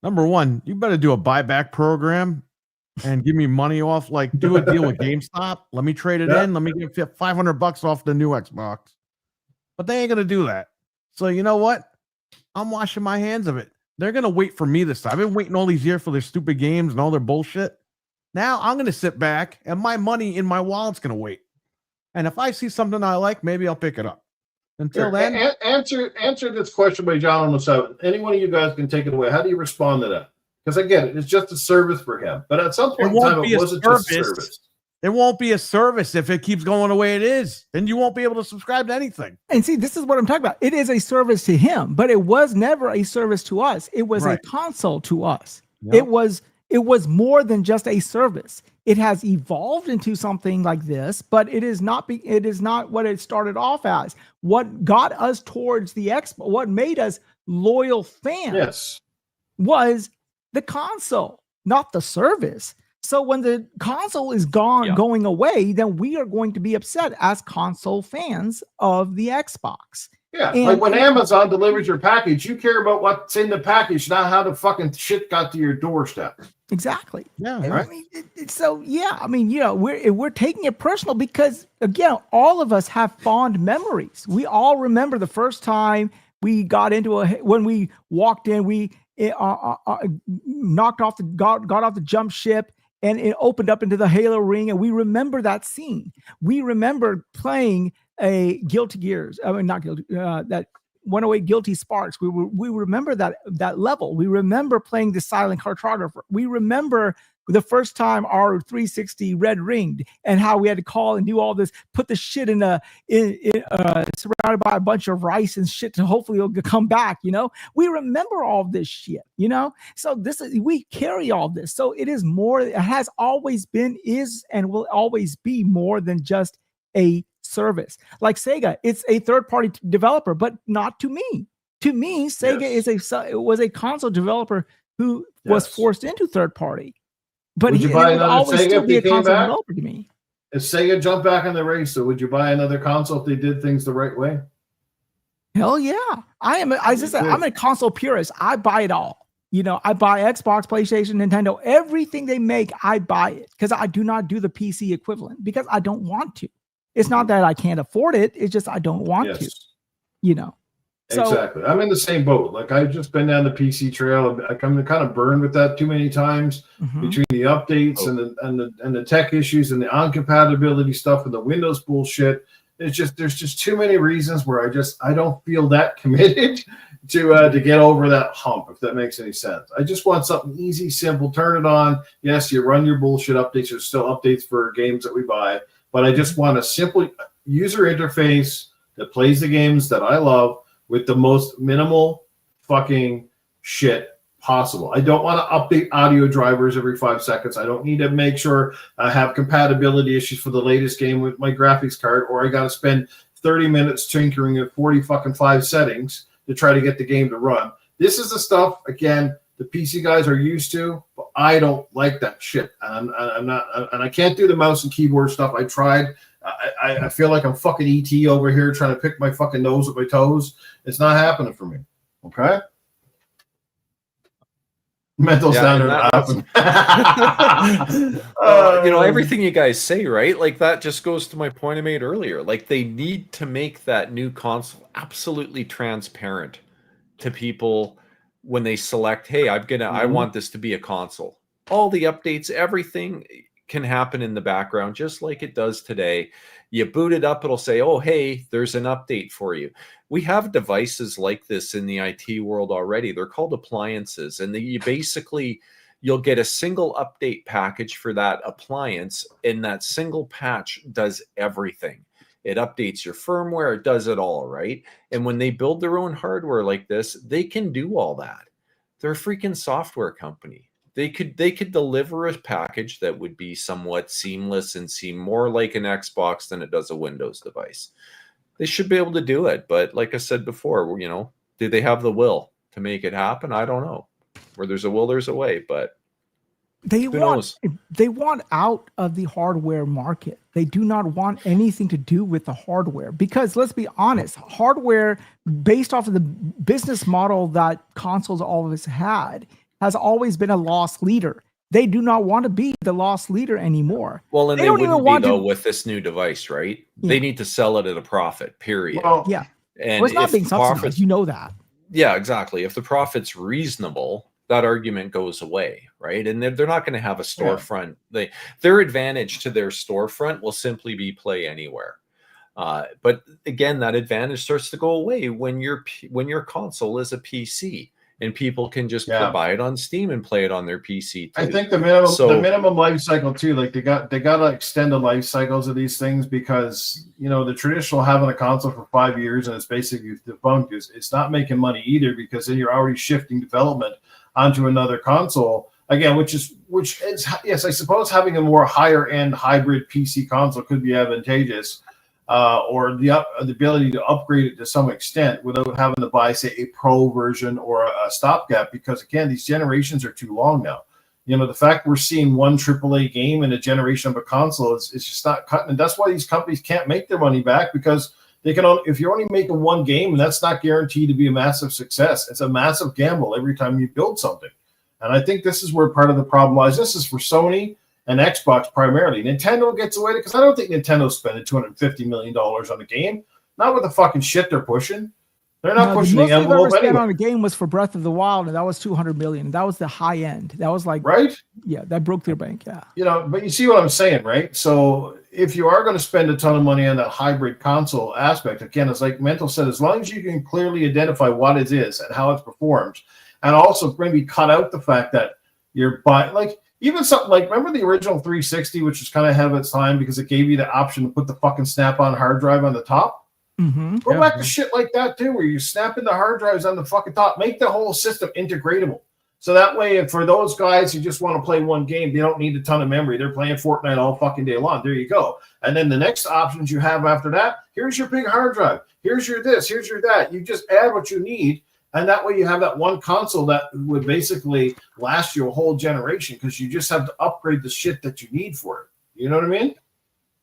number one, you better do a buyback program and give me money off. Like, do a deal with GameStop. Let me trade it in. Let me get $500 off the new Xbox. But they ain't gonna do that. So you know what? I'm washing my hands of it. They're gonna wait for me this time. I've been waiting all these years for their stupid games and all their bullshit. Now I'm gonna sit back, and my money in my wallet's gonna wait. And if I see something I like, maybe I'll pick it up. Until then, answer this question by John on the 7th. Any one of you guys can take it away. How do you respond to that? Because I get it, it's just a service for him. But at some point in time, it wasn't just a service. It won't be a service if it keeps going the way it is. Then you won't be able to subscribe to anything. And see, this is what I'm talking about. It is a service to him, but it was never a service to us. It was a console to us. Yep. It was more than just a service. It has evolved into something like this, but it is not what it started off as. What got us towards the Xbox, what made us loyal fans, was the console, not the service. So when the console is going away, then we are going to be upset as console fans of the Xbox. Yeah, like when Amazon delivers your package, you care about what's in the package, not how the fucking shit got to your doorstep. Exactly. Yeah. Right. I mean, we're taking it personal because, again, all of us have fond memories. We all remember the first time we got into when we walked in, we got off the jump ship, and it opened up into the Halo ring, and we remember that scene. We remember playing a Guilty Gears. I mean, not Guilty. That 108 Guilty Sparks. We remember that level. We remember playing the Silent Cartographer. We remember the first time our 360 red ringed and how we had to call and do all this, put the shit in surrounded by a bunch of rice and shit to hopefully it'll come back. We remember all this shit. So we carry all this. So it is more. It has always been, is, and will always be more than just a service. Like Sega, it's a third-party developer, but not to me. To me, Sega was a console developer who was forced into third-party. But he would always still be a console developer to me. If Sega jumped back in the race, so would you buy another console if they did things the right way? Hell yeah. I'm a console purist. I buy it all. I buy Xbox, PlayStation, Nintendo, everything they make, I buy it because I do not do the PC equivalent because I don't want to. It's not that I can't afford it. It's just I don't want to, Exactly. I'm in the same boat. Like, I've just been down the PC trail. I'm kind of burned with that too many times between the updates and the tech issues and the uncompatibility stuff and the Windows bullshit. There's just too many reasons where I don't feel that committed to get over that hump, if that makes any sense. I just want something easy, simple. Turn it on. Yes, you run your bullshit updates. There's still updates for games that we buy. But I just want a simple user interface that plays the games that I love with the most minimal fucking shit possible. I don't want to update audio drivers every 5 seconds. I don't need to make sure I have compatibility issues for the latest game with my graphics card, or I got to spend 30 minutes tinkering at 40 fucking 5 settings to try to get the game to run. This is the stuff, again, the PC guys are used to, but I don't like that shit. I'm not, and I can't do the mouse and keyboard stuff. I tried. I feel like I'm fucking ET over here trying to pick my fucking nose with my toes. It's not happening for me. Okay. Mental standard. Everything you guys say, right? Like that just goes to my point I made earlier. Like they need to make that new console absolutely transparent to people when they select, hey, I want this to be a console. All the updates, everything can happen in the background just like it does today. You boot it up, it'll say, oh, hey, there's an update for you. We have devices like this in the IT world already. They're called appliances, and you'll get a single update package for that appliance, and that single patch does everything. It updates your firmware, it does it all, right? And when they build their own hardware like this, they can do all that. They're a freaking software company. They could deliver a package that would be somewhat seamless and seem more like an Xbox than it does a Windows device. They should be able to do it, but like I said before, do they have the will to make it happen? I don't know. Where there's a will, there's a way, but they want out of the hardware market. They do not want anything to do with the hardware, because let's be honest, hardware based off of the business model that consoles always had has always been a loss leader. They do not want to be the loss leader anymore. Well, and they wouldn't be though with this new device, right? Yeah. They need to sell it at a profit, period. Well, yeah. And it's not being subsidized, you know that. Yeah, exactly. If the profit's reasonable, that argument goes away, right? And they're not going to have a storefront. Yeah. Their advantage to their storefront will simply be play anywhere. But again, that advantage starts to go away when your console is a PC. And people can just buy it on Steam and play it on their PC too. I think the minimum life cycle too, like they got to extend the life cycles of these things, because the traditional having a console for 5 years and it's basically debunked it's not making money either, because then you're already shifting development onto another console again, which is yes, I suppose having a more higher end hybrid PC console could be advantageous. Or the ability to upgrade it to some extent without having to buy, say, a pro version or a stopgap, because again, these generations are too long now. The fact we're seeing one AAA game in a generation of a console is just not cutting. And that's why these companies can't make their money back, because they can if you're only making one game, and that's not guaranteed to be a massive success. It's a massive gamble every time you build something. And I think this is where part of the problem lies. This is for Sony and Xbox primarily. Nintendo gets away because I don't think Nintendo's spending $250 million on a game. Not with the fucking shit they're pushing. They're not pushing the envelope anyway. On a game was for Breath of the Wild, and that was $200 million. That was the high end. That was like right. Yeah, that broke their bank. Yeah. But you see what I'm saying, right? So if you are going to spend a ton of money on that hybrid console aspect, again, it's like Mental said, as long as you can clearly identify what it is and how it performs, and also maybe cut out the fact that you're buying like. Even something like, remember the original 360, which was kind of ahead of its time because it gave you the option to put the fucking snap-on hard drive on the top? Mm-hmm. Go back to shit like that, too, where you snap in the hard drives on the fucking top. Make the whole system integratable. So that way, for those guys who just want to play one game, they don't need a ton of memory. They're playing Fortnite all fucking day long. There you go. And then the next options you have after that, here's your big hard drive. Here's your this. Here's your that. You just add what you need. And that way you have that one console that would basically last you a whole generation, because you just have to upgrade the shit that you need for it. You know what I mean?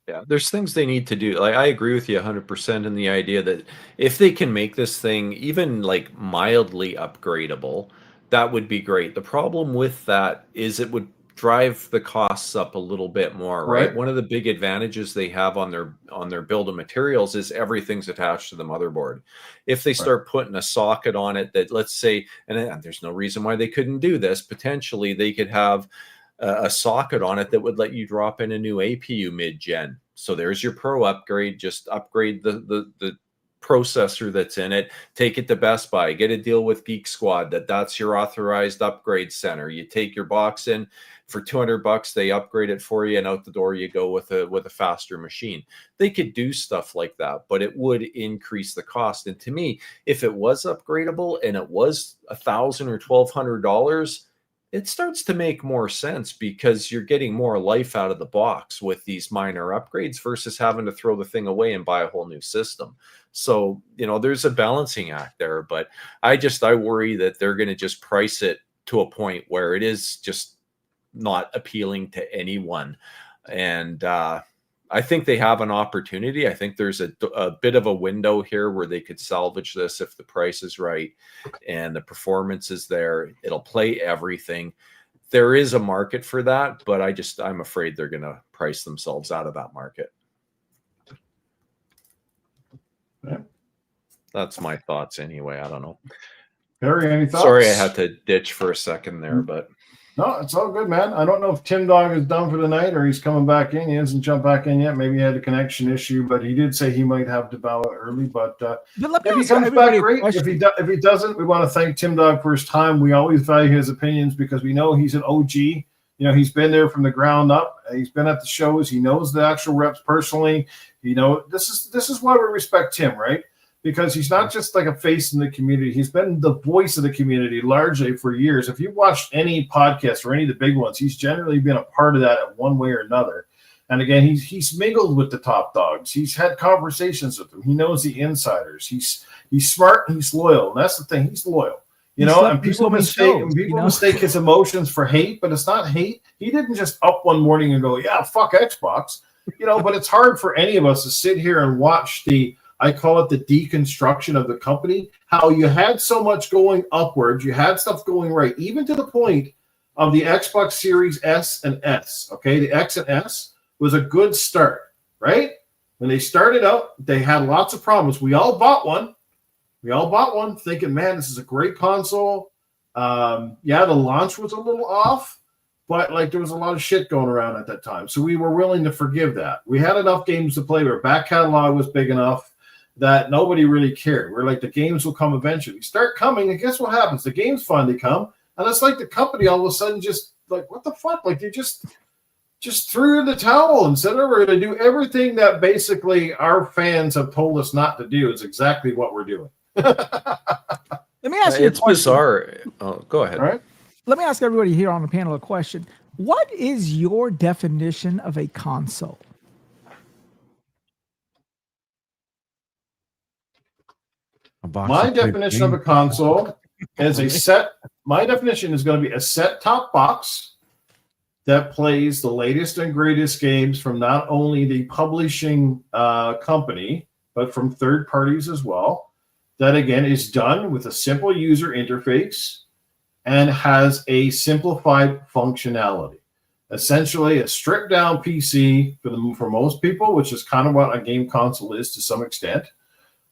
Yeah, there's things they need to do. Like I agree with you 100% in the idea that if they can make this thing even like mildly upgradable, that would be great. The problem with that is it would drive the costs up a little bit more, right? One of the big advantages they have on their build of materials is everything's attached to the motherboard. If they start putting a socket on it that, let's say, and there's no reason why they couldn't do this, potentially they could have a socket on it that would let you drop in a new APU mid-gen. So there's your pro upgrade. Just upgrade the processor that's in it, take it to Best Buy, get a deal with Geek Squad that's your authorized upgrade center. You take your box in for $200, they upgrade it for you, and out the door you go with a faster machine. They could do stuff like that, but it would increase the cost. And to me, if it was upgradable and it was $1,000 or $1,200, it starts to make more sense, because you're getting more life out of the box with these minor upgrades versus having to throw the thing away and buy a whole new system. So, there's a balancing act there, but I worry that they're going to just price it to a point where it is just not appealing to anyone. And I think they have an opportunity. I think there's a bit of a window here where they could salvage this if the price is right and the performance is there. It'll play everything. There is a market for that, but I'm afraid they're going to price themselves out of that market. Yeah. That's my thoughts anyway. I don't know. Harry, any thoughts? Sorry I had to ditch for a second there, but no, it's all good, man. I don't know if Tim Dog is done for the night or he's coming back in. He hasn't jumped back in yet. Maybe he had a connection issue, but he did say he might have to bow out early. But if he comes back, great. If he doesn't, we want to thank Tim Dog for his time. We always value his opinions because we know he's an OG. You know, he's been there from the ground up. He's been at the shows. He knows the actual reps personally. You know, this is why we respect Tim, right? Because he's not just like a face in the community. He's been the voice of the community largely for years. If you've watched any podcast or any of the big ones, he's generally been a part of that in one way or another. And again, he's mingled with the top dogs. He's had conversations with them. He knows the insiders. He's smart and he's loyal. And that's the thing. He's loyal. You know, and people mistake his emotions for hate, but it's not hate. He didn't just up one morning and go, yeah, fuck Xbox. You know, but it's hard for any of us to sit here and watch I call it the deconstruction of the company, how you had so much going upwards, you had stuff going right, even to the point of the Xbox Series S and S, okay? The X and S was a good start, right? When they started out, they had lots of problems. We all bought one. Thinking, man, this is a great console. Yeah, the launch was a little off, but like there was a lot of shit going around at that time. So we were willing to forgive that. We had enough games to play. Our back catalog was big enough that nobody really cared. We're like, the games will come eventually. Start coming, and guess what happens? The games finally come, and it's like the company all of a sudden just like, what the fuck? Like they just threw in the towel and said, oh, we're going to do everything that basically our fans have told us not to do. Is exactly what we're doing. Let me ask you. It's bizarre. Oh, go ahead. All right. Let me ask everybody here on the panel a question. What is your definition of a console? My definition of a console is a set. My definition is going to be a set-top box that plays the latest and greatest games from not only the publishing company, but from third parties as well. That, again, is done with a simple user interface and has a simplified functionality. Essentially, a stripped-down PC for most people, which is kind of what a game console is to some extent.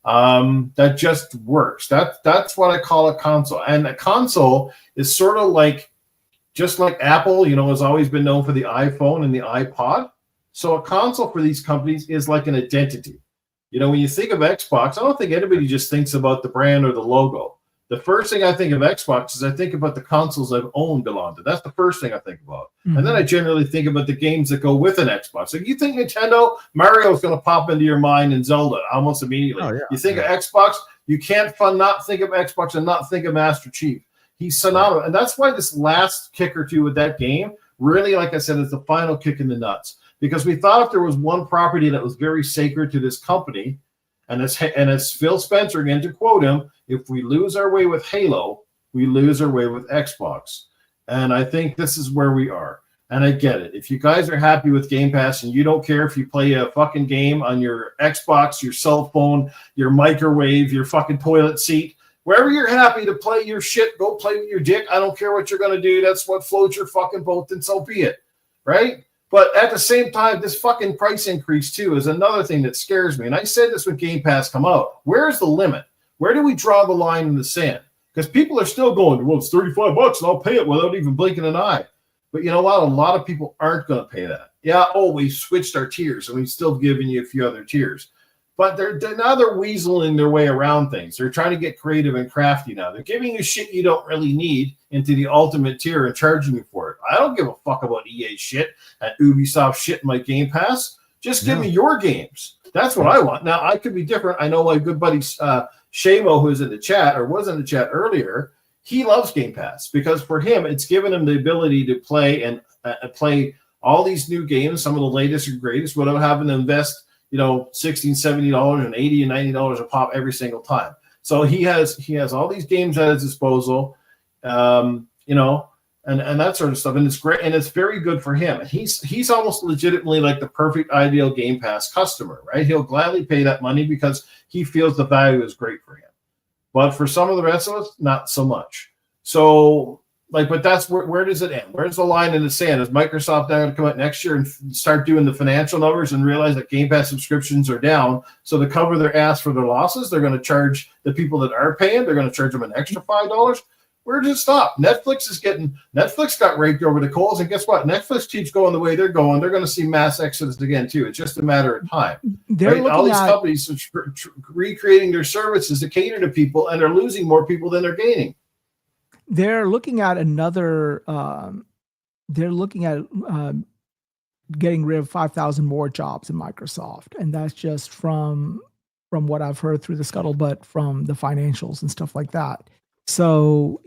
That just works. That's what I call a console. And a console is sort of like, just like Apple, you know, has always been known for the iPhone and the iPod. So a console for these companies is like an identity. You know, when you think of Xbox, I don't think anybody just thinks about the brand or the logo. The first thing I think of Xbox is I think about the consoles I've owned belong to. That's the first thing I think about. Mm-hmm. And then I generally think about the games that go with an Xbox. Like you think Nintendo, Mario's going to pop into your mind and Zelda almost immediately. Oh, yeah. You think of Xbox, you can't not think of Xbox and not think of Master Chief. He's synonymous. And that's why this last kick or two with that game really, like I said, is the final kick in the nuts. Because we thought if there was one property that was very sacred to this company, and as Phil Spencer, again, to quote him, if we lose our way with Halo, we lose our way with Xbox. And I think this is where we are. And I get it. If you guys are happy with Game Pass and you don't care if you play a fucking game on your Xbox, your cell phone, your microwave, your fucking toilet seat, wherever you're happy to play your shit, go play with your dick. I don't care what you're going to do. That's what floats your fucking boat, and so be it. Right? But at the same time, this fucking price increase, too, is another thing that scares me. And I said this when Game Pass come out. Where's the limit? Where do we draw the line in the sand? Because people are still going, well, it's $35 and I'll pay it without even blinking an eye. But you know what? A lot of people aren't going to pay that. Yeah, we switched our tiers, and we've still given you a few other tiers. But they're weaseling their way around things. They're trying to get creative and crafty now. They're giving you shit you don't really need into the ultimate tier and charging you for it. I don't give a fuck about EA shit and Ubisoft shit in my Game Pass. Just give me your games. That's what I want. Now, I could be different. I know my good buddy Shamo, who's in the chat or was in the chat earlier, he loves Game Pass because for him, it's given him the ability to play and play all these new games, some of the latest and greatest, without having to invest $16, $70 and $80 and $90 a pop every single time. So he has all these games at his disposal. you know, and that sort of stuff. And it's great, and it's very good for him. He's almost legitimately like the perfect ideal Game Pass customer, right? He'll gladly pay that money because he feels the value is great for him. But for some of the rest of us, not so much. So, like, but that's where does it end? Where's the line in the sand? Is Microsoft now going to come out next year and start doing the financial numbers and realize that Game Pass subscriptions are down? So to cover their ass for their losses, they're going to charge the people that are paying, they're going to charge them an extra $5. Where does it stop? Netflix got raked over the coals, and guess what? Netflix keeps going the way they're going. They're going to see mass exodus again too. It's just a matter of time. Right? All these companies are recreating their services to cater to people, and they're losing more people than they're gaining. They're looking at another. They're looking at getting rid of 5,000 more jobs in Microsoft, and that's just from what I've heard through the scuttlebutt from the financials and stuff like that. So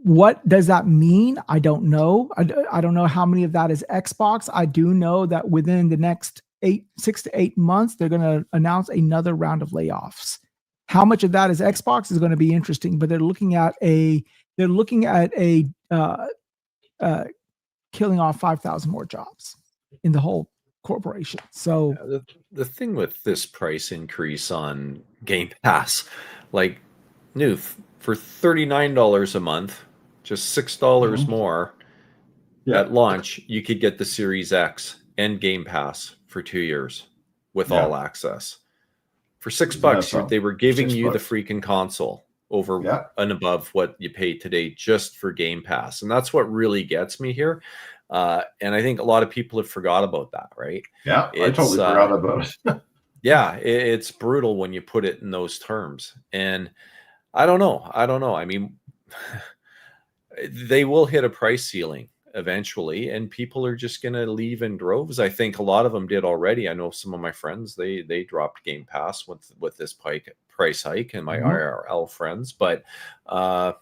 what does that mean? I don't know. I don't know how many of that is Xbox. I do know that within the next 6 to 8 months, they're going to announce another round of layoffs. How much of that is Xbox is going to be interesting, but they're looking at killing off 5,000 more jobs in the whole corporation. So the thing with this price increase on Game Pass, like new for $39 a month, just $6 more at launch, you could get the Series X and Game Pass for 2 years with all access. For $6, they were giving you the freaking console over and above what you pay today just for Game Pass. And that's what really gets me here. And I think a lot of people have forgot about that, right? Yeah, I totally forgot about it. Yeah, it's brutal when you put it in those terms. And I don't know. I mean, they will hit a price ceiling eventually, and people are just going to leave in droves. I think a lot of them did already. I know some of my friends, they dropped Game Pass with this price hike, and my IRL friends. But I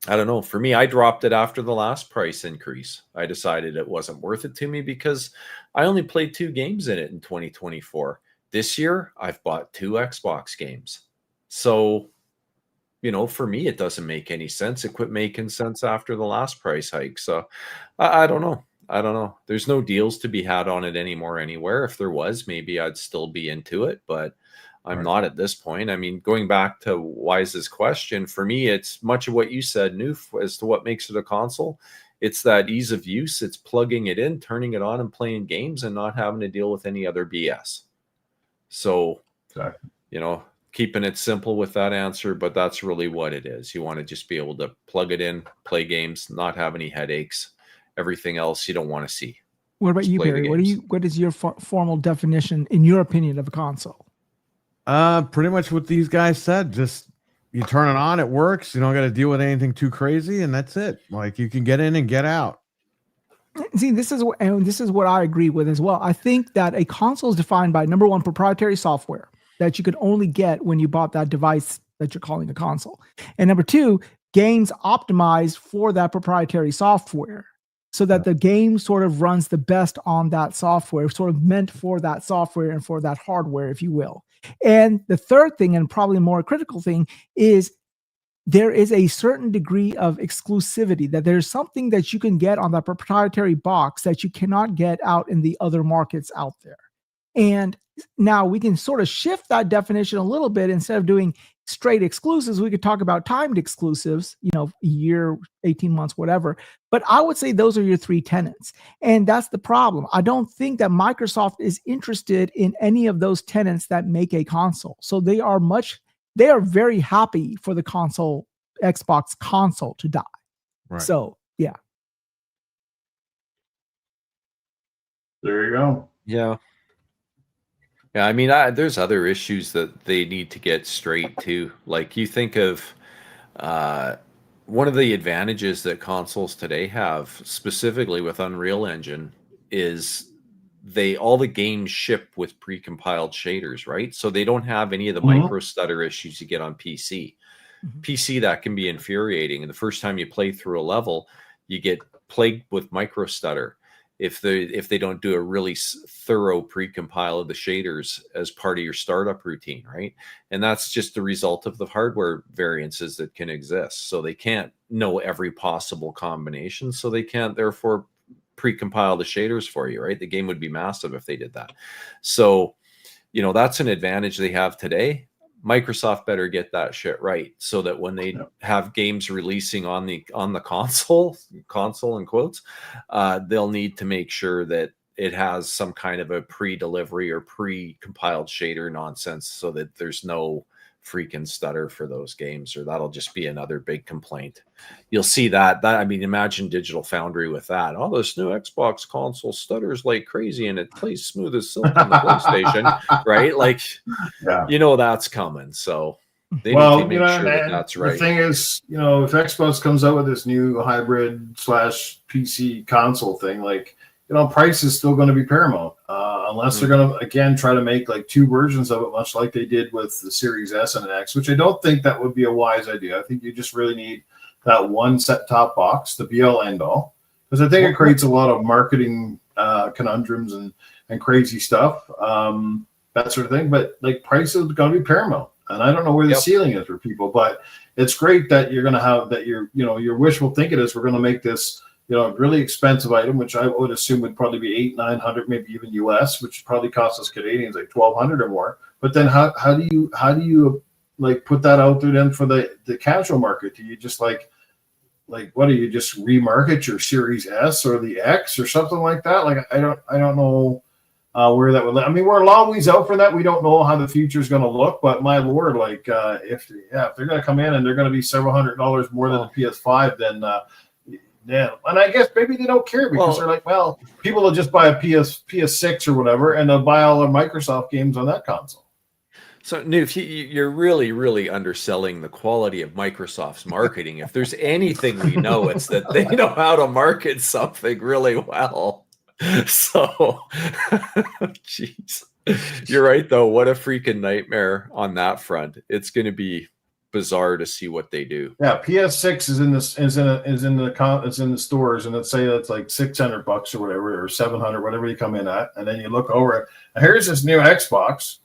don't know. For me, I dropped it after the last price increase. I decided it wasn't worth it to me because I only played 2 games in it in 2024. This year, I've bought 2 Xbox games. So, you know, for me, it doesn't make any sense. It quit making sense after the last price hike. So I don't know. There's no deals to be had on it anymore anywhere. If there was, maybe I'd still be into it, but I'm not at this point. I mean, going back to Wise's question, for me, it's much of what you said, Noof, as to what makes it a console. It's that ease of use. It's plugging it in, turning it on, and playing games and not having to deal with any other BS. So, you know, keeping it simple with that answer, but that's really what it is. You want to just be able to plug it in, play games, not have any headaches. Everything else you don't want to see. What about you, Barry? What is your formal definition, in your opinion, of a console? Pretty much what these guys said. Just you turn it on, it works. You don't got to deal with anything too crazy, and that's it. Like, you can get in and get out. See, this is what I agree with as well. I think that a console is defined by, number one, proprietary software that you could only get when you bought that device that you're calling a console. And number two, games optimized for that proprietary software so that the game sort of runs the best on that software, sort of meant for that software and for that hardware, if you will. And the third thing, and probably a more critical thing, is there is a certain degree of exclusivity, that there's something that you can get on that proprietary box that you cannot get out in the other markets out there. And now we can sort of shift that definition a little bit. Instead of doing straight exclusives, we could talk about timed exclusives, you know, a year, 18 months, whatever. But I would say those are your 3 tenets. And that's the problem. I don't think that Microsoft is interested in any of those tenets that make a console. So they are very happy for the Xbox console to die. Right. So, yeah. There you go. Yeah. Yeah, I mean, there's other issues that they need to get straight too. Like, you think of one of the advantages that consoles today have, specifically with Unreal Engine, is all the games ship with precompiled shaders, right? So they don't have any of the micro stutter issues you get on PC. PC, that can be infuriating. And the first time you play through a level, you get plagued with micro stutter. if they don't do a really thorough pre-compile of the shaders as part of your startup routine, right? And that's just the result of the hardware variances that can exist. So they can't know every possible combination, so they can't therefore pre-compile the shaders for you, right? The game would be massive if they did that. So, that's an advantage they have today. Microsoft better get that shit right, so that when they have games releasing on the console in quotes, they'll need to make sure that it has some kind of a pre-delivery or pre-compiled shader nonsense, so that there's no freaking stutter for those games, or that'll just be another big complaint. You'll see that I mean, imagine Digital Foundry with that. Oh, this new Xbox console stutters like crazy and it plays smooth as silk on the PlayStation, right? Like, that's coming. So they need to make sure that that's right. The thing is, if Xbox comes out with this new hybrid / PC console thing, like, price is still going to be paramount, unless they're going to, again, try to make like two versions of it, much like they did with the Series S and X, which I don't think that would be a wise idea. I think you just really need that one set-top box, the be-all, end-all, because I think it creates a lot of marketing conundrums and crazy stuff, that sort of thing. But like, price is going to be paramount, and I don't know where the ceiling is for people, but it's great that you're going to have that. Your wishful thinking is we're going to make this really expensive item, which I would assume would probably be $800-900, maybe even US, which probably costs us Canadians like $1,200 or more. But then how do you like put that out there then for the casual market? Do you just like what do you just remarket your Series S or the X or something like that? Like, I don't know where that would. I mean, we're a long ways out for that. We don't know how the future is going to look, but my lord, like if they're going to come in and they're going to be several $100s more than the PS5, then. Yeah, and I guess maybe they don't care because they're like, well, people will just buy a PS6 or whatever, and they'll buy all their Microsoft games on that console. So, Noof, you're really, really underselling the quality of Microsoft's marketing. If there's anything we know, it's that they know how to market something really well. So, jeez, you're right though. What a freaking nightmare on that front. It's going to be bizarre to see what they do. Yeah, PS6 is in the stores, and let's say that's like $600 or whatever, or $700, whatever you come in at, and then you look over it, and here's this new Xbox,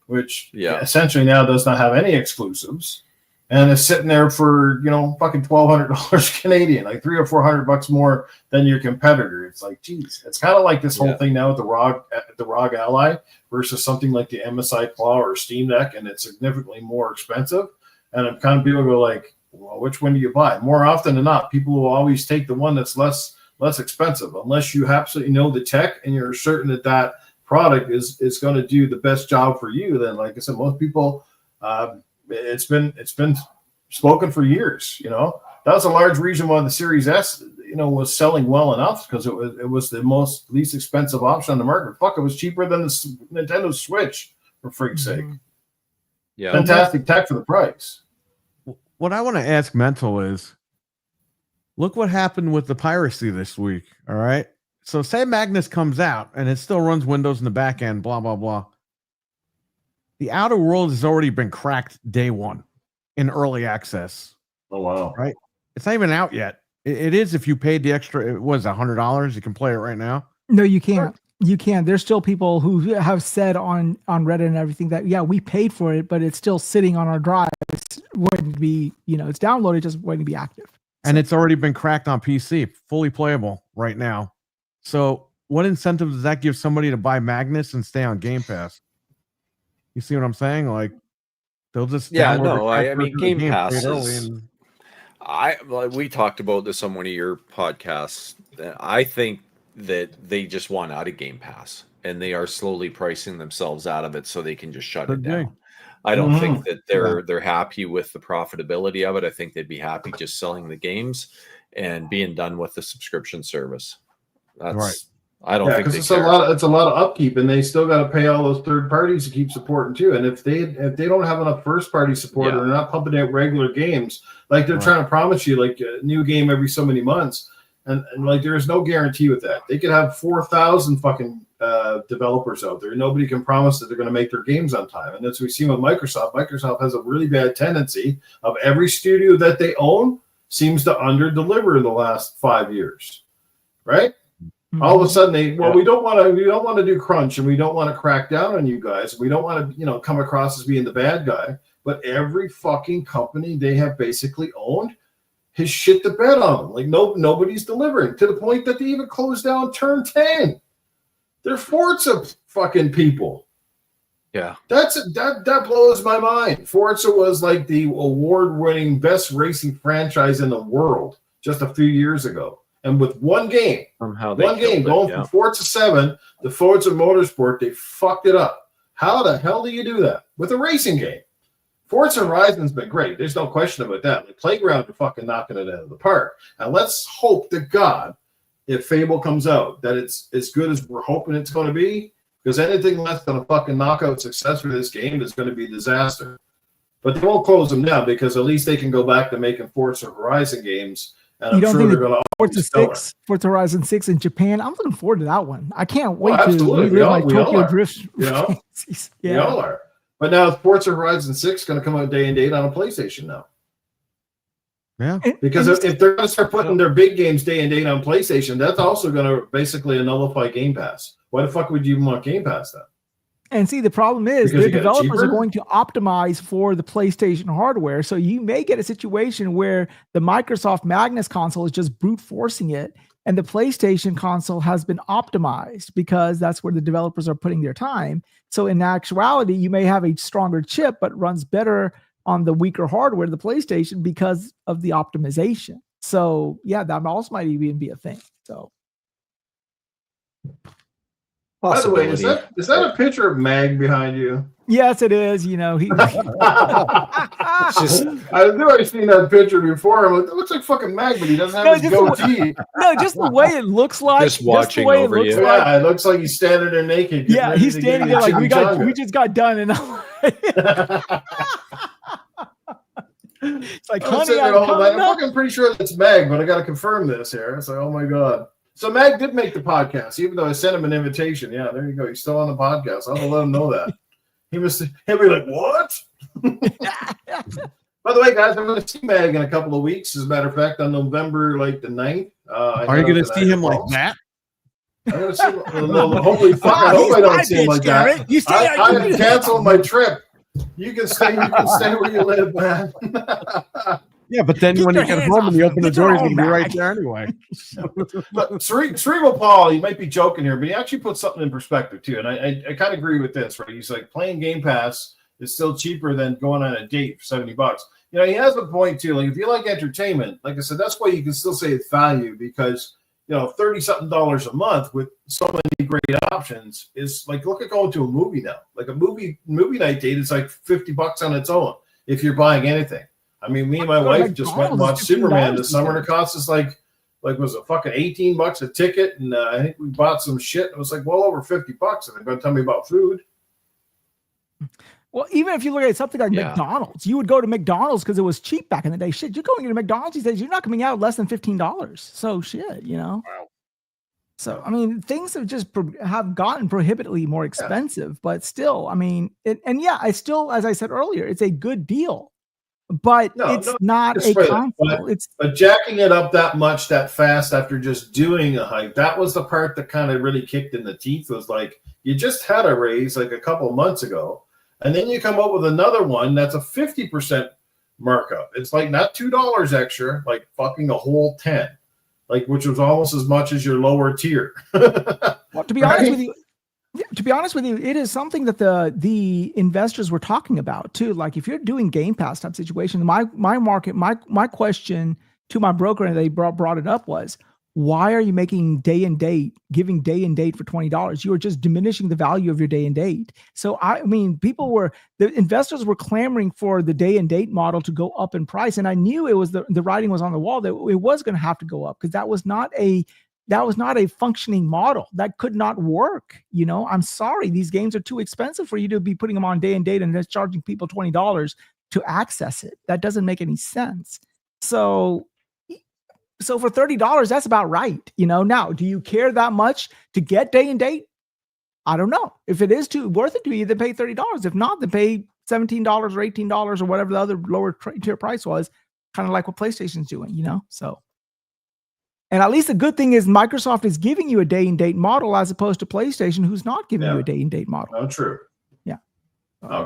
which essentially now does not have any exclusives, and it's sitting there for fucking $1,200 Canadian, like $300 or $400 more than your competitor. It's like, geez, it's kind of like this whole thing now with the ROG Ally versus something like the MSI Claw or Steam Deck, and it's significantly more expensive. And it kind of people go like, well, which one do you buy? More often than not, people will always take the one that's less expensive, unless you absolutely know the tech and you're certain that product is going to do the best job for you. Then, like I said, most people, it's been spoken for years. That was a large reason why the Series S, was selling well enough, because it was the least expensive option on the market. Fuck, it was cheaper than the Nintendo Switch, for freak's sake. Yeah, fantastic tech for the price. What I want to ask Mental is, look what happened with the piracy this week. All right. So say Magnus comes out and it still runs Windows in the back end, blah, blah, blah. The outer world has already been cracked day one in early access. Oh, wow. Right. It's not even out yet. It is if you paid the extra, it was $100. You can play it right now. No, you can't. You can. There's still people who have said on Reddit and everything that, we paid for it, but it's still sitting on our drive. It's waiting to be, it's downloaded, just waiting to be active. And it's already been cracked on PC, fully playable right now. So what incentive does that give somebody to buy Magnus and stay on Game Pass? You see what I'm saying? Like, they'll just I mean, Game Pass is, we talked about this on one of your podcasts. I think that they just want out of Game Pass, and they are slowly pricing themselves out of it so they can just shut it down. I don't think that they're happy with the profitability of it. I think they'd be happy just selling the games and being done with the subscription service. That's right. I don't think because it's a lot of upkeep, and they still got to pay all those third parties to keep supporting too. And if they don't have enough first party support, or they're not pumping out regular games, like they're trying to promise you like a new game every so many months. And like, there's no guarantee with that. They could have 4,000 fucking developers out there. Nobody can promise that they're going to make their games on time. And as we've seen with Microsoft, Microsoft has a really bad tendency of every studio that they own seems to under-deliver in the last 5 years, right? All of a sudden we don't want to do crunch, and we don't want to crack down on you guys. We don't want to, come across as being the bad guy. But every fucking company they have basically owned has shit the bed on them. Like nobody's delivering, to the point that they even closed down Turn 10. They're Forza fucking people. Yeah, that blows my mind. Forza was like the award-winning best racing franchise in the world just a few years ago. And with one game, from Forza 7 to Forza Motorsport, they fucked it up. How the hell do you do that with a racing game? Forza Horizon's been great. There's no question about that. The Playground are fucking knocking it out of the park. And let's hope to God, if Fable comes out, that it's as good as we're hoping it's going to be. Because anything less than a fucking knockout success for this game is going to be a disaster. But they won't close them down, because at least they can go back to making Forza Horizon games. And I'm sure they're going to Forza Horizon 6 in Japan. I'm looking forward to that one. I can't wait to relive my Tokyo Drift. We all are. But now Forza Horizon 6 going to come out day and date on a PlayStation now. Yeah. Because if they're going to start putting their big games day and date on PlayStation, that's also going to basically nullify Game Pass. Why the fuck would you want Game Pass then? And see, the problem is the developers are going to optimize for the PlayStation hardware. So you may get a situation where the Microsoft Magnus console is just brute forcing it, and the PlayStation console has been optimized because that's where the developers are putting their time. So in actuality, you may have a stronger chip, but runs better on the weaker hardware, the PlayStation, because of the optimization. So yeah, that also might even be a thing. So. By the way, is that a picture of Mag behind you? Yes, it is. He. I knew I'd seen that picture before. I'm like, that looks like fucking Mag, but he doesn't have his goatee. No, just the way it looks like. Just watching over you. Yeah, it looks like he's standing there naked. Yeah, he's standing there like we just got done, and it's like, honey, I'm fucking pretty sure that's Mag, but I got to confirm this here. It's like, oh my god. So Mag did make the podcast, even though I sent him an invitation. Yeah, there you go. He's still on the podcast. I'm gonna let him know that. He'll be like, what? By the way, guys, I'm gonna see Mag in a couple of weeks. As a matter of fact, on November the 9th. Are you gonna see him like that? I'm gonna see him. Hopefully, I hope I don't see him like that. I'm canceling my trip. You can stay where you live, man. Yeah, but then when you get home and you open the door, he's going to be right there anyway. But Cerebral Paul, he might be joking here, but he actually puts something in perspective too. And I kind of agree with this, right? He's like, playing Game Pass is still cheaper than going on a date for $70. He has a point too. Like, if you like entertainment, like I said, that's why you can still say it's value, because $30-something a month with so many great options is like, look at going to a movie now. Like a movie night date is like $50 on its own if you're buying anything. I mean, me and my wife just went and watched Superman this summer, and it cost us like was it fucking $18 a ticket, and I think we bought some shit. It was like well over $50, and they're going to tell me about food. Well, even if you look at something like McDonald's, you would go to McDonald's because it was cheap back in the day. Shit, you're going to McDonald's these days, you're not coming out less than $15. So shit, Wow. So I mean, things have gotten prohibitively more expensive, but still, I mean, I still, as I said earlier, it's a good deal. But it's not a console. But jacking it up that much that fast after just doing a hike, that was the part that kind of really kicked in the teeth. Was like, you just had a raise like a couple of months ago, and then you come up with another one that's a 50% markup. It's like not $2 extra, like fucking a whole 10, like, which was almost as much as your lower tier. Well, to be honest with you. To be honest with you, it is something that the investors were talking about too. Like, if you're doing Game Pass type situation, my question to my broker, and they brought it up, was, why are you making giving day and date for $20? You are just diminishing the value of your day and date. So I mean, the investors were clamoring for the day and date model to go up in price, and I knew it was the writing was on the wall that it was going to have to go up, because that was not a functioning model. That could not work. I'm sorry. These games are too expensive for you to be putting them on day and date and just charging people $20 to access it. That doesn't make any sense. So for $30, that's about right. Now, do you care that much to get day and date? I don't know. If it is worth it to you, then pay $30. If not, then pay $17 or $18 or whatever the other lower tier price was, kind of like what PlayStation's doing, so. And at least the good thing is Microsoft is giving you a day and date model as opposed to PlayStation, who's not giving you a day and date model. Oh, true. Yeah.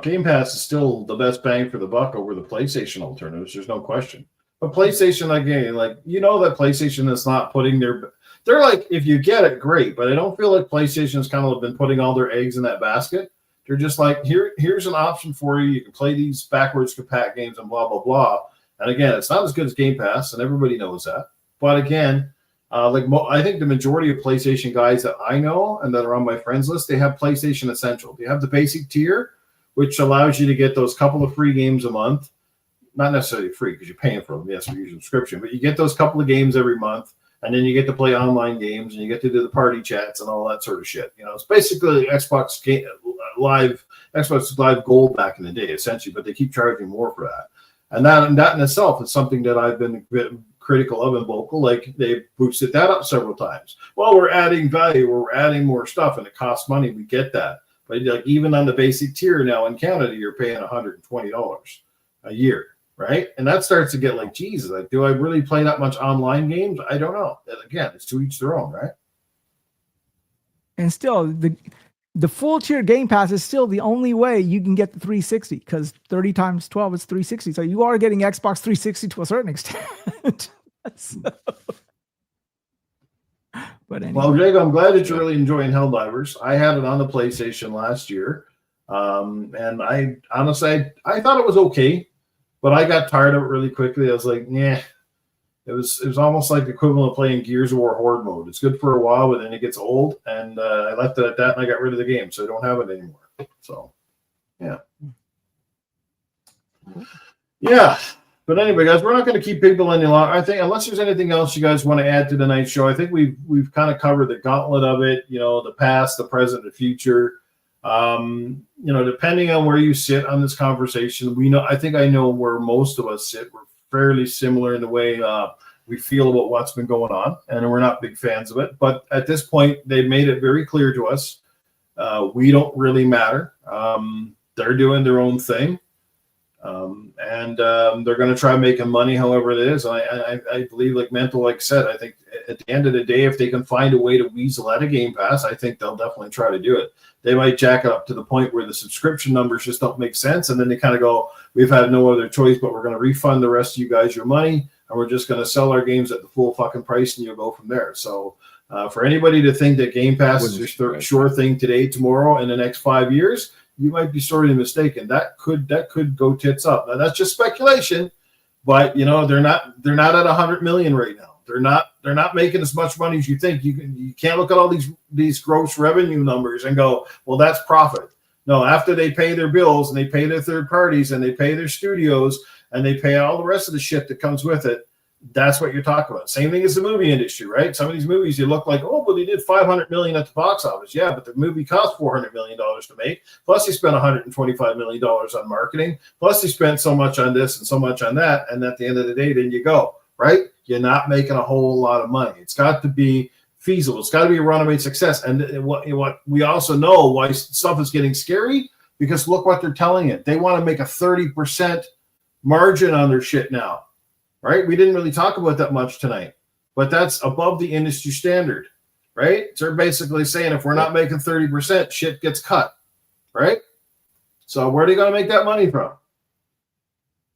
Game Pass is still the best bang for the buck over the PlayStation alternatives. There's no question. But PlayStation, again, like, you know that PlayStation is not putting they're like, if you get it, great. But I don't feel like PlayStation's kind of been putting all their eggs in that basket. They're just like, here's an option for you. You can play these backwards compat games and blah, blah, blah. And again, it's not as good as Game Pass, and everybody knows that. But again, I think the majority of PlayStation guys that I know and that are on my friends list, they have PlayStation Essential. They have the basic tier, which allows you to get those couple of free games a month. Not necessarily free because you're paying for them. Yes, for your subscription, but you get those couple of games every month, and then you get to play online games, and you get to do the party chats and all that sort of shit. You know, it's basically Xbox Live Gold back in the day, essentially, but they keep charging more for that. And that in itself is something that I've been critical of and vocal. Like, they've boosted that up several times. Well, we're adding value, we're adding more stuff, and it costs money. We get that, but like even on the basic tier now in Canada, you're paying $120 a year. Right. And that starts to get like, Jesus, like, do I really play that much online games? I don't know. Again, it's to each their own, right? And still, the full tier Game Pass is still the only way you can get the 360 because 30 times 12 is 360. So you are getting Xbox 360 to a certain extent. But anyway. Well, Jake, I'm glad that you're really enjoying Helldivers. I had it on the PlayStation last year. And I honestly, I thought it was okay. But I got tired of it really quickly. I was like, yeah, it was almost like the equivalent of playing Gears of War Horde mode. It's good for a while, but then it gets old. And I left it at that, and I got rid of the game, so I don't have it anymore. So, yeah. Yeah. But anyway, guys, we're not going to keep people any longer. I think unless there's anything else you guys want to add to tonight's show, I think we've kind of covered the gauntlet of it. You know, the past, the present, the future. You know, depending on where you sit on this conversation, I know where most of us sit. We're fairly similar in the way we feel about what's been going on, and we're not big fans of it. But at this point, they've made it very clear to us we don't really matter. They're doing their own thing, and they're going to try making money however it is. I believe, like Mental, like I said, I think at the end of the day, if they can find a way to weasel out a Game Pass, I think they'll definitely try to do it. They might jack it up to the point where the subscription numbers just don't make sense. And then they kind of go, we've had no other choice, but we're going to refund the rest of you guys your money. And we're just going to sell our games at the full fucking price, and you'll go from there. So for anybody to think that Game Pass is your sure thing today, tomorrow, in the next 5 years, you might be sorely mistaken. That could go tits up. Now, that's just speculation, but you know, they're not at 100 million right now. They're not making as much money as you think. You can't look at all these gross revenue numbers and go, well, that's profit. No, after they pay their bills and they pay their third parties and they pay their studios and they pay all the rest of the shit that comes with it, that's what you're talking about. Same thing as the movie industry, right? Some of these movies, you look like, oh, well, they did $500 million at the box office. Yeah, but the movie cost $400 million to make. Plus, they spent $125 million on marketing. Plus, they spent so much on this and so much on that. And at the end of the day, then you go, right? You're not making a whole lot of money. It's got to be feasible. It's got to be a runaway success. And what we also know why stuff is getting scary, because look what they're telling it. They want to make a 30% margin on their shit now, right? We didn't really talk about that much tonight, but that's above the industry standard, right? So they're basically saying if we're not making 30%, shit gets cut, right? So where are they going to make that money from?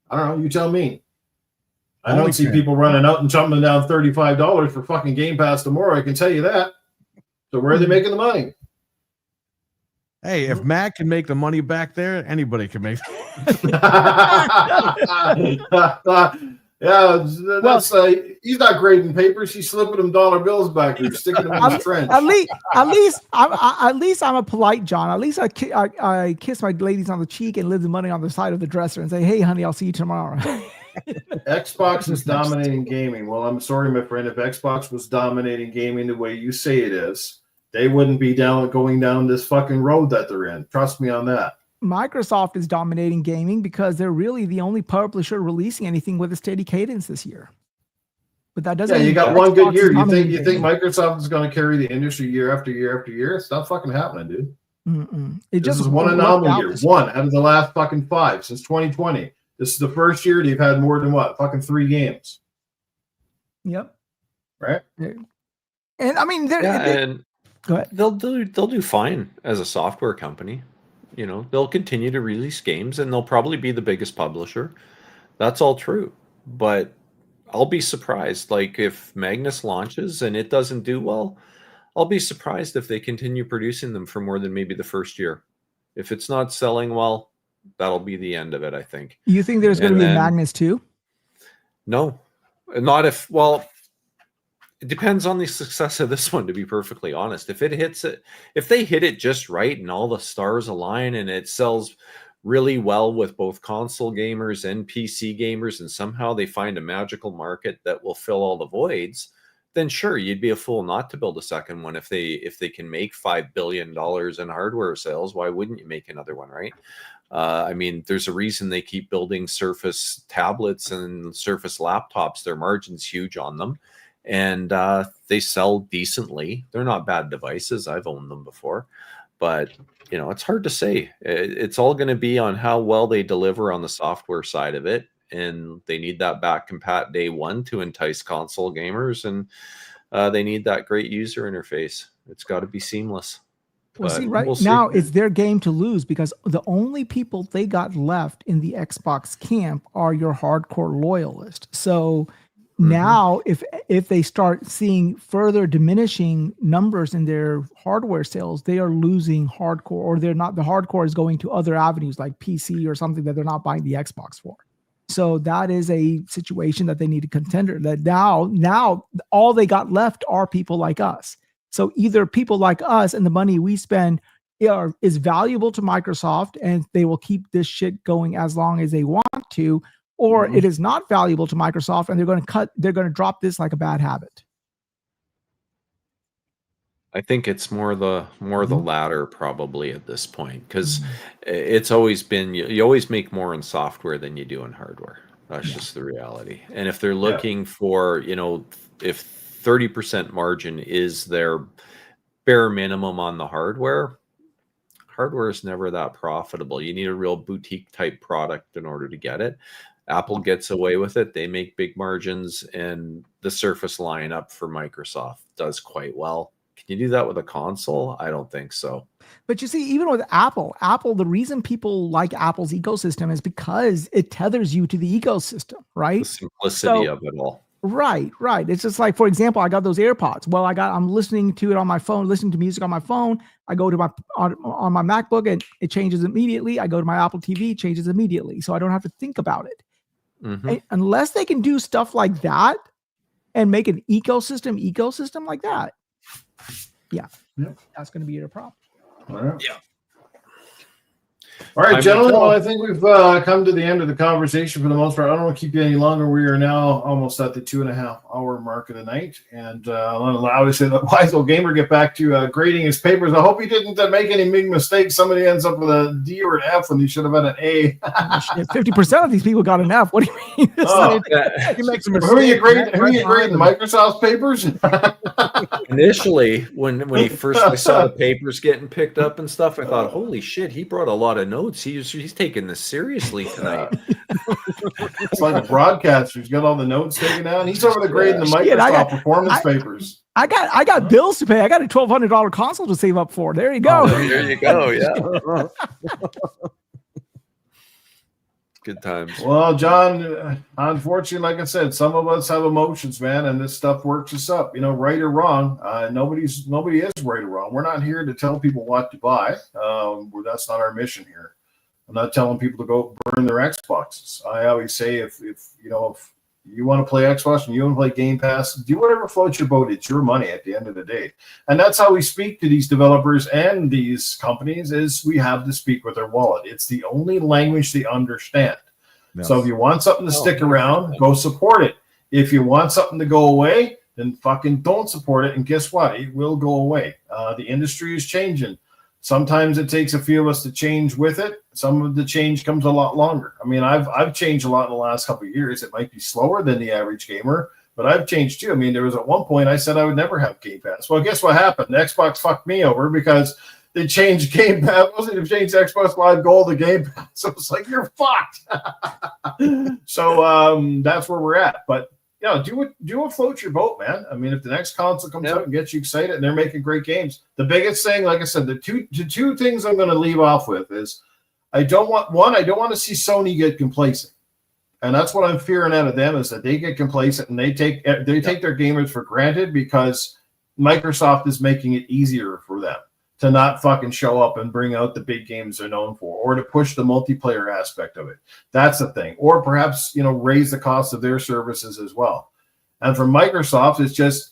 I don't know. You tell me. I don't see people running out and jumping down $35 for fucking Game Pass tomorrow. I can tell you that. So where are they making the money? Hey, if Matt can make the money back there, anybody can make. Yeah, that's he's not grading papers. He's slipping them dollar bills back there, sticking them in the trench. At least I'm a polite John. At least I kiss my ladies on the cheek and leave the money on the side of the dresser and say, "Hey, honey, I'll see you tomorrow." Xbox is dominating gaming. Well, I'm sorry, my friend. If Xbox was dominating gaming the way you say it is, they wouldn't be going down this fucking road that they're in. Trust me on that. Microsoft is dominating gaming because they're really the only publisher releasing anything with a steady cadence this year. But that doesn't. Yeah, you got one good year. You think Microsoft is going to carry the industry year after year after year? It's not fucking happening, dude. This is one anomaly year. One out of the last fucking 5 since 2020. This is the first year they've had more than 3 games. Yep. right? And I mean, and go ahead. They'll do fine as a software company. You know, they'll continue to release games, and they'll probably be the biggest publisher. That's all true. But I'll be surprised, like if Magnus launches and it doesn't do well, I'll be surprised if they continue producing them for more than maybe the first year. If it's not selling well, that'll be the end of it, I think. You think there's going to be a Magnus 2? No, not if, well, it depends on the success of this one, to be perfectly honest. If it hits it, if they hit it just right and all the stars align and it sells really well with both console gamers and PC gamers, and somehow they find a magical market that will fill all the voids, then sure, you'd be a fool not to build a second one. If they can make $5 billion in hardware sales, why wouldn't you make another one, right? I mean, there's a reason they keep building Surface tablets and Surface laptops. Their margin's huge on them, and they sell decently. They're not bad devices. I've owned them before, but you know, it's hard to say. It's all going to be on how well they deliver on the software side of it, and they need that back compat day one to entice console gamers, and they need that great user interface. It's got to be seamless. Well, see, right now it's their game to lose, because the only people they got left in the Xbox camp are your hardcore loyalists. So now if they start seeing further diminishing numbers in their hardware sales, they are losing hardcore, or they're not, the hardcore is going to other avenues like PC or something that they're not buying the Xbox for. So that is a situation that they need to contender. That now all they got left are people like us. So either people like us and the money we spend is valuable to Microsoft and they will keep this shit going as long as they want to, or it is not valuable to Microsoft and they're going to drop this like a bad habit. I think it's more the latter probably at this point, because it's always been, you always make more in software than you do in hardware. That's just the reality. And if they're looking for, you know, if 30% margin is their bare minimum on the hardware is never that profitable. You need a real boutique type product in order to get it. Apple gets away with it. They make big margins, and the Surface lineup for Microsoft does quite well. Can you do that with a console? I don't think so. But you see, even with Apple, the reason people like Apple's ecosystem is because it tethers you to the ecosystem, right? The simplicity of it all. Right. It's just like, for example, I got those AirPods. Well, I'm listening to it on my phone, listening to music on my phone. I go to on my MacBook and it changes immediately. I go to my Apple TV, it changes immediately. So I don't have to think about it. And unless they can do stuff like that and make an ecosystem like that. That's going to be your problem. All right, gentlemen. Well, I think we've come to the end of the conversation for the most part. I don't want to keep you any longer. We are now almost at the 2.5-hour mark of the night, and I'll allow to say that Wise Old Gamer get back to grading his papers. I hope he didn't make any big mistakes. Somebody ends up with a D or an F when he should have had an A. 50% of these people got an F. What do you mean? You make some mistakes. Who are you grading? Microsoft's papers? Initially, when I saw the papers getting picked up and stuff, I thought, holy shit, he brought a lot of notes. He's taking this seriously tonight. It's like a broadcaster. He's got all the notes taken down. He's over the grading the Microsoft performance papers. I got bills to pay. I got a $1,200 console to save up for. There you go. There you go. Yeah. Good times. Well, John, unfortunately, like I said, some of us have emotions, man, and this stuff works us up. You know, right or wrong. Nobody is right or wrong. We're not here to tell people what to buy. That's not our mission here. I'm not telling people to go burn their Xboxes. I always say, if you want to play Xbox and you want to play Game Pass, do whatever floats your boat. It's your money at the end of the day. And that's how we speak to these developers and these companies, is we have to speak with their wallet. It's the only language they understand. Yes. So if you want something to stick around, go support it. If you want something to go away, then fucking don't support it. And guess what? It will go away. The industry is changing. Sometimes it takes a few of us to change with it. Some of the change comes a lot longer. I mean, I've changed a lot in the last couple of years. It might be slower than the average gamer, but I've changed too. I mean, there was at one point I said I would never have Game Pass. Well, guess what happened? The Xbox fucked me over because they changed Game Pass. They changed Xbox Live Gold to Game Pass. So it's like, you're fucked. So that's where we're at. But do what floats your boat, man. I mean, if the next console comes out and gets you excited and they're making great games, the biggest thing, like I said, the two things I'm going to leave off with is I don't want to see Sony get complacent. And that's what I'm fearing out of them, is that they get complacent and they take their gamers for granted because Microsoft is making it easier for them to not fucking show up and bring out the big games they're known for, or to push the multiplayer aspect of it. That's the thing. Or perhaps, raise the cost of their services as well. And for Microsoft, it's just,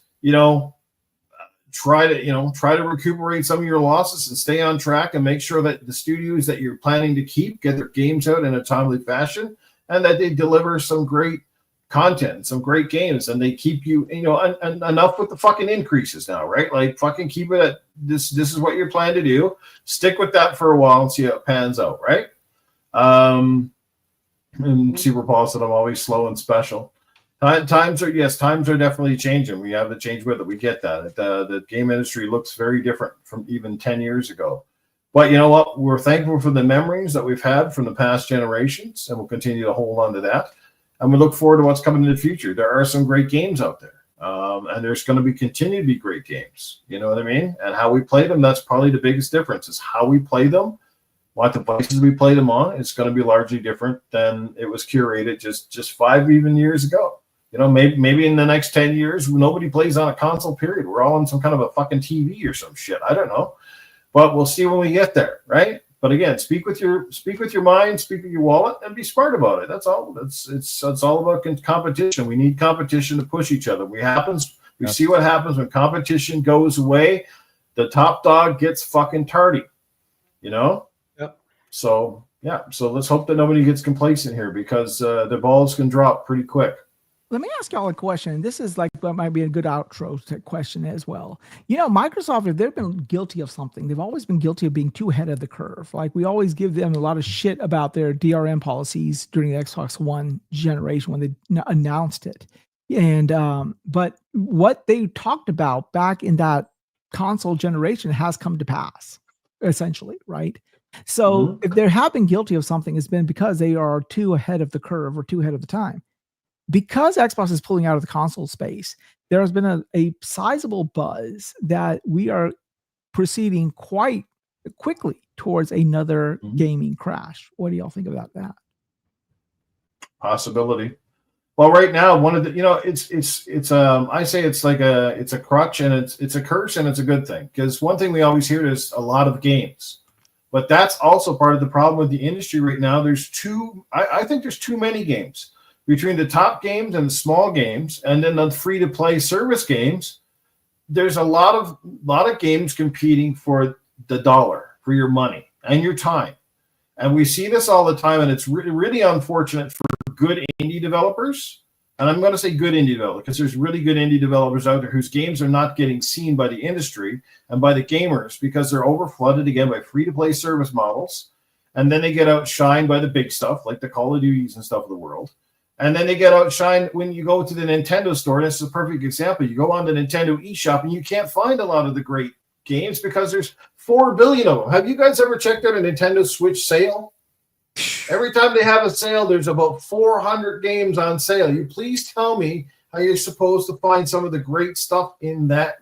try to recuperate some of your losses and stay on track and make sure that the studios that you're planning to keep get their games out in a timely fashion, and that they deliver some great content, some great games, and they keep you, and enough with the fucking increases now, right? Like, fucking keep it at this. This is what you're planning to do. Stick with that for a while and see how it pans out, right? And Super Paul said I'm always slow and special. Times are definitely changing. We have to change with it. We get that. The game industry looks very different from even 10 years ago. But you know what? We're thankful for the memories that we've had from the past generations, and we'll continue to hold on to that. And we look forward to what's coming in the future. There are some great games out there. And there's going to continue to be great games. You know what I mean? And how we play them, that's probably the biggest difference, is how we play them, what devices we play them on. It's going to be largely different than it was curated just 5 even years ago. Maybe in the next 10 years, nobody plays on a console, period. We're all on some kind of a fucking TV or some shit. I don't know. But we'll see when we get there, right? But again, speak with your mind, speak with your wallet, and be smart about it. That's all. It's all about competition. We need competition to push each other. We see what happens when competition goes away. The top dog gets fucking tardy, Yep. So let's hope that nobody gets complacent here, because the balls can drop pretty quick. Let me ask y'all a question. This is like what might be a good outro question as well. Microsoft, if they've been guilty of something, they've always been guilty of being too ahead of the curve. Like, we always give them a lot of shit about their DRM policies during the Xbox One generation when they announced it. And but what they talked about back in that console generation has come to pass, essentially, right? So if they have been guilty of something, it's been because they are too ahead of the curve or too ahead of the time. Because Xbox is pulling out of the console space, there has been a sizable buzz that we are proceeding quite quickly towards another gaming crash. What do y'all think about that? Possibility. Well, right now, one of the, I say it's a crutch, and it's a curse, and it's a good thing, because one thing we always hear is a lot of games, but that's also part of the problem with the industry right now. I think there's too many games. Between the top games and the small games, and then the free-to-play service games, there's a lot of games competing for the dollar, for your money and your time. And we see this all the time, and it's really unfortunate for good indie developers. And I'm going to say good indie developers, because there's really good indie developers out there whose games are not getting seen by the industry and by the gamers, because they're overflooded again by free-to-play service models. And then they get outshined by the big stuff, like the Call of Duties and stuff of the world. And then they get outshined when you go to the Nintendo store. This is a perfect example. You go on the Nintendo eShop and you can't find a lot of the great games because there's 4 billion of them. Have you guys ever checked out a Nintendo Switch sale? Every time they have a sale, there's about 400 games on sale. You please tell me how you're supposed to find some of the great stuff in that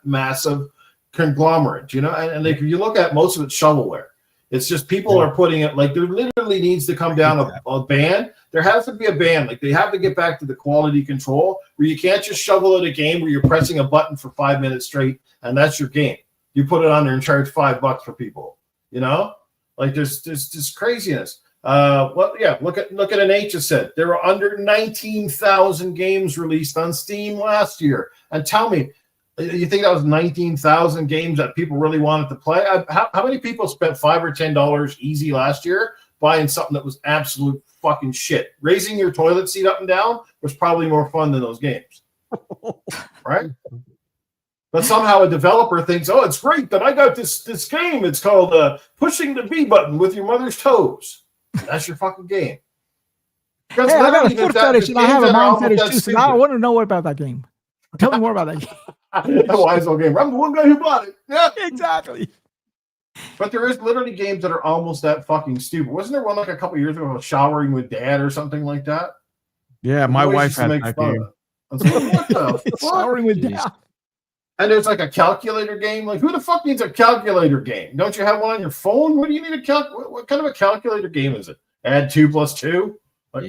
massive conglomerate, And if you look at most of it's shovelware. It's just people are putting it, like, there literally needs to come down a ban. There has to be a ban. Like, they have to get back to the quality control where you can't just shovel out a game where you're pressing a button for 5 minutes straight and that's your game. You put it on there and charge $5 for people. Like, there's just craziness. Look at an HSN. There were under 19,000 games released on Steam last year. And tell me, you think that was 19,000 games that people really wanted to play? How many people spent $5 or $10 easy last year buying something that was absolute fucking shit? Raising your toilet seat up and down was probably more fun than those games, right? But somehow a developer thinks, oh, it's great that I got this game. It's called Pushing the B Button with Your Mother's Toes. That's your fucking game. Hey, I got a foot fetish and I have a mind fetish too, so I want to know about that game. Tell me more about that game. Wise old game. I'm the one guy who bought it. Yeah, exactly. But there is literally games that are almost that fucking stupid. Wasn't there one like a couple years ago, showering with dad or something like that? Yeah, my wife had that game. I was like, what the fuck? Showering with death. And there's like a calculator game. Like, who the fuck needs a calculator game? Don't you have one on your phone? What do you need a what kind of a calculator game is it? Add 2 + 2? Like,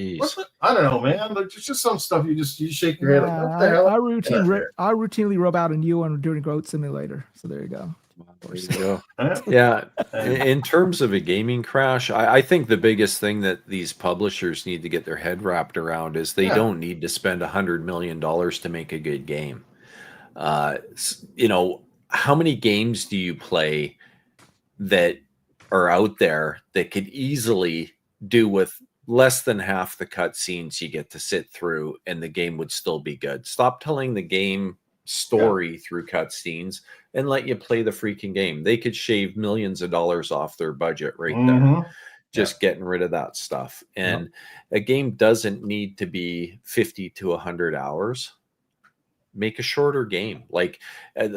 I don't know, man. Like, it's just some stuff you shake your head. Like, what the hell? I routinely rub out a new one during Goat Simulator. So there you go. There you go. Yeah. In terms of a gaming crash, I think the biggest thing that these publishers need to get their head wrapped around is they don't need to spend $100 million to make a good game. You know, how many games do you play that are out there that could easily do with less than half the cutscenes you get to sit through and the game would still be good? Stop telling the game story through cutscenes and let you play the freaking game. They could shave millions of dollars off their budget right there. Just getting rid of that stuff. And a game doesn't need to be 50 to 100 hours. Make a shorter game. Like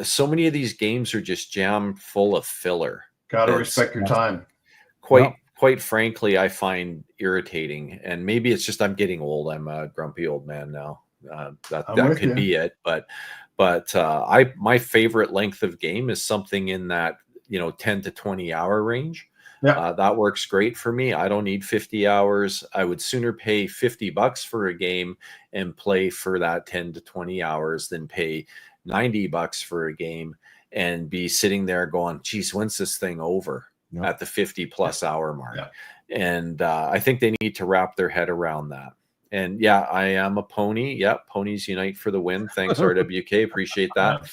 so many of these games are just jammed full of filler. Gotta respect your time. Quite frankly, I find irritating. And maybe it's just I'm getting old. I'm a grumpy old man now. That could be it. But my favorite length of game is something in that 10 to 20 hour range. That works great for me. I don't need 50 hours. I would sooner pay $50 for a game and play for that 10 to 20 hours than pay $90 for a game and be sitting there going, geez, when's this thing over at the 50+ hour mark? And I think they need to wrap their head around that. And I am a pony. Ponies unite for the win. Thanks, RWK. Appreciate that.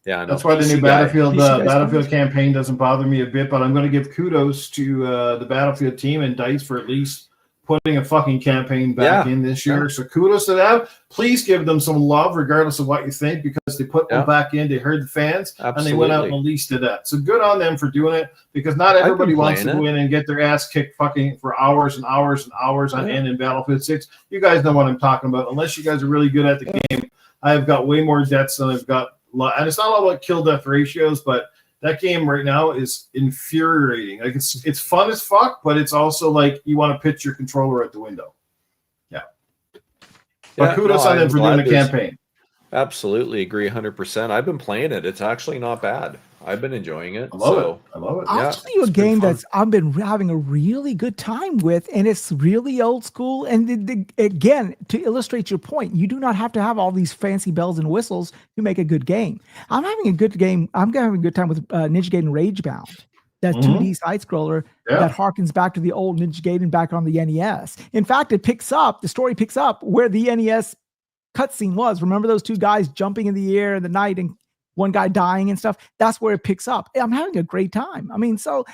That's why the new Battlefield campaign doesn't bother me a bit. But I'm going to give kudos to the Battlefield team and DICE for at least putting a fucking campaign back in this year. So kudos to them. Please give them some love, regardless of what you think, because they put them back in. They heard the fans, and they went out and released it. So good on them for doing it, because not everybody wants to go in and get their ass kicked fucking for hours and hours and hours on end in Battlefield 6. You guys know what I'm talking about. Unless you guys are really good at the game, I have got way more deaths than I've got. And it's not all about kill death ratios, but that game right now is infuriating. Like it's fun as fuck, but it's also like you want to pitch your controller at the window. But kudos on them for doing the campaign. Absolutely agree 100%. I've been playing it. It's actually not bad. I've been enjoying it. I love it. I'll tell you a game that I've been having a really good time with, and it's really old school. And again, to illustrate your point, you do not have to have all these fancy bells and whistles to make a good game. I'm having a good game. I'm having a good time with Ninja Gaiden Ragebound. That 2D side scroller that harkens back to the old Ninja Gaiden back on the NES. In fact, the story picks up where the NES cutscene was. Remember those two guys jumping in the air in the night and one guy dying and stuff? That's where it picks up. I'm having a great time. I mean, so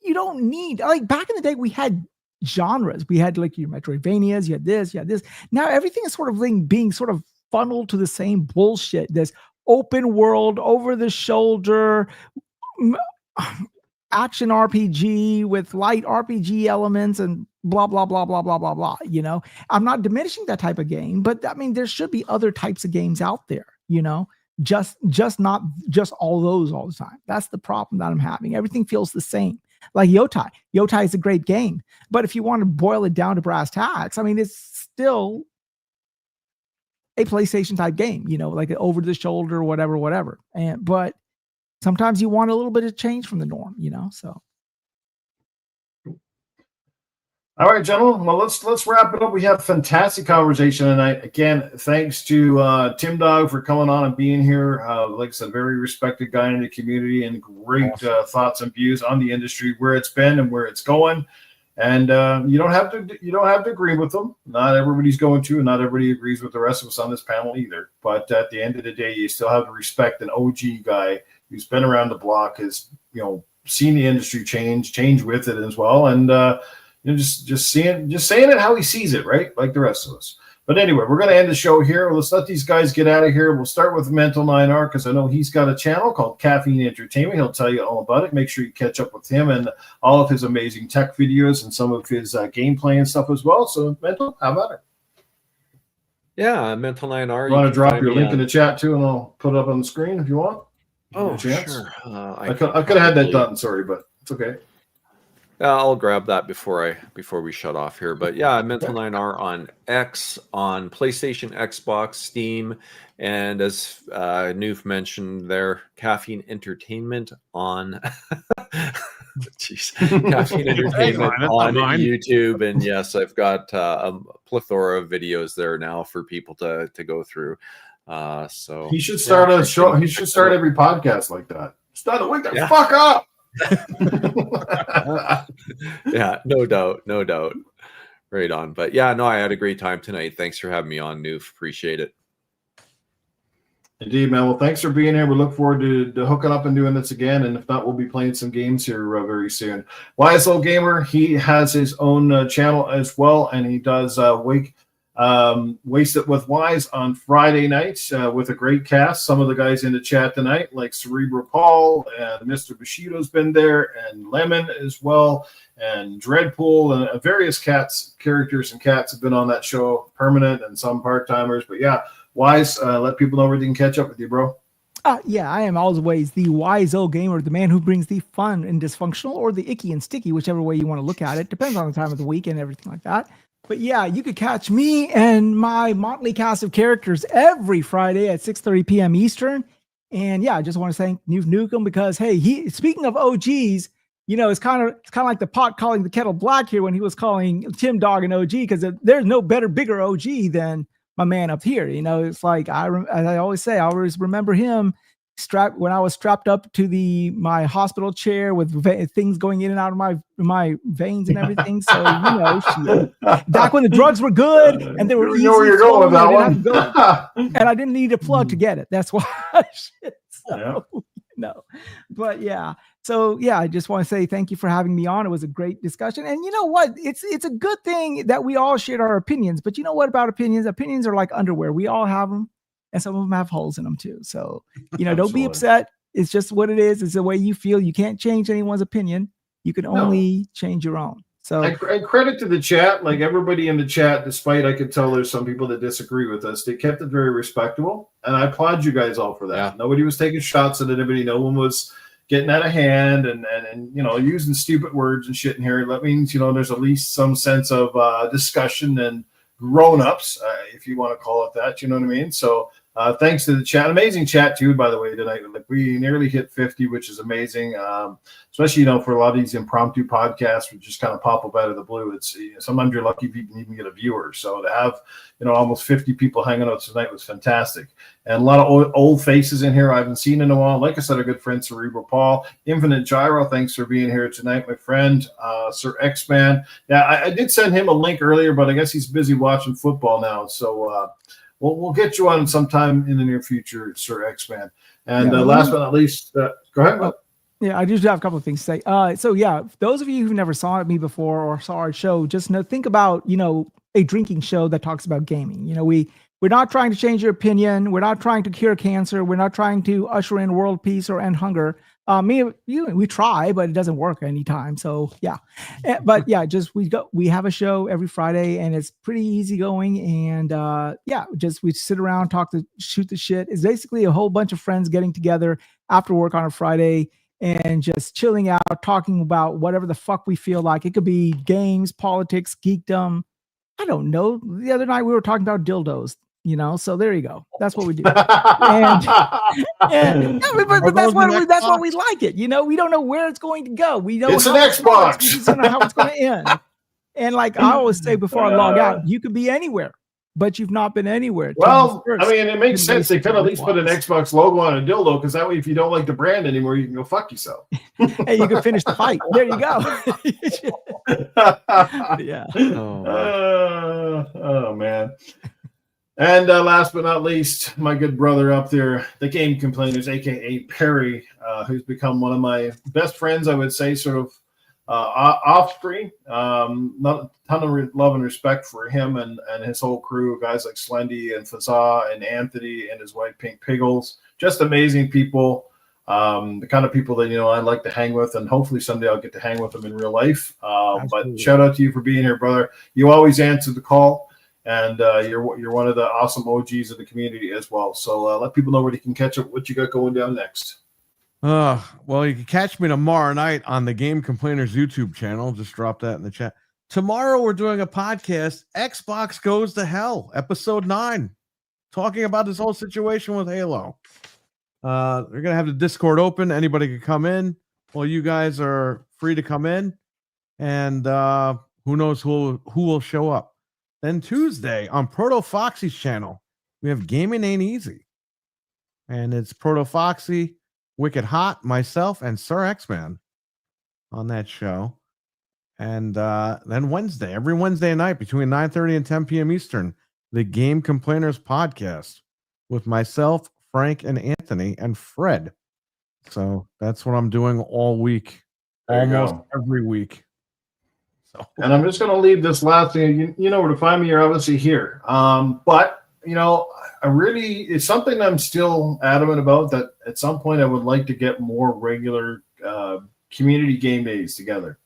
you don't need, like back in the day, we had genres. We had like your Metroidvanias, you had this, you had this. Now everything is sort of being sort of funneled to the same bullshit. This open world, over the shoulder, action RPG with light RPG elements and blah, blah, blah, blah, blah, blah, blah. I'm not diminishing that type of game, but I mean, there should be other types of games out there, just not just all those all the time. That's the problem that I'm having. Everything feels the same. Like Yotai. Yotai is a great game, but if you want to boil it down to brass tacks, I mean, it's still a PlayStation type game, like an over the shoulder, whatever. But sometimes you want a little bit of change from the norm, so. All right, gentlemen. Well, let's wrap it up. We had a fantastic conversation tonight. Again, thanks to Tim Dog for coming on and being here. Like I said, very respected guy in the community and great thoughts and views on the industry, where it's been and where it's going. And you don't have to agree with them. Not everybody's going to, and not everybody agrees with the rest of us on this panel either. But at the end of the day, you still have to respect an OG guy who's been around the block, has seen the industry change with it as well, and just saying it how he sees it, right? Like the rest of us. But anyway, we're going to end the show here. Let's let these guys get out of here. We'll start with Mental 9R, because I know he's got a channel called Caffeine Entertainment. He'll tell you all about it. Make sure you catch up with him and all of his amazing tech videos and some of his gameplay and stuff as well. So, Mental, how about it? Yeah, Mental 9R. You want to drop your link in the chat too, and I'll put it up on the screen if you want. Oh, sure. I could have had that done. Sorry, but it's okay. I'll grab that before we shut off here. But yeah, Mental 9R on X, on PlayStation, Xbox, Steam, and as Noof mentioned there, Caffeine Entertainment on Caffeine Entertainment on YouTube. And yes, I've got a plethora of videos there now for people to go through. So he should start a show. He should start every podcast like that. Start a wake the fuck up. Yeah, no doubt. Right on. But yeah, no, I had a great time tonight. Thanks for having me on, Noof. Appreciate it. Indeed, man. Well, thanks for being here. We look forward to hooking up and doing this again. And if not, we'll be playing some games here very soon. YSL Gamer, he has his own channel as well, and he does Waste It with Wise on Friday nights with a great cast. Some of the guys in the chat tonight, like Cerebral Paul and Mr. Bushido's been there, and Lemon as well, and Dreadpool, and various characters and cats have been on that show, permanent and some part-timers. But yeah, Wise, let people know where they can catch up with you, bro. Yeah, I am always the wise old gamer, the man who brings the fun and dysfunctional, or the icky and sticky, whichever way you want to look at it. Depends on the time of the week and everything like that. But yeah, you could catch me and my motley cast of characters every Friday at 6:30 p.m. Eastern. And yeah, I just want to thank Noof Nukem because, hey, speaking of OGs, it's kind of like the pot calling the kettle black here when he was calling Tim Dog an OG, because there's no bigger OG than my man up here. It's like as I always say, I always remember him when I was strapped up to my hospital chair with things going in and out of my veins and everything. So back when the drugs were good and they were easy, where you're going with that one. And I didn't need a plug to get it. That's why. But yeah. So yeah, I just want to say thank you for having me on. It was a great discussion. And you know what? It's a good thing that we all shared our opinions. But you know what about opinions? Opinions are like underwear. We all have them, and some of them have holes in them too. So, don't be upset. It's just what it is. It's the way you feel. You can't change anyone's opinion. You can only change your own. So, and credit to the chat. Like everybody in the chat, despite I could tell there's some people that disagree with us, they kept it very respectable. And I applaud you guys all for that. Yeah. Nobody was taking shots at anybody. No one was getting out of hand and using stupid words and shit in here. That means, there's at least some sense of discussion and grown-ups, if you want to call it that. You know what I mean? So thanks to the chat. Amazing chat too, by the way, tonight. Like we nearly hit 50, which is amazing. Especially, for a lot of these impromptu podcasts, which just kind of pop up out of the blue. It's sometimes you're lucky if you can even get a viewer. So to have, almost 50 people hanging out tonight was fantastic. And a lot of old faces in here I haven't seen in a while. Like I said, a good friend, Cerebral Paul, Infinite Gyro. Thanks for being here tonight, my friend, Sir X-Man. Yeah, I did send him a link earlier, but I guess he's busy watching football now. So, we'll get you on sometime in the near future, Sir X-Man. And last but not least, go ahead. Yeah, I just have a couple of things to say. So yeah, those of you who never saw me before or saw our show, just think about, a drinking show that talks about gaming. We're not trying to change your opinion. We're not trying to cure cancer. We're not trying to usher in world peace or end hunger. We try, but it doesn't work anytime. So yeah, but yeah, we have a show every Friday and it's pretty easy going. And we sit around, shoot the shit. It's basically a whole bunch of friends getting together after work on a Friday and just chilling out, talking about whatever the fuck we feel like. It could be games, politics, geekdom. I don't know. The other night we were talking about dildos. So there you go. That's what we do. But that's what we like it. We don't know where it's going to go. We don't. It's an Xbox. We just don't know how it's going to end. And like I always say before I log out, you could be anywhere, but you've not been anywhere. Well, it makes sense. They could at least put an Xbox logo on a dildo, because that way, if you don't like the brand anymore, you can go fuck yourself. Hey, you can finish the fight. There you go. Yeah. Oh man. And last but not least, my good brother up there, the Game Complainers, aka Perry, who's become one of my best friends, I would say, sort of off screen. Not a ton of love and respect for him and his whole crew, guys like Slendy and Fazza and Anthony and his wife Pink Piggles. Just amazing people. The kind of people that I like to hang with, and hopefully someday I'll get to hang with them in real life. But shout out to you for being here, brother. You always answer the call. And you're one of the awesome OGs of the community as well. So let people know where they can catch up what you got going down next. Well, you can catch me tomorrow night on the Game Complainers YouTube channel. Just drop that in the chat. Tomorrow we're doing a podcast, Xbox Goes to Hell, episode 9, talking about this whole situation with Halo. We're going to have the Discord open. Anybody can come in. Well, you guys are free to come in. And who knows who will show up. Then Tuesday on Proto Foxy's channel, we have Gaming Ain't Easy. And it's Proto Foxy, Wicked Hot, myself, and Sir X-Man on that show. And then Wednesday, every Wednesday night between 9:30 and 10 p.m. Eastern, the Game Complainers podcast with myself, Frank, and Anthony, and Fred. So that's what I'm doing all week, almost every week. So. And I'm just going to leave this last thing. You know where to find me. You're obviously here. But, you know, it's something I'm still adamant about, that at some point I would like to get more regular community game days together.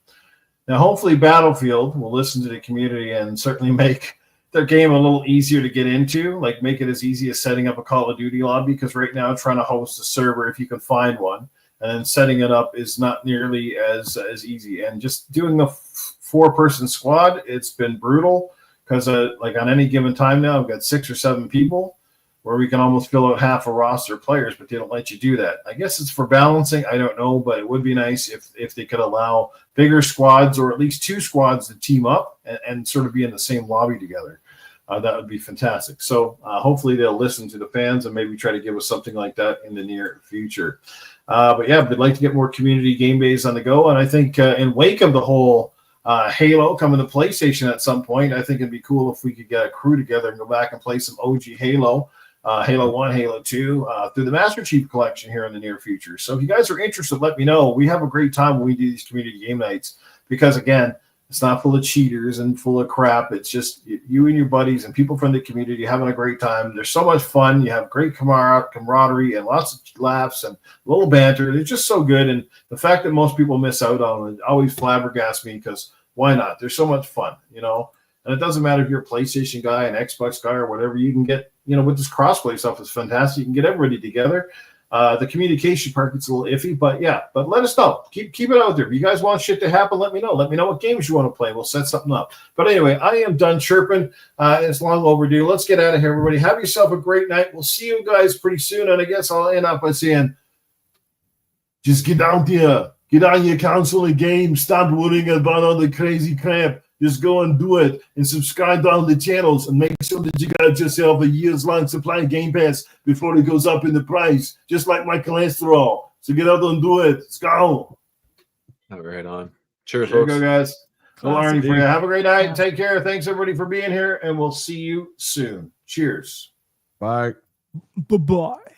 Now, hopefully Battlefield will listen to the community and certainly make their game a little easier to get into, like make it as easy as setting up a Call of Duty lobby, because right now trying to host a server, if you can find one, and then setting it up is not nearly as easy. And just doing the 4-person squad, it's been brutal, because like on any given time now, I've got 6 or 7 people where we can almost fill out half a roster of players, but they don't let you do that. I guess it's for balancing. I don't know, but it would be nice if they could allow bigger squads, or at least 2 squads, to team up and sort of be in the same lobby together. That would be fantastic. So hopefully they'll listen to the fans and maybe try to give us something like that in the near future. But yeah, we'd like to get more community game days on the go. And I think in wake of the whole Halo coming to PlayStation at some point, I think it'd be cool if we could get a crew together and go back and play some OG Halo. Halo 1, Halo 2, through the Master Chief Collection here in the near future. So if you guys are interested, let me know. We have a great time when we do these community game nights, because, again, it's not full of cheaters and full of crap. It's just you and your buddies and people from the community having a great time. There's so much fun. You have great camaraderie and lots of laughs and a little banter. It's just so good. And the fact that most people miss out on it always flabbergasts me, because why not? There's so much fun, you know? And it doesn't matter if you're a PlayStation guy, an Xbox guy, or whatever. You can get, you know, with this crossplay stuff is fantastic. You can get everybody together. The communication part gets a little iffy, but yeah. But let us know. Keep it out there. If you guys want shit to happen, let me know. Let me know what games you want to play. We'll set something up. But anyway, I am done chirping. It's long overdue. Let's get out of here, everybody. Have yourself a great night. We'll see you guys pretty soon. And I guess I'll end up by saying, just get out there. Get on your console and game. Stop worrying about all the crazy crap. Just go and do it, and subscribe down the channels, and make sure that you got yourself a year's-long supply of Game Pass before it goes up in the price, just like my cholesterol. So get out and do it. Let's go. All right, on. Cheers, there you folks. go, guys. Well, Arnie, for you. Have a great night. And take care. Thanks, everybody, for being here, and we'll see you soon. Cheers. Bye. Bye-bye.